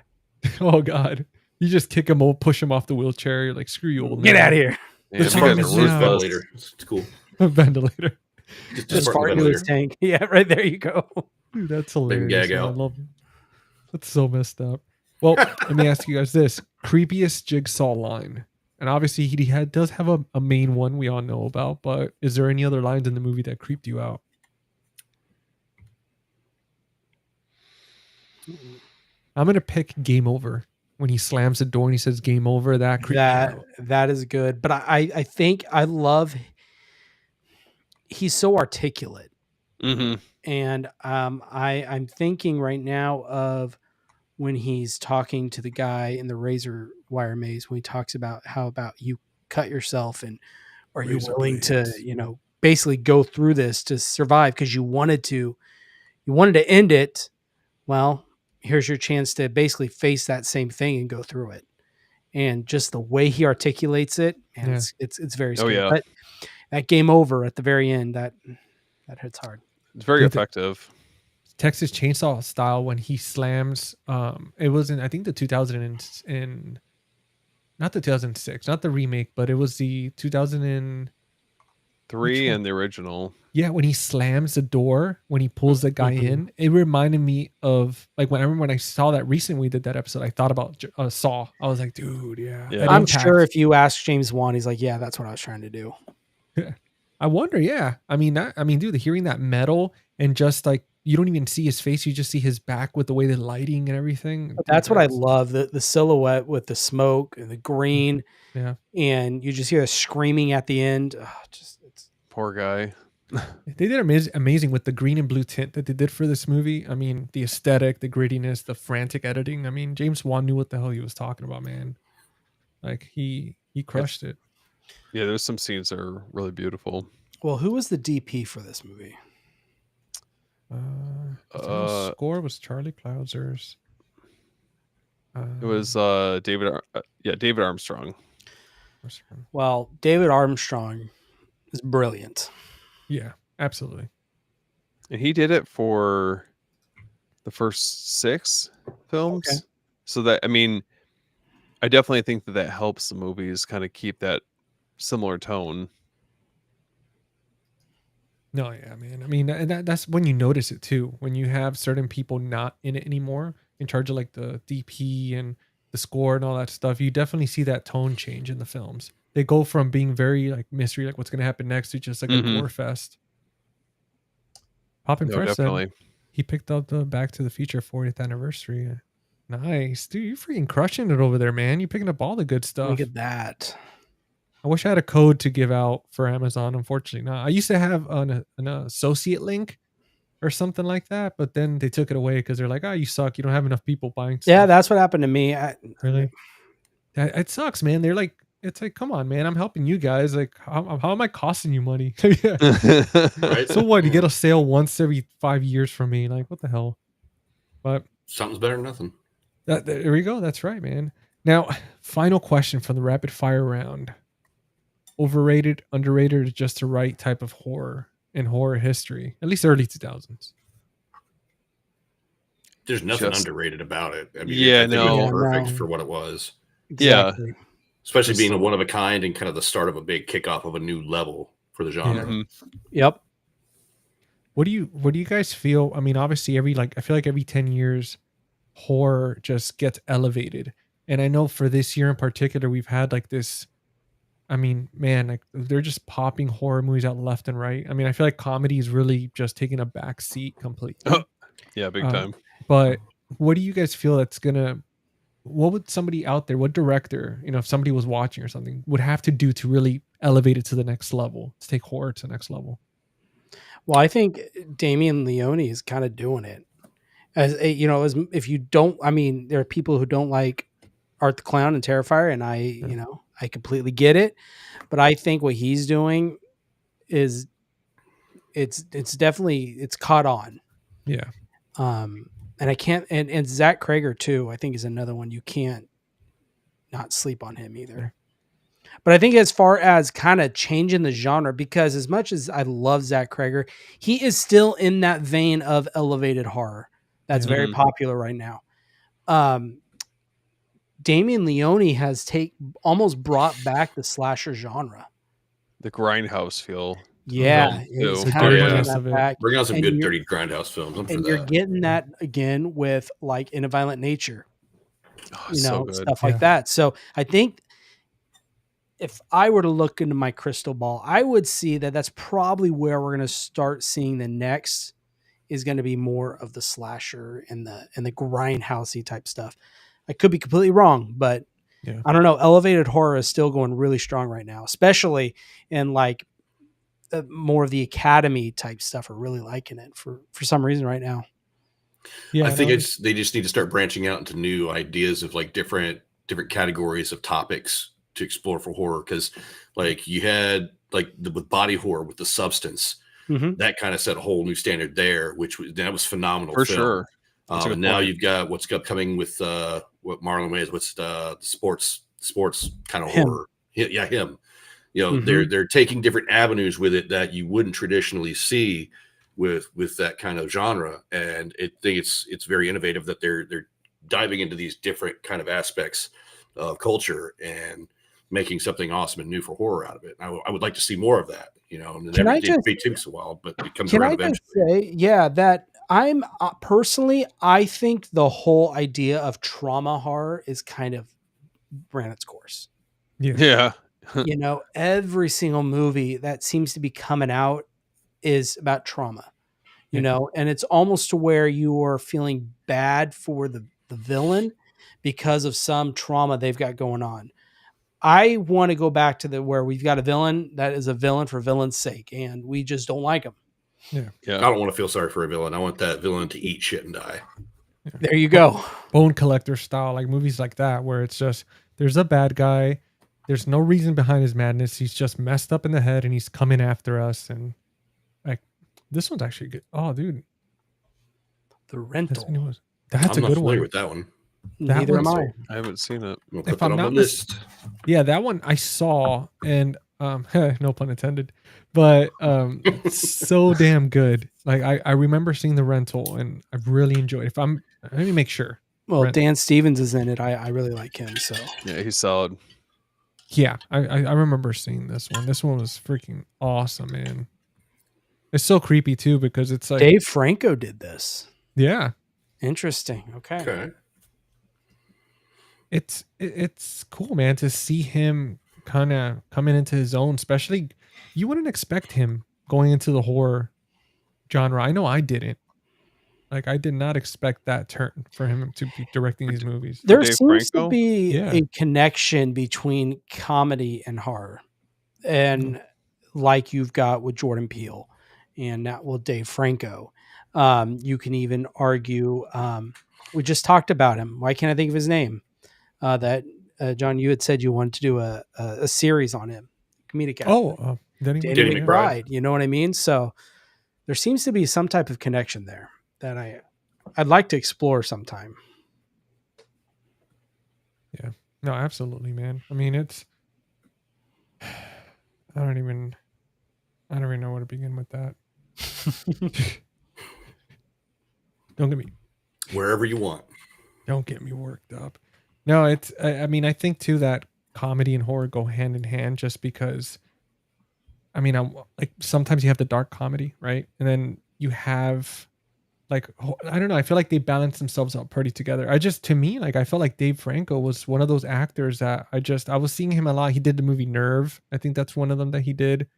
Oh God, you just kick him, push him off the wheelchair. You're like, screw you, old Get man. out of here. Yeah, Let's you talk guys about are this ruthless. Ventilator. It's cool. Ventilator. Just Just fart fart in the into his ventilator. tank. Yeah, right there you go. Dude, that's Make him hilarious. gag man. I out. love it. That's so messed up. Well, let me ask you guys this: creepiest Jigsaw line, and obviously he does have a main one we all know about. But is there any other lines in the movie that creeped you out? I'm gonna pick "Game Over" when he slams the door and he says "Game Over." That creeped me out. That is good. But I think I love he's so articulate. Mm-hmm. And I'm thinking right now of when he's talking to the guy in the razor wire maze when he talks about how about you cut yourself and are you Razor willing to blades. basically go through this to survive because you wanted to end it. Well, here's your chance to basically face that same thing and go through it. And just the way he articulates it, and Yeah. it's very Oh, scary. yeah. But that game over at the very end, that hits hard. It's very Dude, effective. Texas Chainsaw style when he slams. It was in I think the 2000 not the 2006, not the remake, but it was the 2000 and 3 one? and the original. yeah, when he slams the door when he pulls the guy Mhm. in. It reminded me of like when I saw that recently we did that episode. I thought about Saw. I was like, dude, yeah. Yeah. that I'm impact. sure if you ask James Wan, he's like, yeah, that's what I was trying to do. I wonder, yeah. I mean, dude, hearing that metal and just like you don't even see his face, you just see his back with the way the lighting and everything. But Dude, that's what I love, the silhouette with the smoke and the green, Yeah. and you just hear the screaming at the end. It's Poor guy. They did amazing with the green and blue tint that they did for this movie. I mean, the aesthetic, the grittiness, the frantic editing. I mean, James Wan knew what the hell he was talking about, man. Like he crushed it. Yeah, there's some scenes that are really beautiful. well, who was the DP for this movie? The score was Charlie Clauser's. It was David Armstrong. Well, David Armstrong is brilliant. Yeah, absolutely. And he did it for the first 6 films. Okay. So that, I mean, I definitely think that helps the movies kind of keep that similar tone. No, yeah, man. I mean, and that's when you notice it too. When you have certain people not in it anymore, in charge of like the DP and the score and all that stuff, you definitely see that tone change in the films. They go from being very like mystery, like what's going to happen next, to just like a Mhm. gore fest. Poppin' No, Fresh said definitely. he picked up the Back to the Future 40th anniversary. Nice, dude. You freaking crushing it over there, man. You picking up all the good stuff. Look at that. I wish I had a code to give out for Amazon. Unfortunately, not. I used to have an associate link or something like that, but then they took it away because they're like, "Oh, you suck. You don't have enough people buying." Yeah, stuff." that's what happened to me. Really. It sucks, man. They're like, it's like, come on, man. I'm helping you guys. Like, how am I costing you money? Yeah. Right? So what? You get a sale once every 5 years from me? Like, what the hell? But Something's better than nothing. there we go. That's right, man. Now, final question from the rapid fire round: overrated, underrated, or just the right type of horror in horror history, at least early 2000s? There's nothing Just- underrated about it. I mean, Yeah, I think it was no. perfect No. for what it was, Yeah. Exactly. especially Just- being a one of a kind and kind of the start of a big kickoff of a new level for the genre. Mhm. Yep. What do you guys feel? I mean, obviously I feel like every 10 years horror just gets elevated. And I know for this year in particular, we've had like this, I mean, man, like they're just popping horror movies out left and right. I mean, I feel like comedy is really just taking a back seat completely. Yeah, big Uh, time. But what do you guys feel what would somebody out there, what director, if somebody was watching or something, would have to do to really elevate it to the next level, to take horror to the next level? Well, I think Damien Leone is kind of doing it. as if you don't, I mean, there are people who don't like Art the Clown and Terrifier, and I completely get it, but I think what he's doing is it's definitely it's caught on. Yeah. And I can't, and Zach Krager too, I think is another one you can't not sleep on him either. But I think as far as kind of changing the genre, because as much as I love Zach Krager, he is still in that vein of elevated horror that's very Mhm. popular right now. Damien Leone has almost brought back the slasher genre. The grindhouse feel. Yeah, film, it's too. kind of dirtiness bringing of that it. back. Bring out some And good you're- dirty grindhouse films. I'm for And you're that. getting that again with like In a Violent Nature, Oh, so good. stuff like Yeah. that. So I think if I were to look into my crystal ball, I would see that that's probably where we're going to start seeing the next is going to be more of the slasher and the grindhousey type stuff. I could be completely wrong, but Yeah. I don't know. Elevated horror is still going really strong right now, especially in like more of the Academy type stuff are really liking it for some reason right now. Yeah. I think no, they just need to start branching out into new ideas of like different categories of topics to explore for horror. Because like you had like with body horror with The Substance, Mhm. that kind of set a whole new standard there, that was phenomenal For film. sure. That's a good And now point. you've got what's upcoming with what Marlon Wayans, what's the sports kind of Him. horror. Yeah, him. Mhm. They're taking different avenues with it that you wouldn't traditionally see with that kind of genre, and I think it's very innovative that they're diving into these different kind of aspects of culture and making something awesome and new for horror out of it. I would like to see more of that. And Can I it takes a while, but it comes Can around I just eventually. say, yeah, that I'm personally, I think the whole idea of trauma horror is kind of ran its course. Yeah. Every single movie that seems to be coming out is about trauma, Yeah. and it's almost to where you are feeling bad for the villain because of some trauma they've got going on. I want to go back to where we've got a villain that is a villain for villain's sake, and we just don't like him. I don't want to feel sorry for a villain. I want that villain to eat shit and die. There you go. Bone Collector style, like movies like that, where it's just there's a bad guy, there's no reason behind his madness. He's just messed up in the head, and he's coming after us. And like this one's actually good. Oh, dude, The that's Rental. what it was. That's I'm a not good familiar one. with that one. That Neither am one's- I. I haven't seen it. We'll If put that I'm on the not list. Yeah, that one I saw, and no pun intended, but so damn good. Like I remember seeing The Rental, and I really enjoyed it. Let me make sure. Well, Rent- Dan Stevens is in it. I really like him. So Yeah, he's solid. Yeah, I remember seeing this one. This one was freaking awesome, man. It's so creepy too because it's like Dave Franco did this. yeah, Interesting. Okay. Okay. it's cool, man, to see him kind of coming into his own. Especially, you wouldn't expect him going into the horror genre. I know I didn't. Like, I did not expect that turn for him to be directing these movies. There Dave seems Franco? to be Yeah. a connection between comedy and horror, and like you've got with Jordan Peele, and now with Dave Franco. You can even argue. We just talked about him. Why can't I think of his name? That John, you had said you wanted to do a series on him, comedic. actor. Oh, Danny Danny McBride. McBride. You know what I mean? So there seems to be some type of connection there that I'd like to explore sometime. No, absolutely, man. I mean, it's. I don't even know where to begin with that. Don't get me Wherever you want. worked up. No, it's. I mean, I think too that comedy and horror go hand in hand, just because. I mean, I'm like sometimes you have the dark comedy, right, and then you have. Like, I don't know. I feel like they balance themselves out pretty together. To me, like, I felt like Dave Franco was one of those actors that I was seeing him a lot. He did the movie Nerve. I think that's one of them that he did.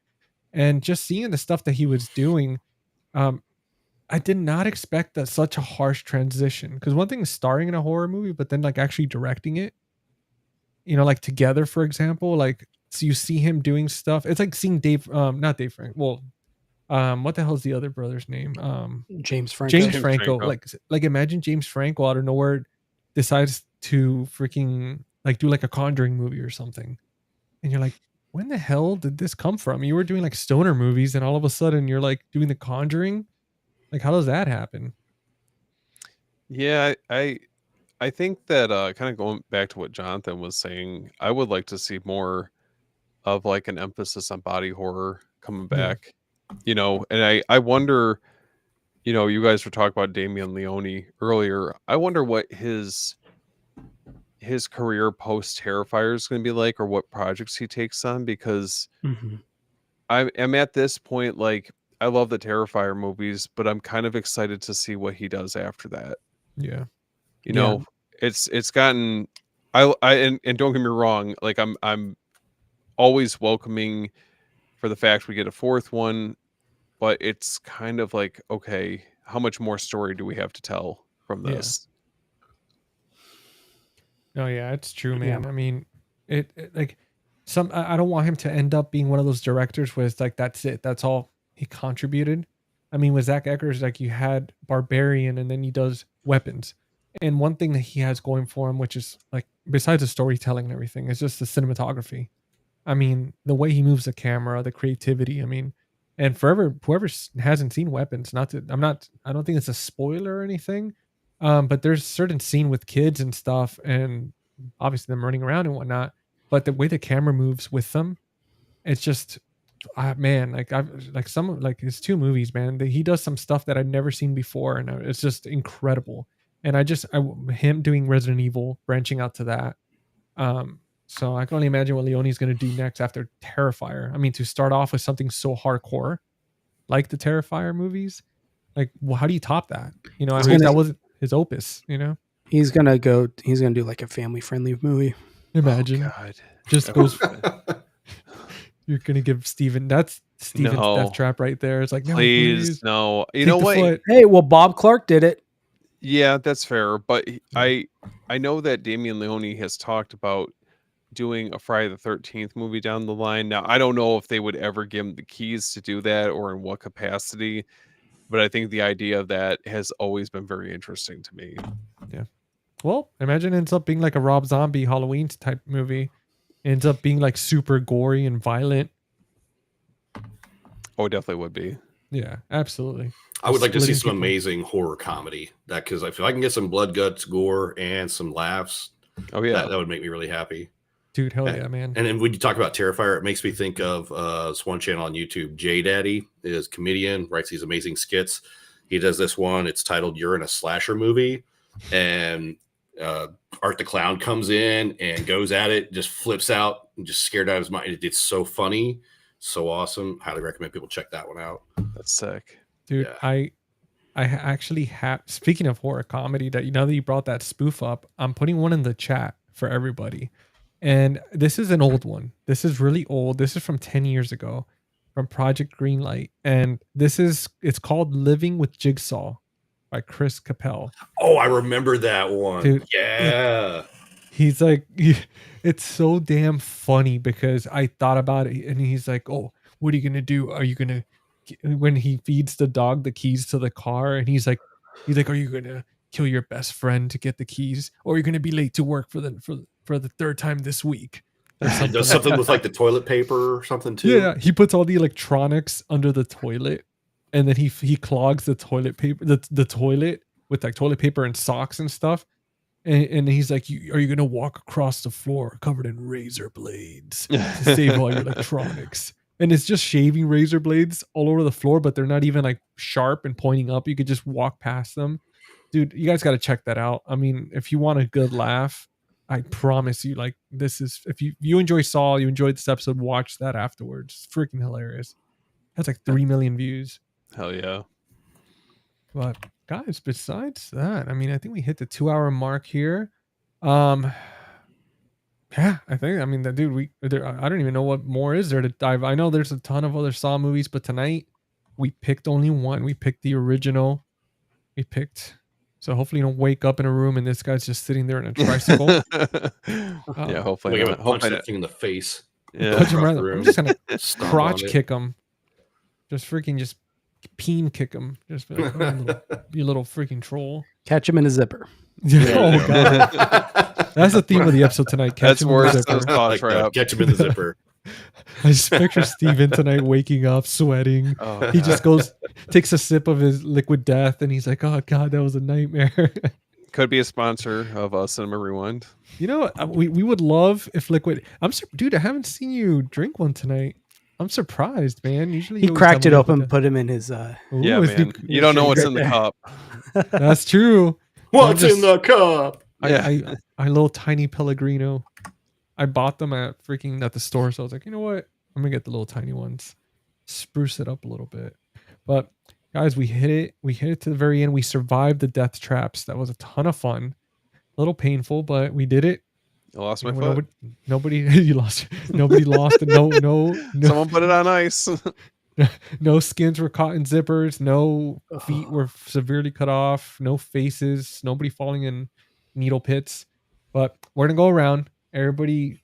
And just seeing the stuff that he was doing, I did not expect that such a harsh transition. Because one thing is starring in a horror movie, but then like actually directing it, like Together, for example, like, so you see him doing stuff. It's like seeing not Dave Franco. Well, what the hell's the other brother's name? James Franco. James James Franco. Franco. Like imagine James Franco out of nowhere decides to freaking like do like a Conjuring movie or something, and you're like, when the hell did this come from? You were doing like stoner movies, and all of a sudden you're like doing the Conjuring. Like, how does that happen? Yeah, I think that kind of going back to what Jonathan was saying, I would like to see more of like an emphasis on body horror coming Yeah. back. You know, and I wonder, you know, you guys were talking about Damien Leone earlier. I wonder what his career post Terrifier is going to be like, or what projects he takes on, because Mhm. I'm at this point, like, I love the Terrifier movies, but I'm kind of excited to see what he does after that. Yeah. You Yeah. know, it's gotten and don't get me wrong, like I'm always welcoming for the fact we get a fourth one, but it's kind of like, okay, how much more story do we have to tell from Yeah. this? No, yeah, it's true, Yeah. man. I mean, it like I don't want him to end up being one of those directors where it's like that's it, that's all he contributed. I mean, with Zach Eggers, like you had Barbarian, and then he does Weapons, and one thing that he has going for him, which is like besides the storytelling and everything, is just the cinematography. I mean, the way he moves the camera, the creativity. I mean, and forever, whoever hasn't seen Weapons, not to, I don't think it's a spoiler or anything. But there's certain scene with kids and stuff, and obviously them running around and whatnot. But the way the camera moves with them, it's just, man, like I've like some like his two movies, man. He does some stuff that I've never seen before, and it's just incredible. And him doing Resident Evil, branching out to that. So I can only imagine what Leone's going to do next after Terrifier. I mean, to start off with something so hardcore, like the Terrifier movies, like, well, how do you top that? You know, I He's mean, gonna- that was his opus. You know, He's gonna do like a family friendly movie. imagine God. just That goes. would- You're gonna give Steven. That's Steven's No. death trap right there. It's like, no, Please, no. You take know the what? foot. Hey, well, Bob Clark did it. Yeah, that's fair. But I know that Damien Leone has talked about doing a Friday the 13th movie down the line. Now, I don't know if they would ever give him the keys to do that or in what capacity, but I think the idea of that has always been very interesting to me. Well, imagine it ends up being like a Rob Zombie Halloween type movie. It ends up being like super gory and violent. Oh, it definitely would be. Yeah, absolutely. I would like to see Splitting some people. amazing horror comedy. That because if I can get some blood, guts, gore, and some laughs, Oh yeah. that would make me really happy. Dude, hell And- yeah, man. And then when you talk about Terrifier, it makes me think of this one channel on YouTube. J Daddy is a comedian, writes these amazing skits. He does this one. It's titled "You're in a Slasher Movie," and Art the Clown comes in and goes at it, just flips out, and just scared out of his mind. It's so funny, so awesome. Highly recommend people check that one out. That's sick. Dude, Yeah. I actually have, speaking of horror comedy, that now that you brought that spoof up, I'm putting one in the chat for everybody. And this is an old one. This is really old. This is from 10 years ago from Project Greenlight. And it's called Living with Jigsaw by Chris Capel. Oh, I remember that one. Dude, Yeah. He's like, it's so damn funny because I thought about it, and he's like, oh, what are you going to do? Are you going to, when he feeds the dog the keys to the car, and he's like, are you going to kill your best friend to get the keys, or are you going to be late to work for the third time this week? Or He something does like something with like the toilet paper or something too. Yeah, he puts all the electronics under the toilet, and then he clogs the toilet paper, the toilet with like toilet paper and socks and stuff. And he's like, are you gonna walk across the floor covered in razor blades to save all your electronics? And it's just shaving razor blades all over the floor, but they're not even like sharp and pointing up. You could just walk past them. Dude, you guys got to check that out. I mean, if you want a good laugh, I promise you, like, this is, if you enjoy Saw, you enjoyed this episode, watch that afterwards. It's freaking hilarious. That's like 3 million views. Hell yeah. But guys, besides that, I mean, I think we hit the 2-hour mark here. Yeah, I mean, that dude, I don't even know what more is there to dive. I know there's a ton of other Saw movies, but tonight we picked only one. We picked the original. So hopefully you don't wake up in a room and this guy's just sitting there in a tricycle. Yeah, hopefully We not. punch Hopefully that not. thing in the face. Yeah. Punch him across right. the I'm room. just gonna Stomp crotch on it. kick him. Just freaking just peen kick him. Just be like, you little freaking troll. Catch him in a zipper. Oh god. That's the theme of the episode tonight. Catch That's him in the worse zipper. than a saw Like that. trap. Catch him in the zipper. I just picture Steven tonight waking up, sweating. Oh, He God. just goes, takes a sip of his liquid death, and he's like, "Oh God, that was a nightmare." Could be a sponsor of Cinema Rewind. You know, we would love if liquid. Dude, I haven't seen you drink one tonight. I'm surprised, man. Usually He you always cracked tell it me open, liquid put him in his. death. Yeah, Ooh, is man. the- You don't know what's right in the there. cup. That's true. What's just- in the cup? I little tiny Pellegrino. I bought them at the store, so I was like, you know what? I'm gonna get the little tiny ones, spruce it up a little bit. But guys, we hit it. We hit it to the very end. We survived the death traps. That was a ton of fun. A little painful, but we did it. I lost my You know, foot. Nobody you lost. Nobody lost. No. Someone put it on ice. No skins were caught in zippers. No feet were severely cut off. No faces. Nobody falling in needle pits. But we're gonna go around. Everybody,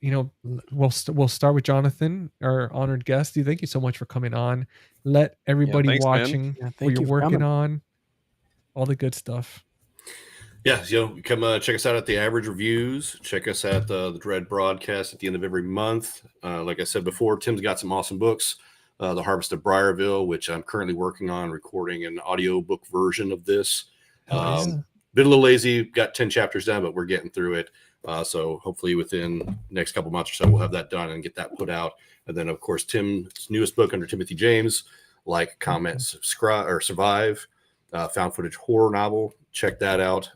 we'll start with Jonathan, our honored guest. Thank you so much for coming on. Let everybody thanks, man. watching Yeah, what thank you're you for working coming. on. All the good stuff. Yeah, come check us out at the Average Reviews. Check us at the Dread broadcast at the end of every month. Like I said before, Tim's got some awesome books. The Harvest of Briarville, which I'm currently working on recording an audiobook version of this. Hell yeah. Been a little lazy, got 10 chapters done, but we're getting through it. So hopefully within the next couple months or so, we'll have that done and get that put out. And then, of course, Tim's newest book under Timothy James, Like, Comment, Subscribe, or Survive, found footage horror novel. Check that out.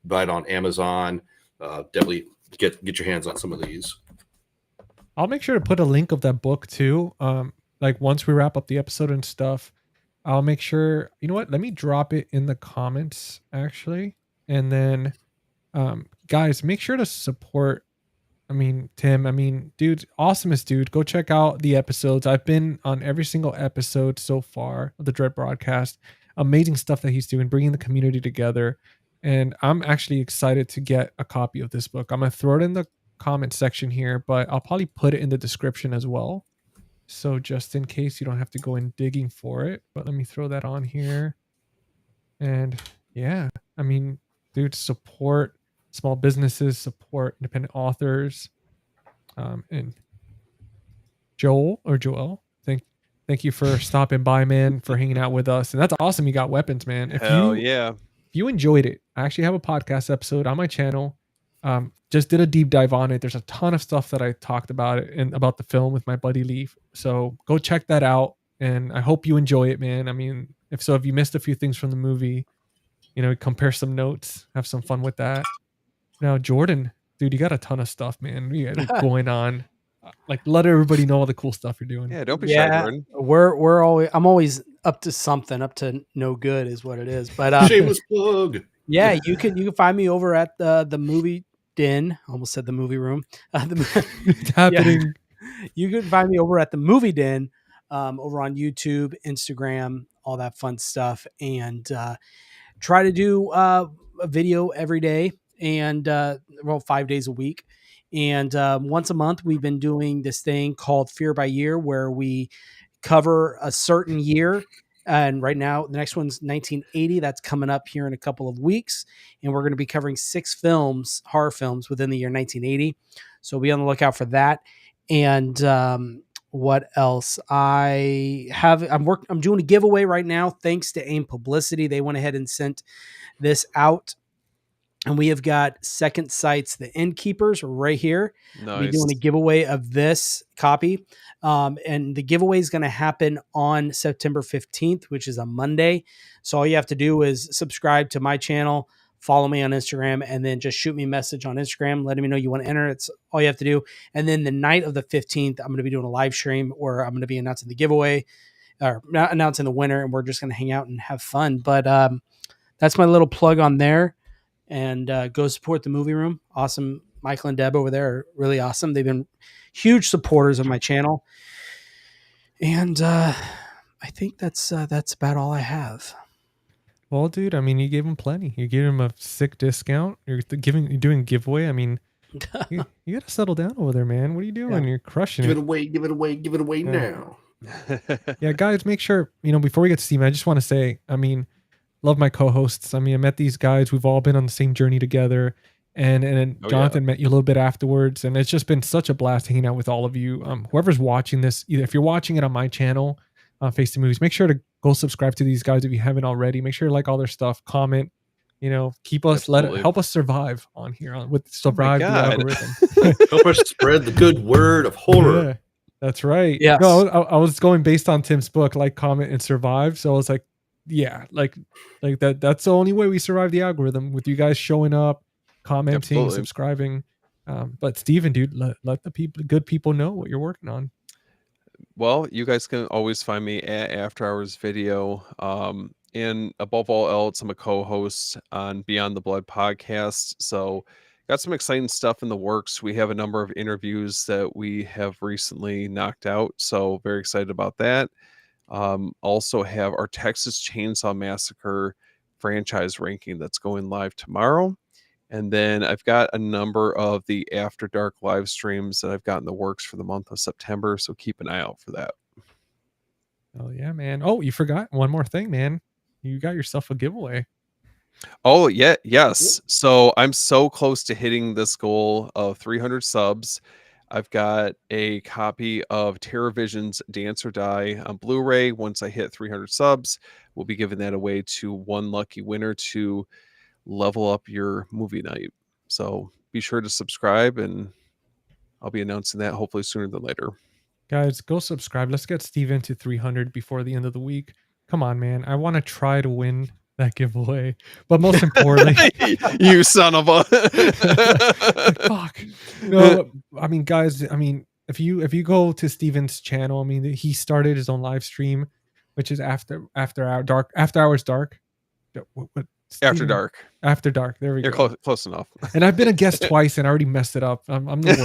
Buy it on Amazon. Definitely get your hands on some of these. I'll make sure to put a link of that book too. Like once we wrap up the episode and stuff, I'll make sure, you know what? Let me drop it in the comments actually. And then guys, make sure to support Tim. Dude, awesomest dude. Go check out the episodes. I've been on every single episode so far of the Dread broadcast. Amazing stuff that he's doing, bringing the community together. And I'm actually excited to get a copy of this book. I'm going to throw it in the comment section here, but I'll probably put it in the description as well. So just in case you don't have to go in digging for it, but let me throw that on here. And yeah, dude, support small businesses, support independent authors. And Joel, thank you for stopping by, man, for hanging out with us. And that's awesome. You got weapons, man. Hell yeah. If you enjoyed it, I actually have a podcast episode on my channel. Just did a deep dive on it. There's a ton of stuff that I talked about it and about the film with my buddy Leaf. So go check that out. And I hope you enjoy it, man. If you missed a few things from the movie, compare some notes, have some fun with that. Now, Jordan, dude, you got a ton of stuff, man. You got it going on. Like, let everybody know all the cool stuff you're doing. Yeah, don't be shy, Jordan. I'm always up to something, up to no good is what it is. But Shameless plug. yeah, you can find me over at the movie den. Almost said the movie room. It's happening. You can find me over at the movie den, over on YouTube, Instagram, all that fun stuff, and try to do a video every day and 5 days a week. And once a month, we've been doing this thing called Fear by Year, where we cover a certain year. And right now, the next one's 1980. That's coming up here in a couple of weeks. And we're going to be covering 6 films, horror films, within the year 1980. So be on the lookout for that. And what else? I'm doing a giveaway right now, thanks to AIM Publicity. They went ahead and sent this out. And we have got Second Sight's The Innkeepers right here. Nice. We're doing a giveaway of this copy. And the giveaway is going to happen on September 15th, which is a Monday. So all you have to do is subscribe to my channel, follow me on Instagram, and then just shoot me a message on Instagram, letting me know you want to enter. It's all you have to do. And then the night of the 15th, I'm going to be doing a live stream where I'm going to be announcing the giveaway or announcing the winner. And we're just going to hang out and have fun. But that's my little plug on there. And go support the movie room. Awesome. Michael and Deb over there are really awesome. They've been huge supporters of my channel. And I think that's about all I have. Well, dude, you gave him plenty. You gave him a sick discount. You're doing giveaway. You got to settle down over there, man. What are you doing? Yeah. You're crushing Give it. it away Yeah. now. Yeah, guys, make sure, before we get to Steven, I just want to say, I mean, love my co-hosts. I mean, I met these guys. We've all been on the same journey together. And then Oh, yeah. Jonathan met you a little bit afterwards. And it's just been such a blast hanging out with all of you. Whoever's watching this, either if you're watching it on my channel, Face the Movies, make sure to go subscribe to these guys if you haven't already. Make sure to like all their stuff, comment, keep us, Absolutely. help us survive on here with Oh my survive the God. algorithm. Help us spread the good word of horror. Yeah, that's right. Yes. No, I was going based on Tim's book, like, comment, and survive. So I was like, yeah, like that. That's the only way we survive the algorithm, with you guys showing up, commenting, Absolutely. subscribing. But Steven, dude, let the good people know what you're working on. Well, you guys can always find me at After Hours Video. And above all else, I'm a co-host on Beyond the Blood podcast. So got some exciting stuff in the works. We have a number of interviews that we have recently knocked out. So very excited about that. Also have our Texas Chainsaw Massacre franchise ranking that's going live tomorrow. And then I've got a number of the After Dark live streams that I've got in the works for the month of September. So keep an eye out for that. Oh yeah, man. Oh, you forgot one more thing, man. You got yourself a giveaway. Oh, yeah. Yes. So I'm so close to hitting this goal of 300 subs. I've got a copy of TerrorVision's Dance or Die on Blu-ray. Once I hit 300 subs, we'll be giving that away to one lucky winner to level up your movie night. So be sure to subscribe, and I'll be announcing that hopefully sooner than later. Guys, go subscribe. Let's get Steven to 300 before the end of the week. Come on, man. I want to try to win that giveaway. But most importantly, You son of a fuck. No, I mean, guys, if you go to Steven's channel, I mean, he started his own live stream, which is after hours dark. What, After Steven? Dark. After dark. There we You're go. close enough. And I've been a guest twice and I already messed it up. I'm the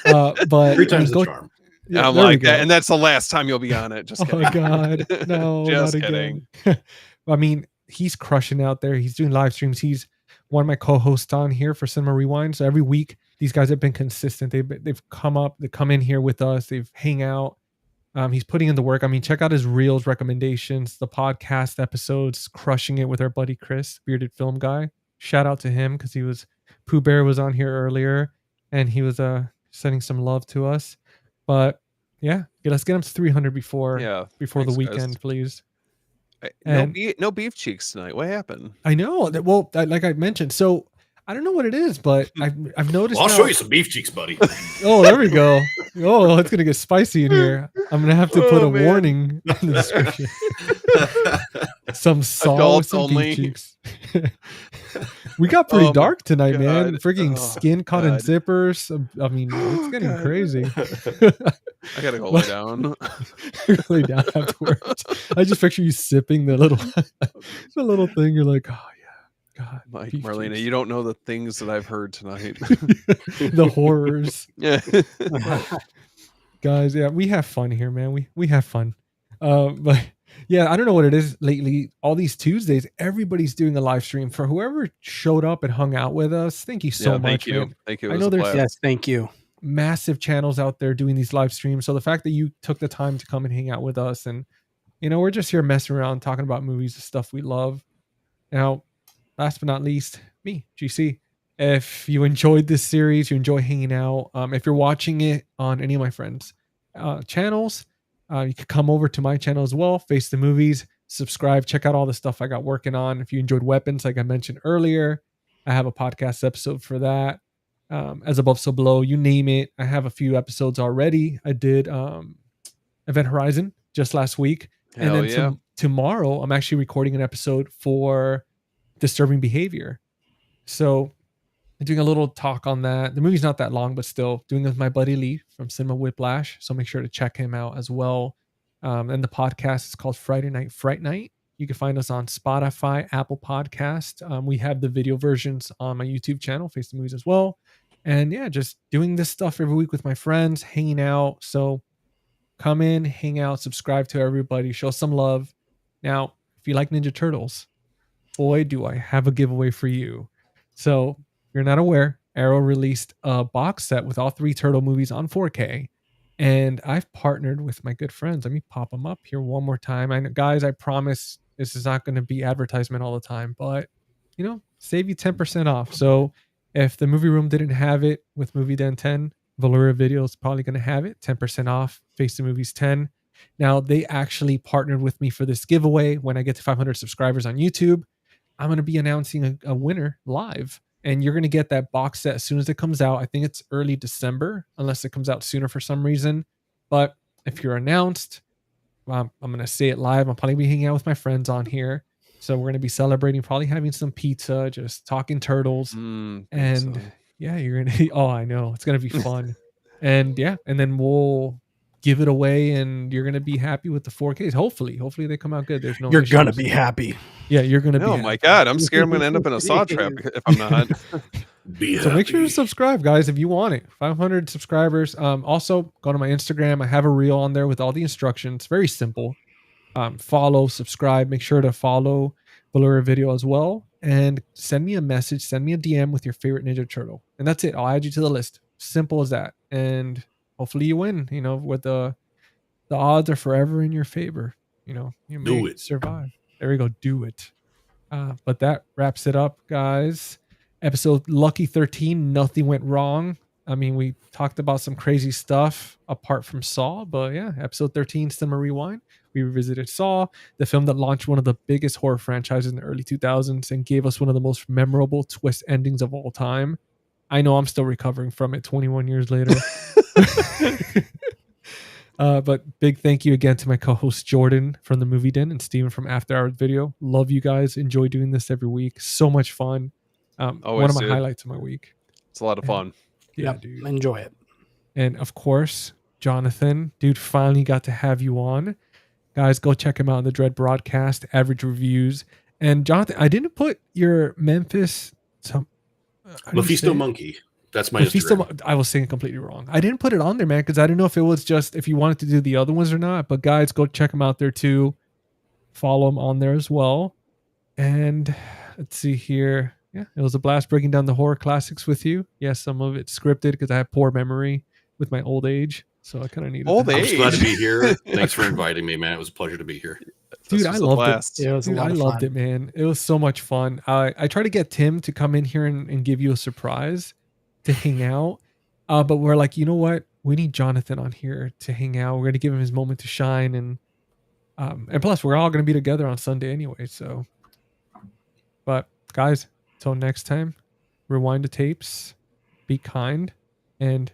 worst. But Three times go- the charm. yeah, I'm there we like go. that, and that's the last time you'll be on it. Just Oh kidding. my god, no, Just not kidding. again. I mean, he's crushing out there. He's doing live streams. He's one of my co-hosts on here for Cinema Rewind. So every week, these guys have been consistent. They've come up, they come in here with us. They've hang out. He's putting in the work. I mean, check out his reels recommendations, the podcast episodes, crushing it with our buddy Chris, bearded film guy. Shout out to him because Pooh Bear was on here earlier, and he was sending some love to us. But yeah, let's get him to 300 before Yeah. the thanks, guys. weekend, please. No, And- no beef cheeks tonight. What happened? I know that. Well, like I mentioned, so I don't know what it is, but I've noticed. Well, I'll now- show you some beef cheeks, buddy. Oh, there we go. Oh, it's gonna get spicy in here. I'm gonna have to put Oh, a man. warning in the description. Some salt with Adults some only. beef cheeks. We got pretty Oh my dark tonight, man. God. Freaking Oh, skin caught in God. zippers. I mean, it's getting God. crazy. I gotta go lay down. Lay down afterwards. I just picture you sipping the little thing. You're like, oh yeah, God. Like, beef Marlena, cheeks." you don't know the things that I've heard tonight. The horrors. Yeah. Guys, yeah, we have fun here, man. We have fun. But yeah, I don't know what it is lately. All these Tuesdays, everybody's doing a live stream. For whoever showed up and hung out with us, thank you so Yeah, much. thank you. Man. Thank you. It I was know a there's- blast. Yes, thank you. Massive channels out there doing these live streams. So the fact that you took the time to come and hang out with us, and we're just here messing around, talking about movies, the stuff we love. Now, last but not least, me, GC. If you enjoyed this series, you enjoy hanging out. If you're watching it on any of my friends' channels, you can come over to my channel as well, Face the Movies. Subscribe, check out all the stuff I got working on. If you enjoyed Weapons, like I mentioned earlier, I have a podcast episode for that. As Above So Below, you name it. I have a few episodes already. I did Event Horizon just last week. Hell And then yeah. tomorrow, I'm actually recording an episode for Disturbing Behavior. So I'm doing a little talk on that. The movie's not that long, but still doing it with my buddy Lee from Cinema Whiplash. So make sure to check him out as well. And the podcast is called Friday Night Fright Night. You can find us on Spotify, Apple Podcast. We have the video versions on my YouTube channel, Face the Movies as well. And yeah, just doing this stuff every week with my friends, hanging out. So come in, hang out, subscribe to everybody, show some love. Now, if you like Ninja Turtles, boy, do I have a giveaway for you. So if you're not aware, Arrow released a box set with all 3 Turtle movies on 4K. And I've partnered with my good friends. Let me pop them up here one more time. I know, guys, I promise this is not going to be advertisement all the time, but save you 10% off. So if the movie room didn't have it with Movie Den 10, Valora Video is probably going to have it 10% off. Face the Movies 10. Now they actually partnered with me for this giveaway. When I get to 500 subscribers on YouTube, I'm going to be announcing a winner live, and you're going to get that box set as soon as it comes out. I think it's early December, unless it comes out sooner for some reason. But if you're announced, I'm going to say it live. I'll probably be hanging out with my friends on here. So we're going to be celebrating, probably having some pizza, just talking turtles. And yeah, you're going to, oh, I know. It's going to be fun. And yeah, and then we'll give it away, and you're going to be happy with the 4Ks. Hopefully they come out good. There's no You're issues. gonna be happy. Yeah, you're going to be Oh happy. my God, I'm scared I'm going to end up in a saw trap if I'm not. So make sure to subscribe, guys, if you want it. 500 subscribers. Also, go to my Instagram. I have a reel on there with all the instructions. Very simple. Follow, subscribe. Make sure to follow Valora Video as well. And send me a message. Send me a DM with your favorite Ninja Turtle. And that's it. I'll add you to the list. Simple as that. And hopefully you win. With the odds are forever in your favor. You may Do it. survive. There we go. Do it. But that wraps it up, guys. Episode Lucky 13, nothing went wrong. I mean, we talked about some crazy stuff apart from Saw, but yeah, episode 13, Cinema Rewind. We revisited Saw, the film that launched one of the biggest horror franchises in the early 2000s and gave us one of the most memorable twist endings of all time. I know I'm still recovering from it 21 years later. But big thank you again to my co-host Jordan from the Movie Den and Steven from After Hours Video. Love you guys. Enjoy doing this every week. So much fun. One of my highlights of my week. It's a lot of fun. Yeah, Yep, dude. enjoy it. And of course, Jonathan, dude, finally got to have you on. Guys, go check him out on the Dread Broadcast, Average Reviews. And Jonathan, I didn't put your Memphis. Mephisto Monkey. That's my Mephisto, Instagram. I was saying completely wrong. I didn't put it on there, man, because I didn't know if it was just if you wanted to do the other ones or not. But guys, go check him out there too. Follow him on there as well. And let's see here. Yeah, it was a blast breaking down the horror classics with you. Yes, some of it scripted because I have poor memory with my old age. So I kind of needed Old that. I'm just glad to age. be here. Thanks for inviting me, man. It was a pleasure to be here. Dude, This I was a loved blast. it. It was a Dude, lot I of loved fun. it, man. It was so much fun. I tried to get Tim to come in here and give you a surprise to hang out. But we're like, you know what? We need Jonathan on here to hang out. We're going to give him his moment to shine. And plus, we're all going to be together on Sunday anyway. So, but guys, till next time, rewind the tapes, be kind, and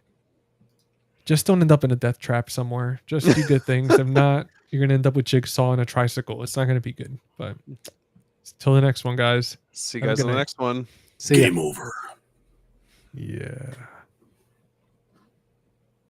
just don't end up in a death trap somewhere. Just do good things. If not, you're going to end up with Jigsaw and a tricycle. It's not going to be good. But till the next one, guys. See you Have a guys good on the night. next one. See ya. Game over. Yeah.